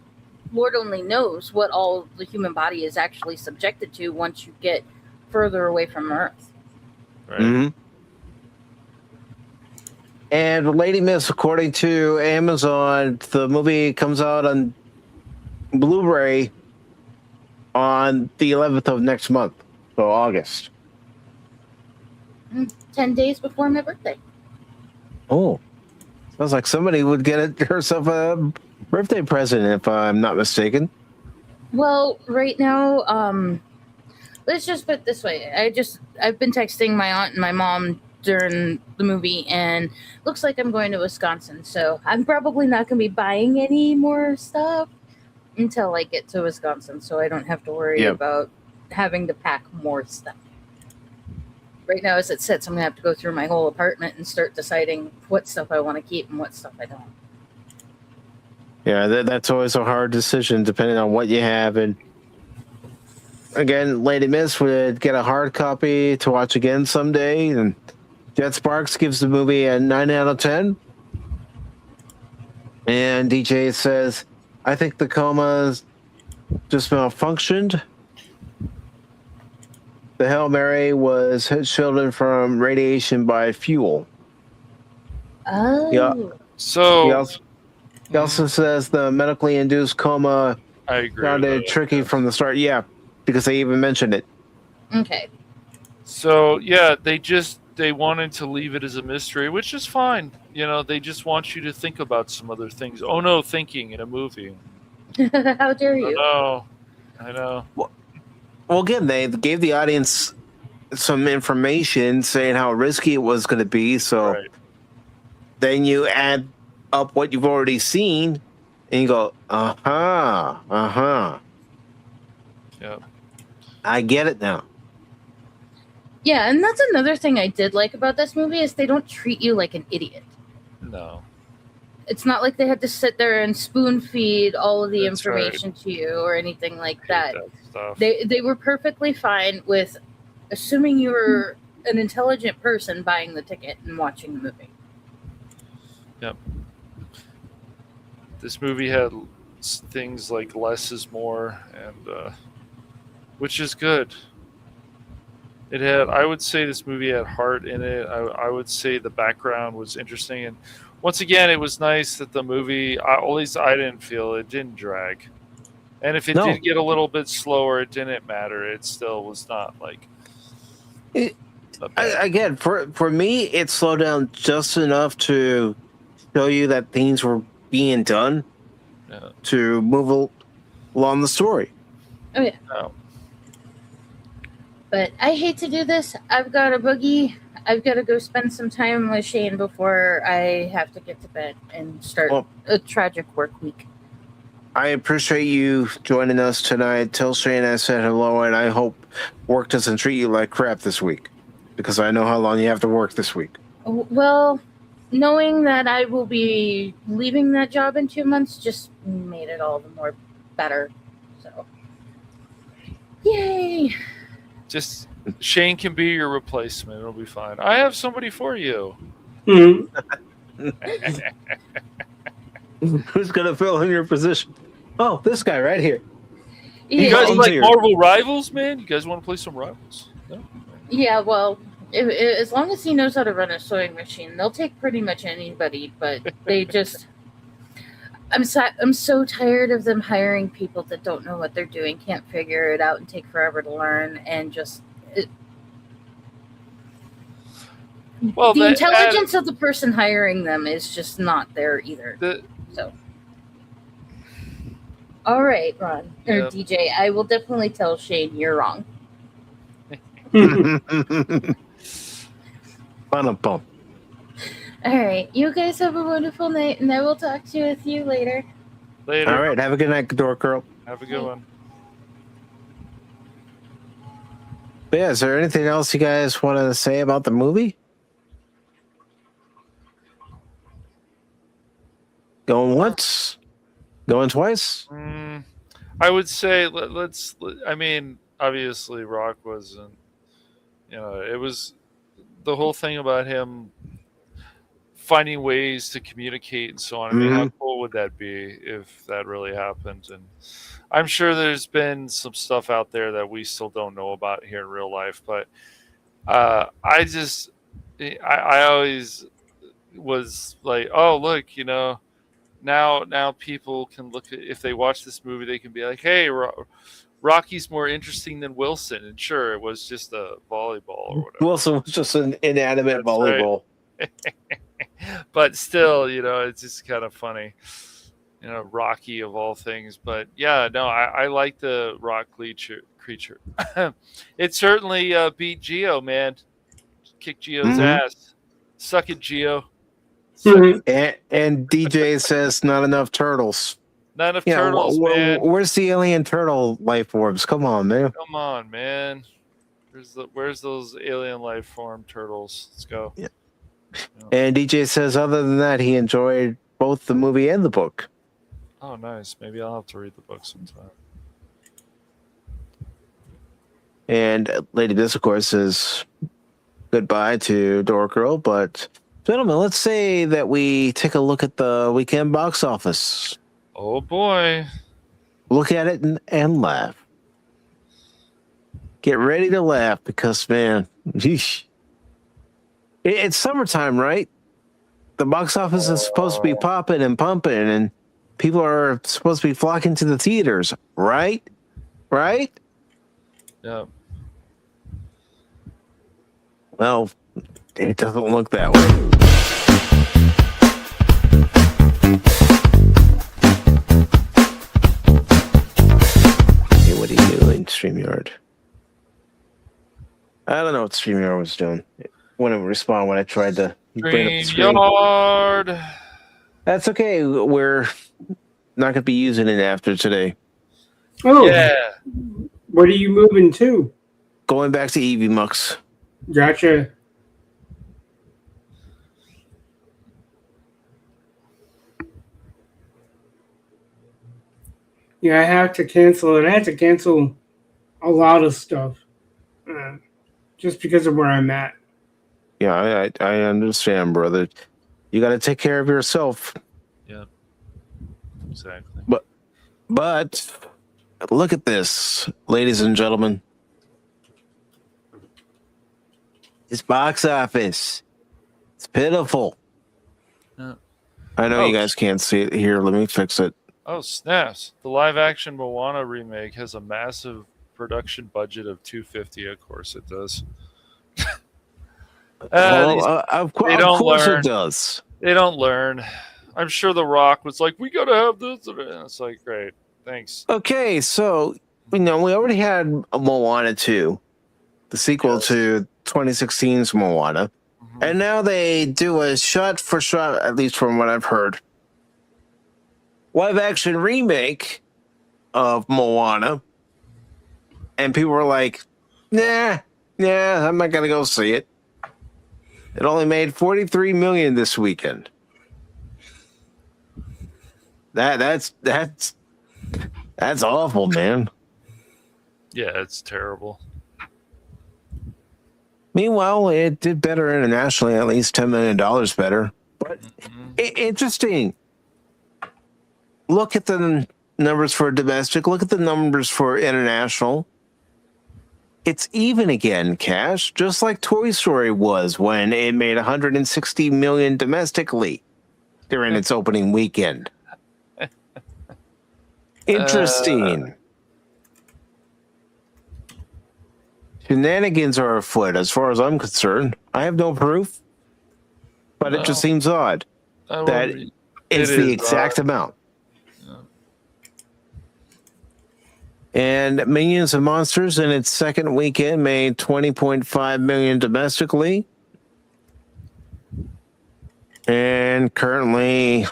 Lord only knows what all the human body is actually subjected to once you get further away from Earth. Right. Mm-hmm. And Lady Miss, according to Amazon, the movie comes out on Blu-ray on the 11th of next month, so August. 10 days before my birthday. Oh, sounds like somebody would get herself a birthday present, if I'm not mistaken. Well, right now, let's just put it this way. I've been texting my aunt and my mom during the movie, and looks like I'm going to Wisconsin, so I'm probably not going to be buying any more stuff until I get to Wisconsin, so I don't have to worry about having to pack more stuff. Right now, as it sits, I'm going to have to go through my whole apartment and start deciding what stuff I want to keep and what stuff I don't. Yeah, that's always a hard decision depending on what you have. And again, Lady Miss would get a hard copy to watch again someday. And Jet Sparks gives the movie a 9 out of 10. And DJ says, I think the coma's just malfunctioned. The Hail Mary was shielded from radiation by fuel. Oh. Yeah. So He also says the medically induced coma I agree. sounded tricky from the start. Yeah, because they even mentioned it. Okay. So yeah, they wanted to leave it as a mystery, which is fine. They just want you to think about some other things. Oh no, thinking in a movie. How dare you? I know. Well, again, they gave the audience some information saying how risky it was going to be. So Right. then you add up what you've already seen, and you go, Yep. I get it now. Yeah, and that's another thing I did like about this movie is they don't treat you like an idiot. No. It's not like they had to sit there and spoon feed all of the That's right. information to you or anything like Hate that. stuff. They were perfectly fine with assuming you were an intelligent person buying the ticket and watching the movie. Yep. This movie had things like less is more, and which is good. It had, I would say, this movie had heart in it. I would say the background was interesting, and once again, it was nice that the movie, at least I didn't feel it didn't drag. And if it No. did get a little bit slower, it didn't matter. It still was not like Again, for me, it slowed down just enough to show you that things were being done to move along the story. Oh yeah. No. But I hate to do this. I've got a boogie. I've got to go spend some time with Shane before I have to get to bed and start a tragic work week. I appreciate you joining us tonight. Tell Shane I said hello, and I hope work doesn't treat you like crap this week, because I know how long you have to work this week. Well, knowing that I will be leaving that job in 2 months just made it all the more better. So, yay! Just Shane can be your replacement. It'll be fine. I have somebody for you. Who's gonna fill in your position? Oh, this guy right here. You guys like Marvel Rivals, man? You guys want to play some Rivals? No? Yeah, well, as long as he knows how to run a sewing machine, they'll take pretty much anybody. But they just, I'm so tired of them hiring people that don't know what they're doing, can't figure it out, and take forever to learn, and just. The intelligence of the person hiring them is just not there either. So, all right, Ron or DJ, I will definitely tell Shane you're wrong. All right, you guys have a wonderful night, and I will talk with you later. Later. All right, have a good night, Door Girl. Have a good one. But yeah, is there anything else you guys want to say about the movie? Going once? Going twice? I would say let's. I mean, obviously, Rock wasn't. It was the whole thing about him finding ways to communicate and so on. I mean, how cool would that be if that really happened? And I'm sure there's been some stuff out there that we still don't know about here in real life. But I always was like, oh, look, now people can look at, if they watch this movie, they can be like, hey, Rocky's more interesting than Wilson. And sure, it was just a volleyball or whatever. Wilson was just an inanimate volleyball. Right. But still, it's just kind of funny. Rocky of all things. But yeah, no, I like the rock creature. It certainly beat Geo, man. Kick Geo's ass. Suck it, Geo. And DJ says not enough turtles. Not enough turtles, man. Where's the alien turtle life forms? Come on, man. Come on, man. Where's those alien life form turtles? Let's go. Yeah. And DJ says other than that, he enjoyed both the movie and the book. Oh, nice. Maybe I'll have to read the book sometime. And Lady Bliss, of course, says goodbye to Door Girl. But, gentlemen, let's say that we take a look at the weekend box office. Oh, boy. Look at it and laugh. Get ready to laugh because, man, yeesh. It's summertime, right? The box office is supposed to be popping and pumping, and people are supposed to be flocking to the theaters, right? Right? Yeah. Well, it doesn't look that way. Hey, what are you doing, StreamYard? I don't know what StreamYard was doing. It wouldn't respond when I tried to bring up the screen. StreamYard. That's okay. We're not going to be using it after today. Oh, yeah. What are you moving to? Going back to Eevee Mux. Gotcha. Yeah, I have to cancel it. I had to cancel a lot of stuff just because of where I'm at. Yeah, I understand, brother. You got to take care of yourself. Yeah, exactly. But look at this, ladies and gentlemen. This box office. It's pitiful. I know you guys can't see it here. Let me fix it. Oh, snaps. The live-action Moana remake has a massive production budget of $250. Of course it does. Of they don't course learn. it does. They don't learn. I'm sure The Rock was like, "We gotta have this." And it's like, great, thanks. Okay, so we already had Moana 2, the sequel to 2016's Moana, and now they do a shot for shot, at least from what I've heard, live action remake of Moana, and people were like, "Nah, I'm not gonna go see it." It only made $43 million this weekend. That's awful, man. Yeah, it's terrible. Meanwhile, it did better internationally, at least $10 million better. But interesting. Look at the numbers for domestic. Look at the numbers for international. It's even again, Cash, just like Toy Story was when it made $160 million domestically during its opening weekend. Interesting. Shenanigans are afoot, as far as I'm concerned. I have no proof, but it just seems odd that it's the exact amount. Yeah. And Minions and Monsters in its second weekend made $20.5 million domestically, and currently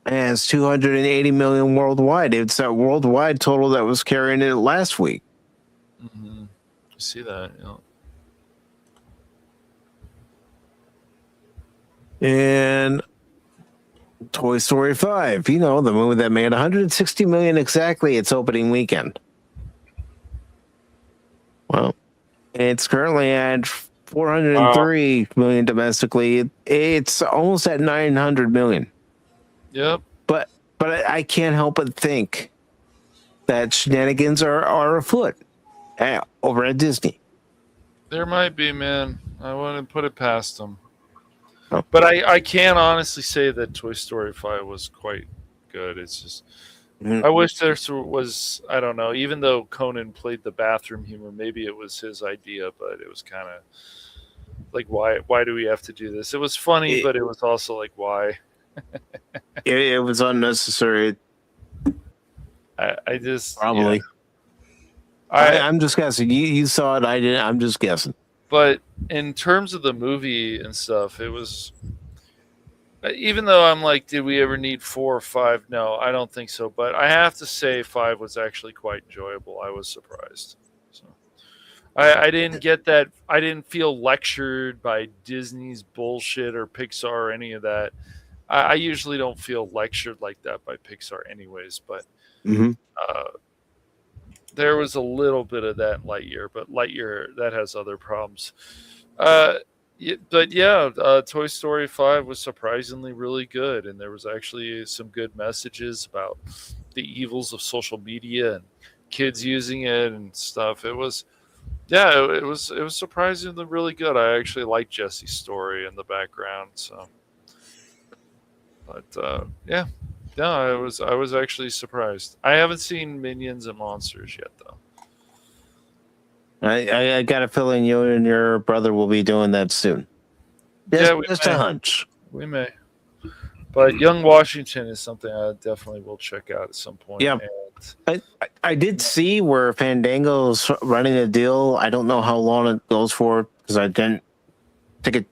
has $280 million worldwide. It's that worldwide total that was carrying it last week. Mm-hmm. I see that. Yeah. And Toy Story 5, the movie that made $160 million exactly its opening weekend. Well, it's currently at $403 million domestically. It's almost at $900 million. Yep. But I can't help but think that shenanigans are afoot over at Disney. There might be, man. I wouldn't put it past them. Oh. But I can't honestly say that Toy Story 5 was quite good. It's just, I wish there was, I don't know, even though Conan played the bathroom humor, maybe it was his idea, but it was kind of like, why do we have to do this? It was funny, but it was also like, why? It was unnecessary. I just probably. Yeah. I'm just guessing. You saw it. I didn't. I'm just guessing. But in terms of the movie and stuff, it was. Even though I'm like, did we ever need 4 or 5? No, I don't think so. But I have to say, 5 was actually quite enjoyable. I was surprised. So I didn't get that. I didn't feel lectured by Disney's bullshit or Pixar or any of that. I usually don't feel lectured like that by Pixar anyways, but there was a little bit of that in Lightyear, but Lightyear, that has other problems. But yeah, Toy Story 5 was surprisingly really good, and there was actually some good messages about the evils of social media and kids using it and stuff. It was surprisingly really good. I actually liked Jesse's story in the background, so. But yeah, I was actually surprised. I haven't seen Minions and Monsters yet, though. I got a feeling you and your brother will be doing that soon. Just a hunch. We may. But Young Washington is something I definitely will check out at some point. Yeah, I did see where Fandango's running a deal. I don't know how long it goes for because I didn't take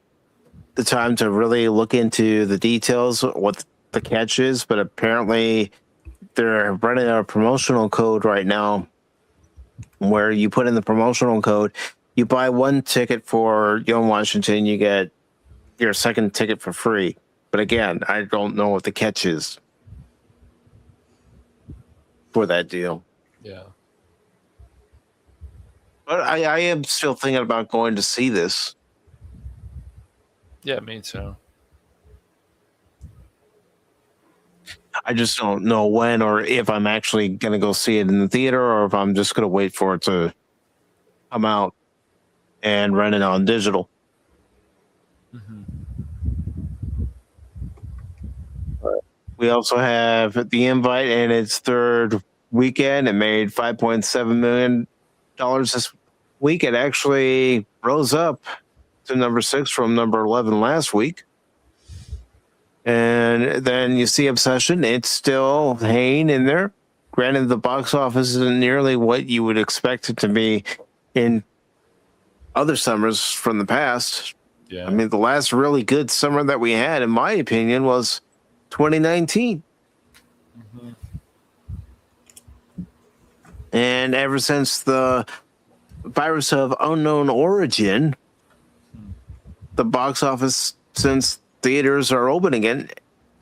the time to really look into the details, what the catch is, but apparently they're running a promotional code right now where you put in the promotional code, you buy 1 ticket for Young Washington, you get your second ticket for free. But again, I don't know what the catch is for that deal. Yeah. But I am still thinking about going to see this. Yeah, me too. I just don't know when or if I'm actually going to go see it in the theater or if I'm just going to wait for it to come out and rent it on digital. We also have The Invite in its third weekend. It made $5.7 million this week. It actually rose up to number 6 from number 11 last week. And then you see Obsession. It's still hanging in there. Granted, the box office isn't nearly what you would expect it to be in other summers from the past. Yeah. I mean, the last really good summer that we had, in my opinion, was 2019. Mm-hmm. And ever since the virus of unknown origin, the box office, since theaters are open again,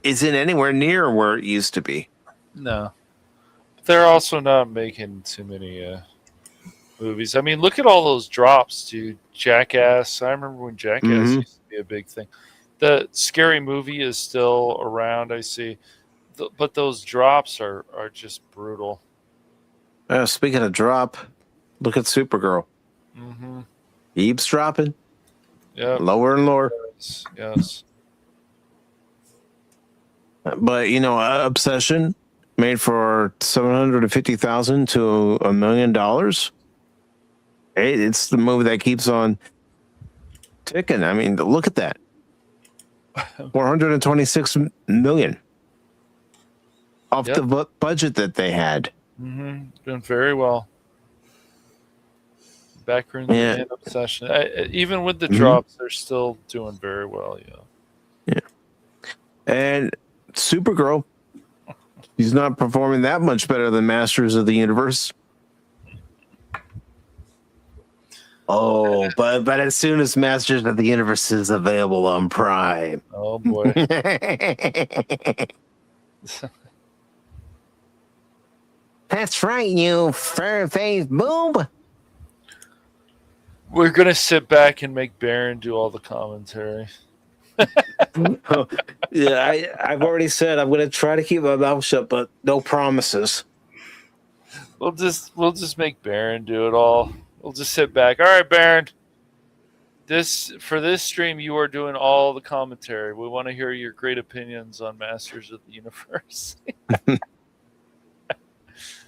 isn't anywhere near where it used to be. No. They're also not making too many movies. I mean, look at all those drops, dude. Jackass. I remember when Jackass used to be a big thing. The Scary Movie is still around, I see. But those drops are just brutal. Speaking of drop, look at Supergirl. Mm-hmm. Eavesdropping. Yeah. Lower and lower. Yes. But, you know, Obsession made for $750,000 to $1 million. Hey, it's the movie that keeps on ticking. I mean, look at that. 426 million off the budget that they had. Mm-hmm. Doing very well. Backrooms and Obsession. Even with the drops, they're still doing very well. Yeah. And Supergirl, he's not performing that much better than Masters of the Universe. Oh, but as soon as Masters of the Universe is available on Prime. Oh boy. That's right, you fur-faced boob. We're gonna sit back and make Baron do all the commentary. Yeah, I've already said I'm gonna try to keep my mouth shut, but no promises. We'll just make Baron do it all. We'll just sit back. All right, Baron. For this stream, you are doing all the commentary. We want to hear your great opinions on Masters of the Universe.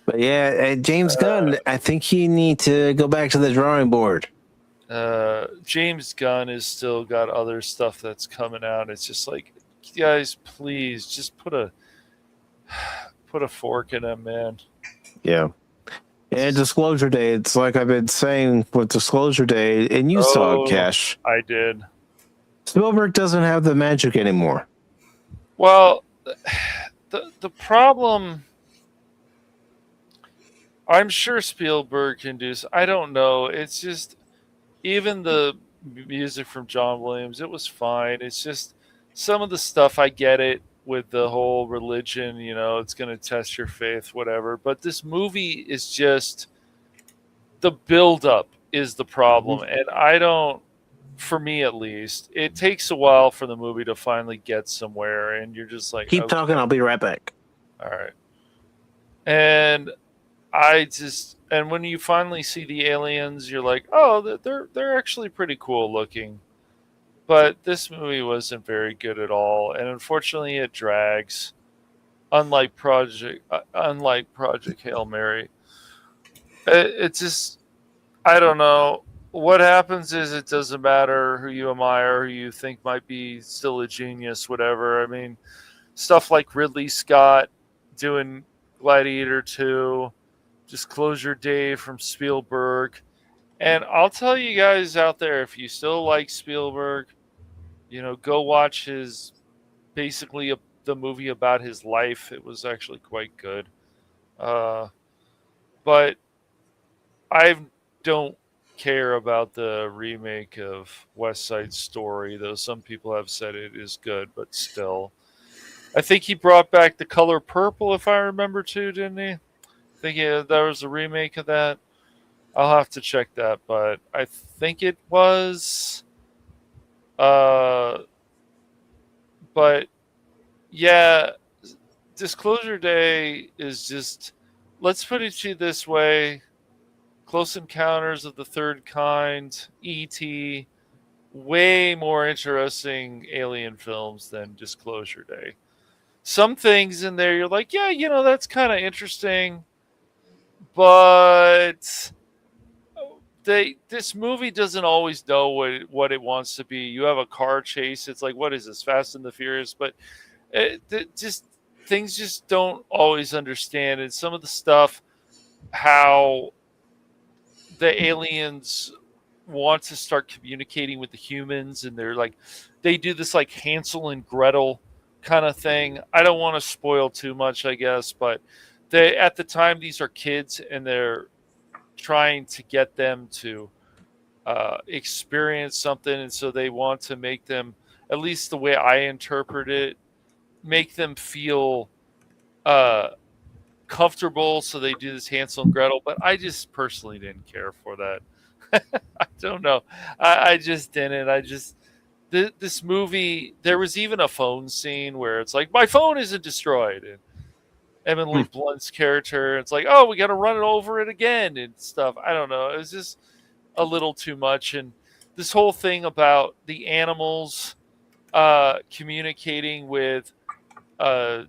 But yeah, James Gunn, I think you need to go back to the drawing board. James Gunn has still got other stuff that's coming out. It's just like, guys, please just put a fork in him, man. Yeah. And Disclosure Day, it's like I've been saying with Disclosure Day, and you saw it, Cash. I did. Spielberg doesn't have the magic anymore. Well, the problem, I'm sure Spielberg can do. I don't know. It's just, even the music from John Williams, it was fine. It's just some of the stuff, I get it with the whole religion, you know, it's going to test your faith, whatever. But this movie is just, the buildup is the problem. And I don't, for me at least, it takes a while for the movie to finally get somewhere. And you're just like, keep talking, I'll be right back. All right. And and when you finally see the aliens, you're like, oh, they're actually pretty cool looking. But this movie wasn't very good at all, and unfortunately, it drags. Unlike Project Hail Mary, it just, I don't know. What happens is, it doesn't matter who you admire, who you think might be still a genius, whatever. I mean, stuff like Ridley Scott doing Gladiator 2, Disclosure Day from Spielberg. And I'll tell you guys out there, if you still like Spielberg, you know, go watch his, basically the movie about his life. It was actually quite good. But I don't care about the remake of West Side Story, though some people have said it is good, but still. I think he brought back The Color Purple, if I remember too, didn't he? I think there was a remake of that. I'll have to check that, but I think it was. But yeah, Disclosure Day is just, let's put it to you this way: Close Encounters of the Third Kind, E.T., way more interesting alien films than Disclosure Day. Some things in there you're like, yeah, you know, that's kind of interesting, but this movie doesn't always know what it wants to be. You have a car chase. It's like, what is this, Fast and the Furious? But things just don't always understand. And some of the stuff, how the aliens want to start communicating with the humans, and they do this like Hansel and Gretel kind of thing. I don't want to spoil too much, I guess, but at the time, these are kids, and they're trying to get them to experience something, and so they want to make them, at least the way I interpret it, make them feel comfortable, so they do this Hansel and Gretel. But I just personally didn't care for that. I don't know. I just didn't. This movie, there was even a phone scene where it's like, my phone isn't destroyed, and Emily Blunt's character, it's like, oh, we got to run it over it again and stuff. I don't know. It was just a little too much. And this whole thing about the animals communicating with the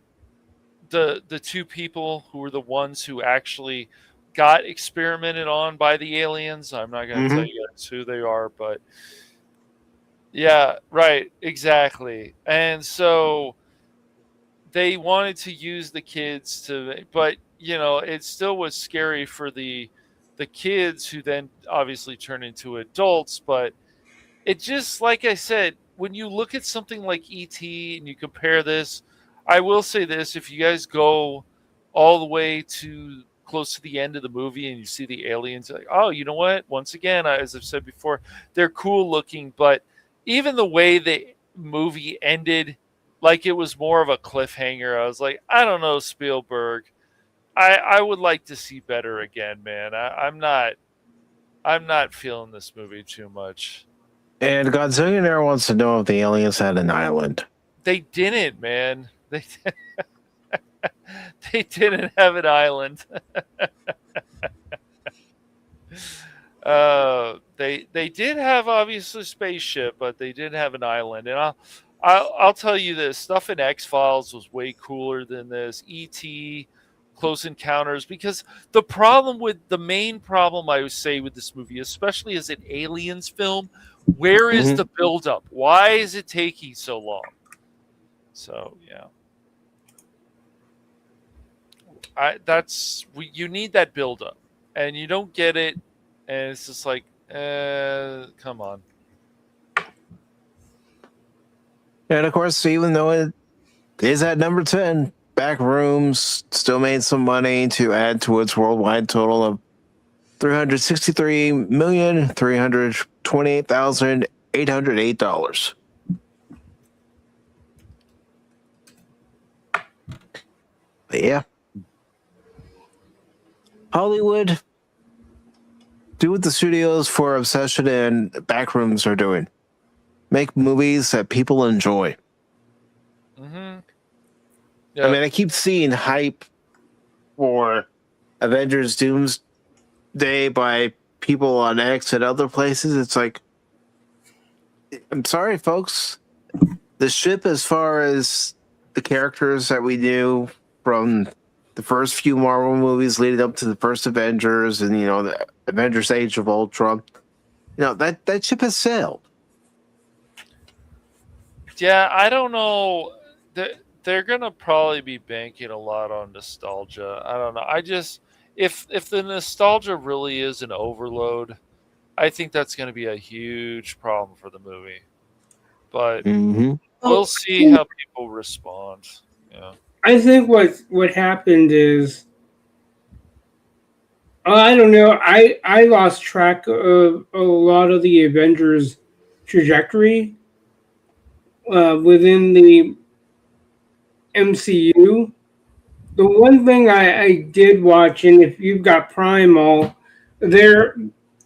two people who were the ones who actually got experimented on by the aliens. I'm not going to tell you guys who they are, but yeah, right, exactly. And so they wanted to use the kids but it still was scary for the kids, who then obviously turn into adults. But it just, like I said, when you look at something like E.T. and you compare this, I will say this: if you guys go all the way to close to the end of the movie and you see the aliens, like, oh, you know what? Once again, as I've said before, they're cool looking, but even the way the movie ended, like it was more of a cliffhanger. I was like, I don't know, Spielberg. I would like to see better again, man. I'm not feeling this movie too much. And Godzillionaire wants to know if the aliens had an island. They didn't, man. They didn't have an island. They did have, obviously, a spaceship, but they didn't have an island. And I'll tell you this: stuff in X-Files was way cooler than this. E.T., Close Encounters, because the main problem I would say with this movie, especially as an aliens film, where is the buildup? Why is it taking so long? So yeah, you need that buildup, and you don't get it, and it's just like, come on. And of course, even though it is at number 10, Backrooms still made some money to add to its worldwide total of $363,328,808. But yeah, Hollywood, do what the studios for Obsession and Backrooms are doing. Make movies that people enjoy. Yeah. I mean, I keep seeing hype for Avengers Doomsday by people on X and other places. It's like, I'm sorry, folks. The ship, as far as the characters that we knew from the first few Marvel movies leading up to the first Avengers and, the Avengers Age of Ultron, that ship has sailed. Yeah, I don't know. They're going to probably be banking a lot on nostalgia. I don't know. If the nostalgia really is an overload, I think that's going to be a huge problem for the movie. But we'll see how people respond. Yeah. I think what happened is, I don't know. I lost track of a lot of the Avengers trajectory within the MCU. The one thing I did watch, and if you've got Prime all, there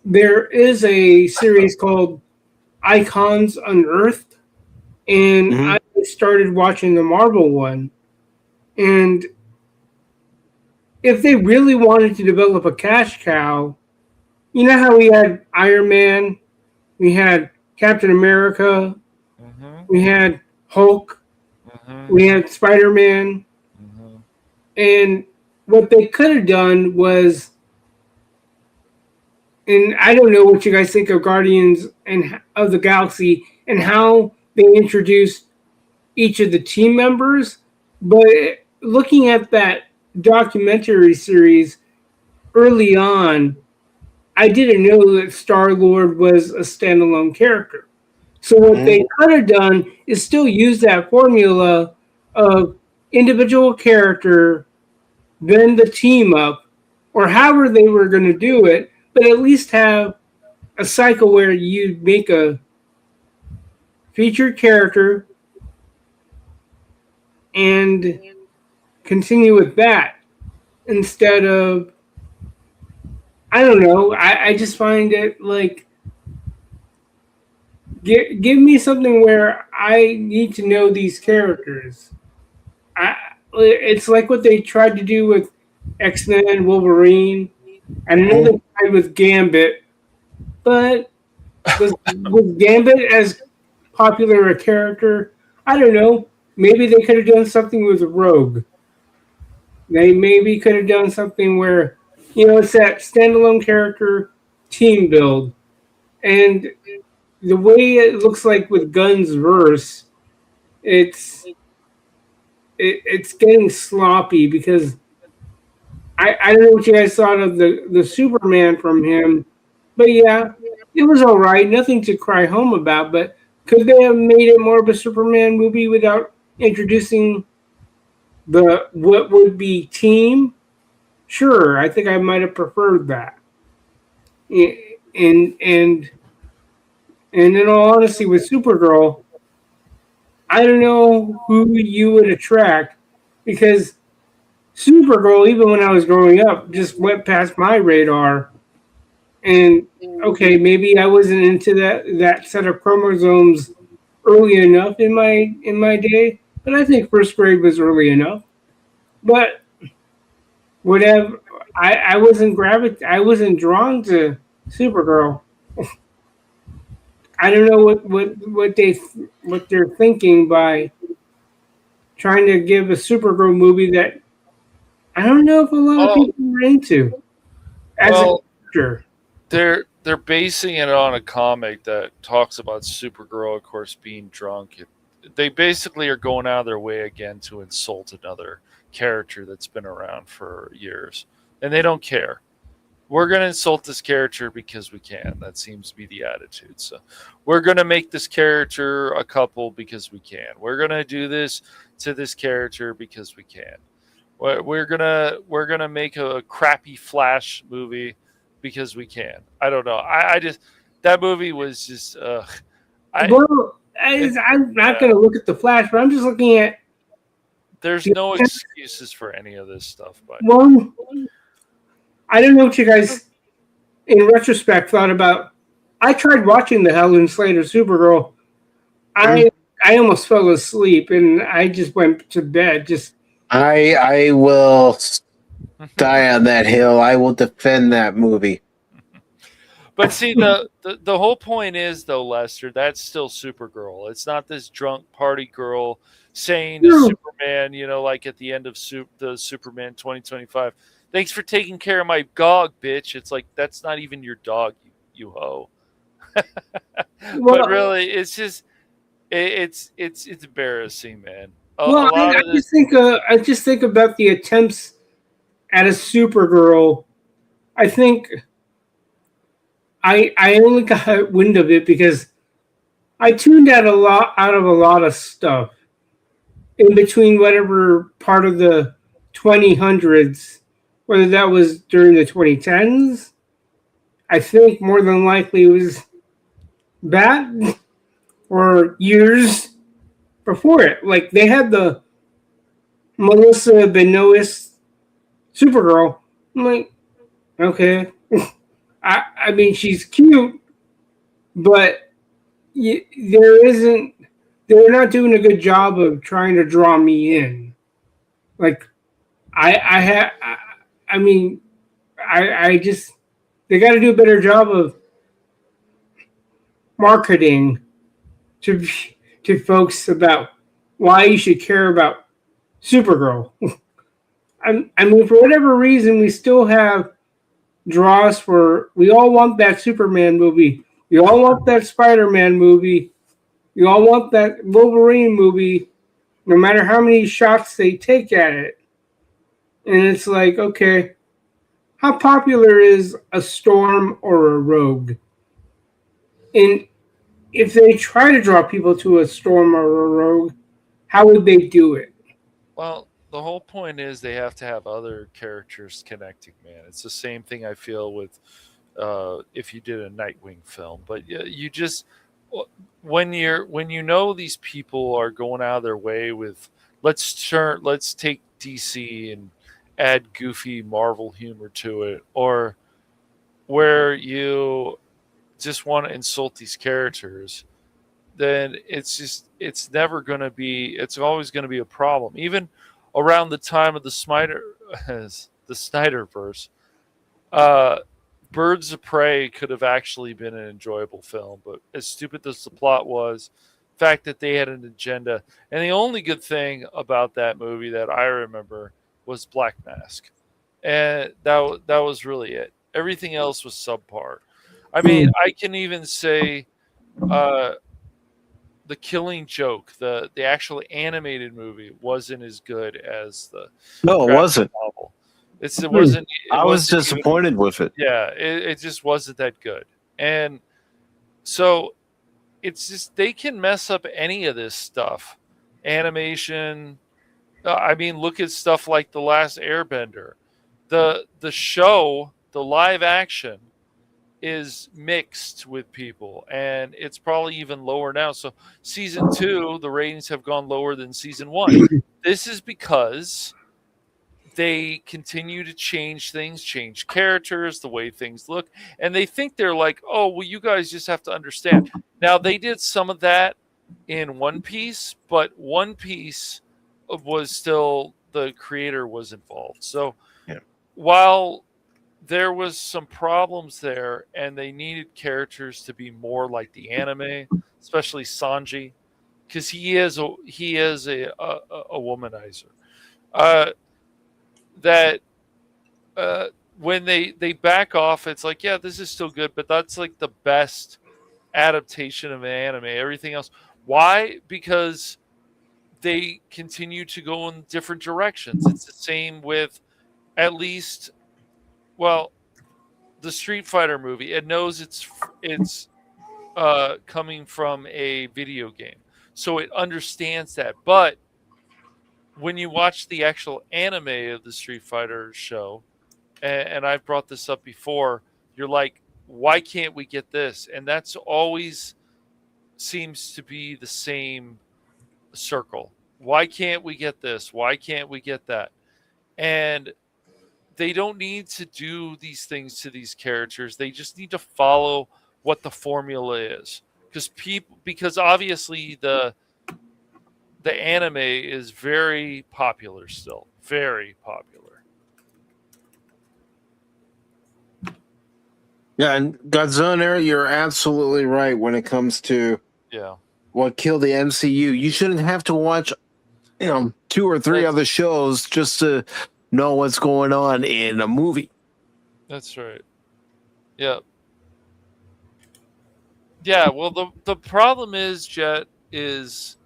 is a series called Icons Unearthed, and I started watching the Marvel one. And if they really wanted to develop a cash cow, you know how we had Iron Man, we had Captain America, we had Hulk, we had Spider-Man, and what they could have done was and I don't know what you guys think of Guardians and of the Galaxy and how they introduced each of the team members, but looking at that documentary series early on, I didn't know that Star-Lord was a standalone character. So what they could have done is still use that formula of individual character, then the team up, or however they were going to do it, but at least have a cycle where you make a featured character and continue with that instead of, I don't know. I just find it like, give me something where I need to know these characters. It's like what they tried to do with X-Men, Wolverine, and another tried with Gambit. But was Gambit as popular a character? I don't know. Maybe they could have done something with Rogue. They maybe could have done something where, it's that standalone character team build. And the way it looks like with Gunn's verse, it's getting sloppy because I don't know what you guys thought of the Superman from him, but yeah, it was all right. Nothing to cry home about, but could they have made it more of a Superman movie without introducing what would be team? Sure, I think I might have preferred that. And in all honesty, with Supergirl, I don't know who you would attract because Supergirl, even when I was growing up, just went past my radar. And okay, maybe I wasn't into that set of chromosomes early enough in my day, but I think first grade was early enough. But whatever, I wasn't drawn to Supergirl. I don't know what they're thinking by trying to give a Supergirl movie that I don't know if a lot of people are into as a character. They're basing it on a comic that talks about Supergirl, of course, being drunk. They basically are going out of their way again to insult another character that's been around for years, and they don't care. We're going to insult this character because we can. That seems to be the attitude. So we're going to make this character a couple because we can. We're going to do this to this character because we can. We're gonna make a crappy Flash movie because we can. I don't know. I just, that movie was just. I'm not going to look at the Flash, but I'm just looking at. There's no excuses for any of this stuff. But well, I don't know what you guys, in retrospect, thought about. I tried watching the Helen Slater Supergirl. I almost fell asleep and I just went to bed. I will die on that hill. I will defend that movie. But see, the whole point is, though, Lester, that's still Supergirl. It's not this drunk party girl saying to Superman, like at the end of the Superman 2025, thanks for taking care of my dog, bitch. It's like, that's not even your dog, you hoe. But really, it's just, it's embarrassing, man. I just think about the attempts at a Supergirl. I think I only got wind of it because I tuned out of a lot of stuff in between whatever part of the 2000s, whether that was during the 2010s. I think more than likely it was that or years before it. Like, they had the Melissa Benoist Supergirl. I'm like, okay. I mean, she's cute, but they're not doing a good job of trying to draw me in. Like, they got to do a better job of marketing to folks about why you should care about Supergirl. I mean, for whatever reason, we still have draw us for. We all want that Superman movie. We all want that Spider-Man movie. We all want that Wolverine movie. No matter how many shots they take at it, and it's like, okay, how popular is a Storm or a Rogue? And if they try to draw people to a Storm or a Rogue, how would they do it? Well, the whole point is they have to have other characters connecting, man. It's the same thing I feel with if you did a Nightwing film. But you just when you know these people are going out of their way with let's take DC and add goofy Marvel humor to it, or where you just want to insult these characters, then it's always going to be a problem. Even around the time of the Snyderverse, Birds of Prey could have actually been an enjoyable film, but as stupid as the plot was, the fact that they had an agenda, and the only good thing about that movie that I remember was Black Mask, and that was really it. Everything else was subpar. I mean, I can even say The Killing Joke, the actual animated movie, wasn't as good as the No, it wasn't. novel. It wasn't. I was disappointed with it. Yeah, it just wasn't that good. And so it's just they can mess up any of this stuff. Animation. I mean, look at stuff like The Last Airbender. The show, the live action, is mixed with people, and it's probably even lower now. So season 2, the ratings have gone lower than season 1. This is because they continue to change things, change characters, the way things look, and they think they're like, oh, well, you guys just have to understand. Now, they did some of that in One Piece, but One Piece was still, the creator was involved. So while there was some problems there, and they needed characters to be more like the anime, especially Sanji, because he is a womanizer. When they back off, it's like, yeah, this is still good, but that's like the best adaptation of an anime. Everything else, why? Because they continue to go in different directions. It's the same with, at least, well, the Street Fighter movie. It knows it's coming from a video game, so it understands that. But when you watch the actual anime of the Street Fighter show, and I've brought this up before, you're like, why can't we get this? And that's always seems to be the same circle. Why can't we get this? Why can't we get that? And they don't need to do these things to these characters. They just need to follow what the formula is. Because obviously the anime is very popular still. Very popular. Yeah, and Godzilla, you're absolutely right when it comes to what killed the MCU. You shouldn't have to watch 2 or 3 other shows just to know what's going on in a movie. That's right. Yeah. Yeah, well, the problem is, Jet, is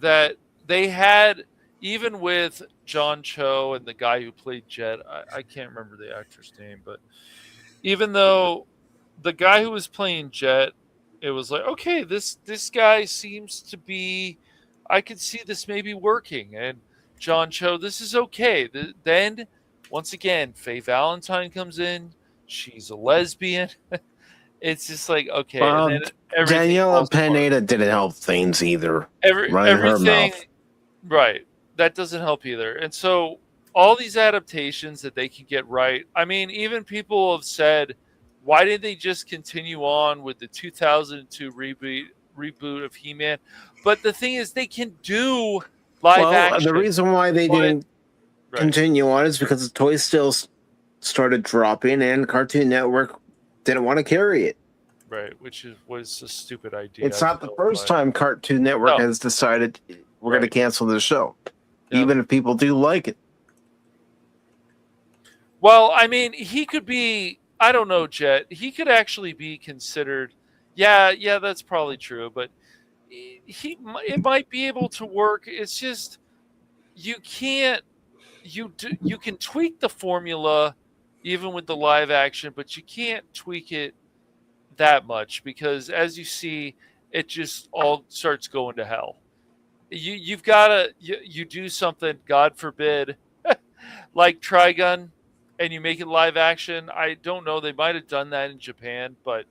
that they had, even with John Cho and the guy who played Jet, I can't remember the actor's name, but even though the guy who was playing Jet, it was like, okay, this guy seems to be, I could see this maybe working. And John Cho, this is okay. Then, once again, Faye Valentine comes in. She's a lesbian. It's just like, okay. Well, and then Daniela Pineda didn't help things either. Everything, right. That doesn't help either. And so all these adaptations that they can get right, I mean, even people have said, why didn't they just continue on with the 2002 reboot of He-Man? But the thing is, they can do live action. The reason why they didn't continue on is because the toys still started dropping, and Cartoon Network didn't want to carry it. Right, which was a stupid idea. It's not the first time Cartoon Network has decided we're going to cancel the show, even if people do like it. Well, I mean, he could be. I don't know, Jet. He could actually be considered. Yeah, that's probably true. But it might be able to work. It's just you can't. You can tweak the formula, even with the live action, but you can't tweak it that much because, as you see, it just all starts going to hell. You've got to you do something, God forbid, like Trigun, and you make it live action. I don't know. They might have done that in Japan, but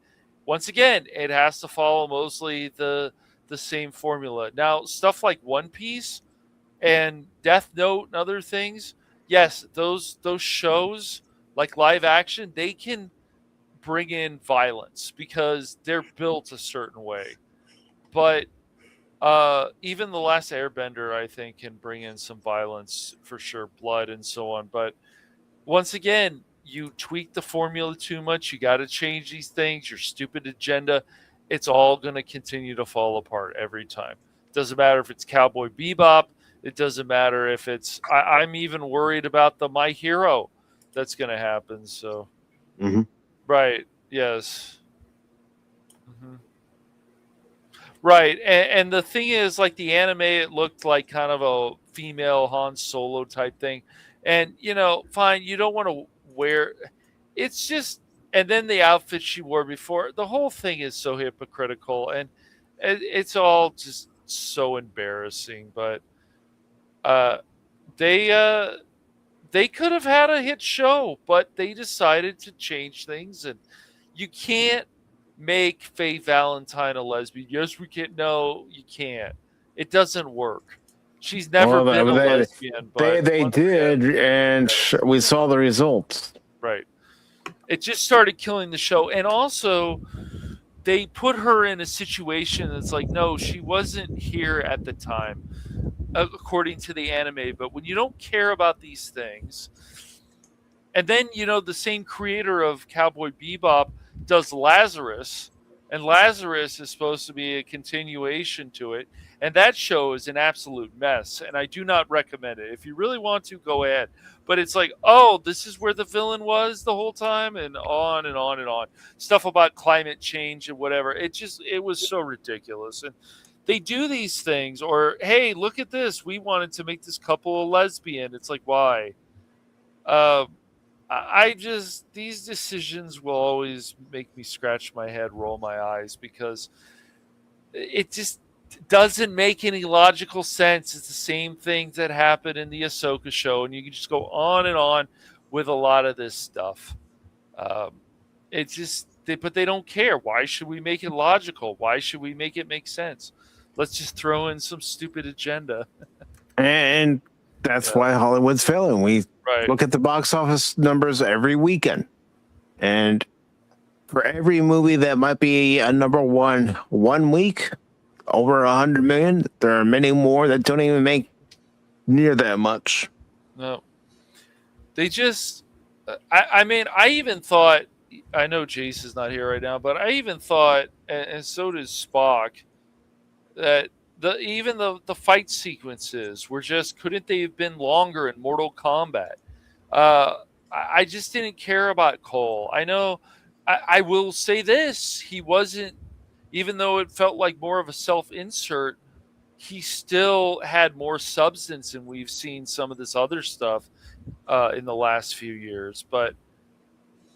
once again, it has to follow mostly the same formula. Now, stuff like One Piece and Death Note and other things, yes, those shows like live action, they can bring in violence because they're built a certain way. But even The Last Airbender, I think, can bring in some violence for sure, blood and so on. But once again, you tweak the formula too much. You got to change these things. Your stupid agenda, it's all going to continue to fall apart every time. Doesn't matter if it's Cowboy Bebop. It doesn't matter if it's. I'm even worried about the My Hero that's going to happen. So, right, yes, right. And the thing is, like the anime, it looked like kind of a female Han Solo type thing. And, fine, you don't want to wear. It's just. And then the outfit she wore before. The whole thing is so hypocritical. And it's all just so embarrassing. But they could have had a hit show, but they decided to change things. And you can't make Faye Valentine a lesbian. Yes, we can. No, you can't. It doesn't work. She's never been a lesbian. But they did, and we saw the results. Right. It just started killing the show. And also, they put her in a situation that's like, no, she wasn't here at the time, according to the anime. But when you don't care about these things, and then, the same creator of Cowboy Bebop does Lazarus, and Lazarus is supposed to be a continuation to it. And that show is an absolute mess, and I do not recommend it. If you really want to, go ahead. But it's like, oh, this is where the villain was the whole time, and on and on and on. Stuff about climate change and whatever. It was so ridiculous. And they do these things, or, hey, look at this. We wanted to make this couple a lesbian. It's like, why? These decisions will always make me scratch my head, roll my eyes, because it just doesn't make any logical sense. It's the same things that happened in the Ahsoka show, and you can just go on and on with a lot of this stuff. But they don't care. Why should we make it logical? Why should we make it make sense? Let's just throw in some stupid agenda. And that's why Hollywood's failing. We look at the box office numbers every weekend, and for every movie that might be a number one week, over 100 million, there are many more that don't even make near that much. No, they just. I mean, I even thought. I know Jace is not here right now, but I even thought, and so does Spock, that the fight sequences were just, couldn't they have been longer in Mortal Kombat? I just didn't care about Cole. I know. I will say this: he wasn't. Even though it felt like more of a self-insert, he still had more substance, and we've seen some of this other stuff in the last few years. But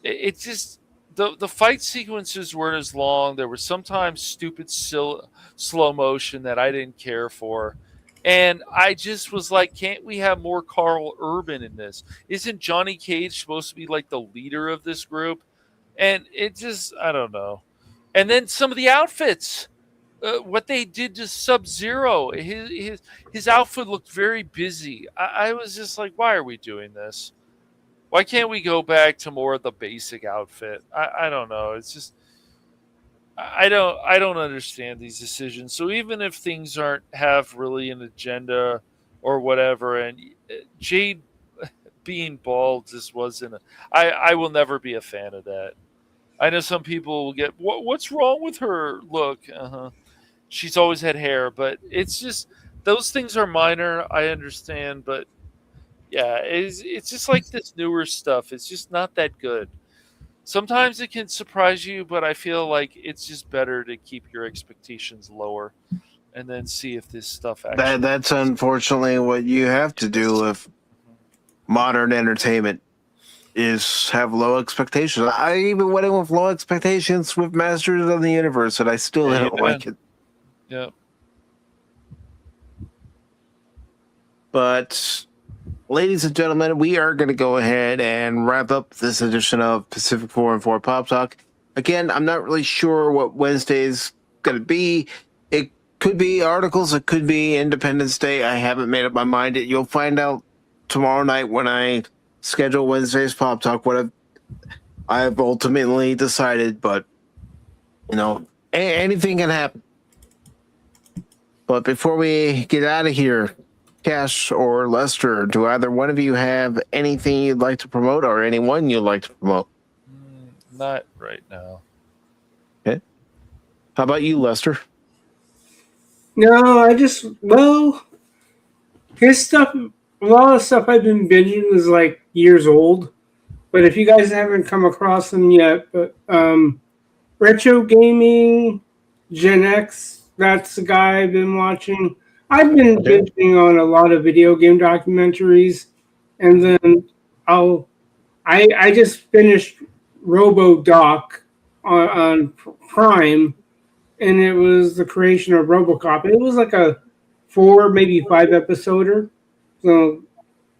it just, the fight sequences weren't as long. There was sometimes stupid slow motion that I didn't care for. And I just was like, can't we have more Carl Urban in this? Isn't Johnny Cage supposed to be like the leader of this group? And it just, I don't know. And then some of the outfits, what they did to Sub-Zero, his outfit looked very busy. I was just like, why are we doing this? Why can't we go back to more of the basic outfit? I don't know. It's just, I don't understand these decisions. So even if things have really an agenda or whatever, and Jade being bald just wasn't. I will never be a fan of that. I know some people will get, what's wrong with her look? She's always had hair, but it's just, those things are minor. I understand, but Yeah, it's just like this newer stuff. It's just not that good. Sometimes it can surprise you, but I feel like it's just better to keep your expectations lower and then see if this stuff actually. That's unfortunately what you have to do with modern entertainment is have low expectations. I even went in with low expectations with Masters of the Universe, and I still didn't like it. Yeah. But, ladies and gentlemen, we are going to go ahead and wrap up this edition of Pacific 414 Pop Talk. Again, I'm not really sure what Wednesday's going to be. It could be articles. It could be Independence Day. I haven't made up my mind yet. You'll find out tomorrow night when I schedule Wednesday's Pop Talk what I've ultimately decided. But, you know, anything can happen. But before we get out of here, Cash or Lester, do either one of you have anything you'd like to promote or anyone you'd like to promote? Not right now. Okay. How about you, Lester? No, his stuff, a lot of stuff I've been binging is like years old. But if you guys haven't come across them yet, but Retro Gaming, Gen X, that's the guy I've been watching. I've been binging on a lot of video game documentaries, and then I just finished RoboDoc on Prime, and it was the creation of RoboCop. It was like a 4, maybe 5 episoder. So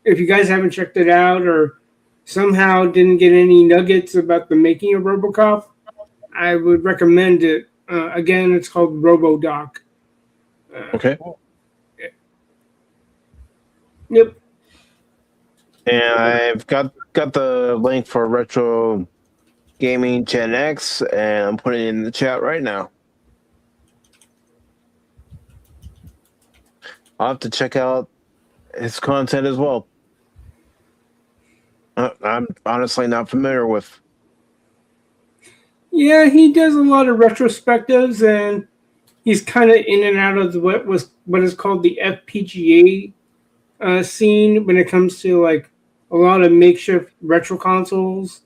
if you guys haven't checked it out or somehow didn't get any nuggets about the making of RoboCop, I would recommend it. Again, it's called RoboDoc. Okay. Yep. And I've got the link for Retro Gaming Gen X, and I'm putting it in the chat right now. I'll have to check out his content as well. I'm honestly not familiar with. Yeah, he does a lot of retrospectives, and he's kind of in and out of what is called the FPGA scene when it comes to like a lot of makeshift retro consoles,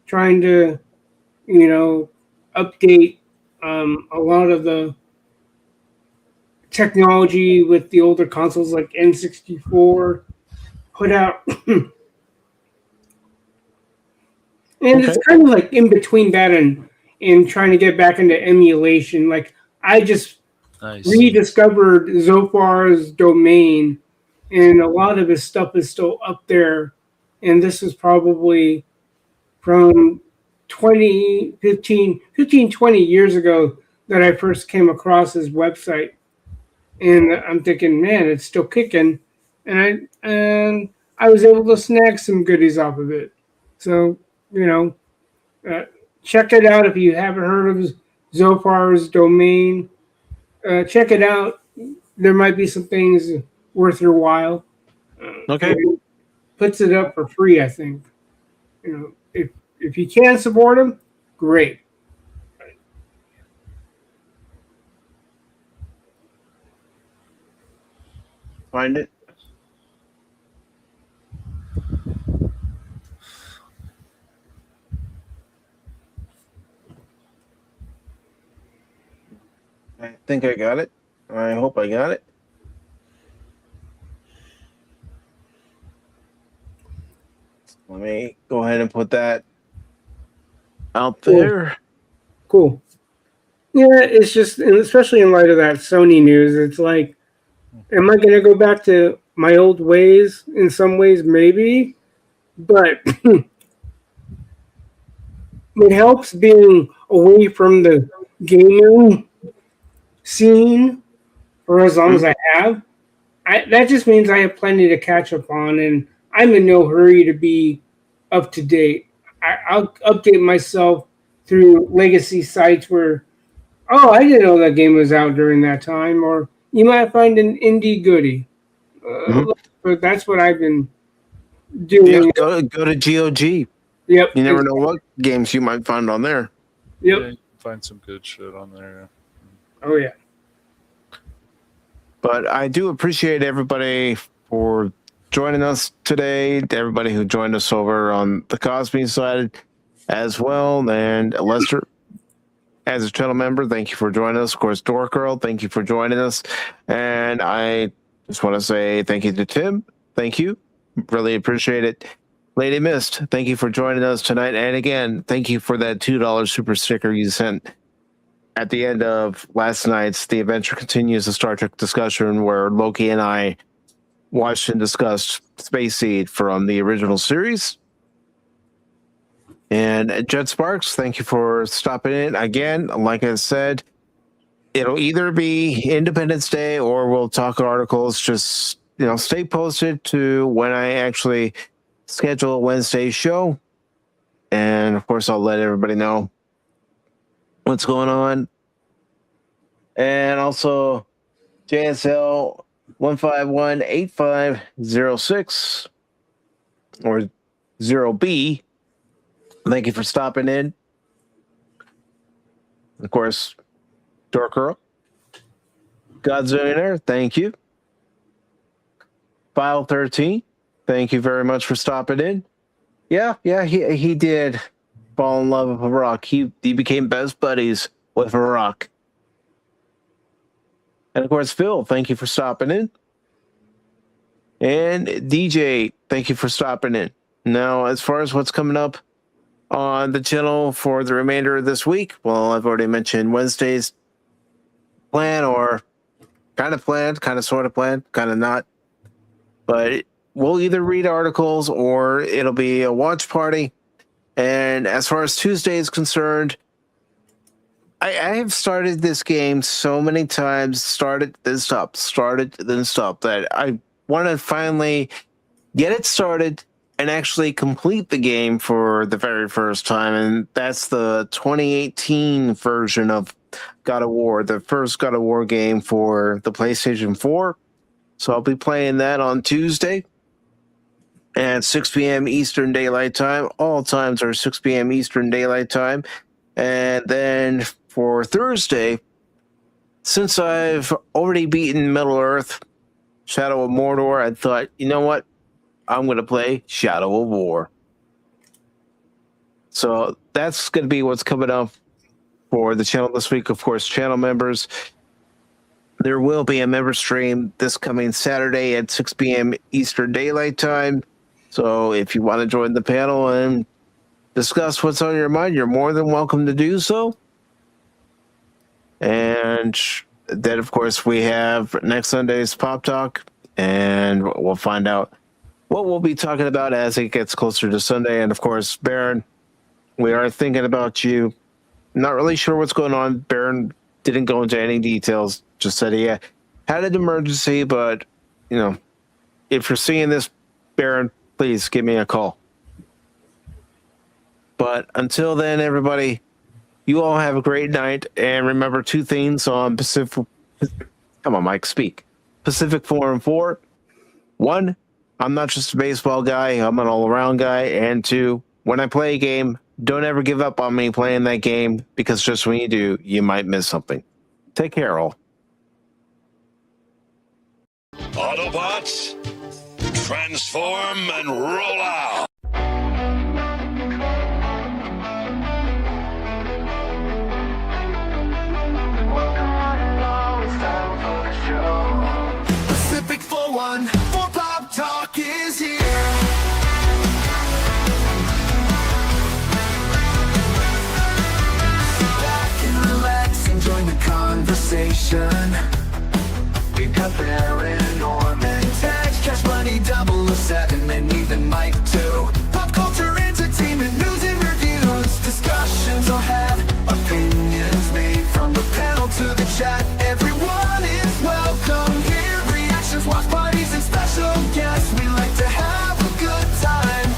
trying to, update a lot of the technology with the older consoles like N64 put out. And it's kind of like in between that and trying to get back into emulation. Like I just rediscovered Zophar's domain, and a lot of his stuff is still up there. And this is probably from 20 years ago that I first came across his website. And I'm thinking, man, it's still kicking. And I was able to snag some goodies off of it. So, check it out if you haven't heard of Zophar's domain. Check it out. There might be some things worth your while. Okay. Puts it up for free, I think. If you can support him, great. Find it. I think I got it. I hope I got it. Let me go ahead and put that out there. Cool. Yeah, it's just, and especially in light of that Sony news, it's like, am I going to go back to my old ways? In some ways, maybe. But it helps being away from the gaming scene for as long as I have. That just means I have plenty to catch up on, and I'm in no hurry to be up to date. I'll update myself through legacy sites where, I didn't know that game was out during that time, or you might find an indie goodie. But that's what I've been doing. Yeah, go to GOG. Yep. You never know what games you might find on there. Yep. Yeah, you can find some good shit on there. Oh, yeah. But I do appreciate everybody for joining us today, to everybody who joined us over on the Kosmi side as well, and Lester, as a channel member, thank you for joining us. Of course, Dork Girl, thank you for joining us. And I just want to say thank you to Tim. Thank you. Really appreciate it. Lady Mist, thank you for joining us tonight. And again, thank you for that $2 super sticker you sent at the end of last night's The Adventure Continues, the Star Trek discussion, where Loki and I watched and discussed Space Seed from the original series. And Jet Sparks, thank you for stopping in. Again, like I said, it'll either be Independence Day or we'll talk articles. Just, stay posted to when I actually schedule a Wednesday show. And of course, I'll let everybody know what's going on. And also, JSL 1518506 or 0B. Thank you for stopping in. Of course, Dork Girl, Godzillionaire, thank you. File 13, thank you very much for stopping in. Yeah, he did fall in love with a rock. He became best buddies with a rock. And of course, Phil, thank you for stopping in. And DJ, thank you for stopping in. Now, as far as what's coming up on the channel for the remainder of this week, well, I've already mentioned Wednesday's plan, or kind of planned, kind of sort of planned, kind of not. But we'll either read articles or it'll be a watch party. And as far as Tuesday is concerned, I have started this game so many times, started, then stopped, that I want to finally get it started and actually complete the game for the very first time. And that's the 2018 version of God of War, the first God of War game for the PlayStation 4. So I'll be playing that on Tuesday at 6 p.m. Eastern Daylight Time. All times are 6 p.m. Eastern Daylight Time. And then for Thursday, since I've already beaten Middle Earth, Shadow of Mordor, I thought, you know what? I'm going to play Shadow of War. So that's going to be what's coming up for the channel this week. Of course, channel members, there will be a member stream this coming Saturday at 6 p.m. Eastern Daylight Time. So if you want to join the panel and discuss what's on your mind, you're more than welcome to do so. And then, of course, we have next Sunday's Pop Talk, and we'll find out what we'll be talking about as it gets closer to Sunday. And of course, Baron, we are thinking about you. Not really sure what's going on. Baron didn't go into any details, just said he had an emergency, but, if you're seeing this, Baron, please give me a call. But until then, everybody, you all have a great night. And remember two things on Pacific. Come on, Mike, speak. PAcific414. 1, I'm not just a baseball guy. I'm an all-around guy. And 2, when I play a game, don't ever give up on me playing that game, because just when you do, you might miss something. Take care, all. Autobots, transform and roll out. Pacific414 for Pop Talk is here. Sit back and relax and join the conversation. We got Baron, Orman Tagge, Cashmoney007, and even Mike too. Pop culture, entertainment, news and reviews. Discussions will have opinions made from the panel to the chat. Everyone is welcome here. Reactions, watch parties, and special guests. We like to have a good time.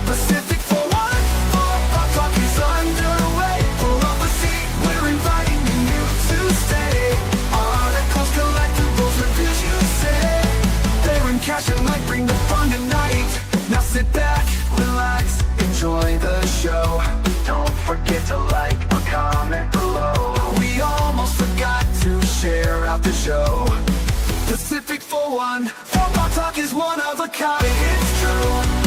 Pacific414 Pop Talk is underway. Pull up a seat, we're inviting you to stay. Articles, collectibles, reviews, you say. Baron, Cash, and Mike bring the fun tonight. Now sit back, relax, enjoy the show. Don't forget to like or comment below. We almost forgot to share out the show. Pacific414 one. Football talk is one of a kind, it's true.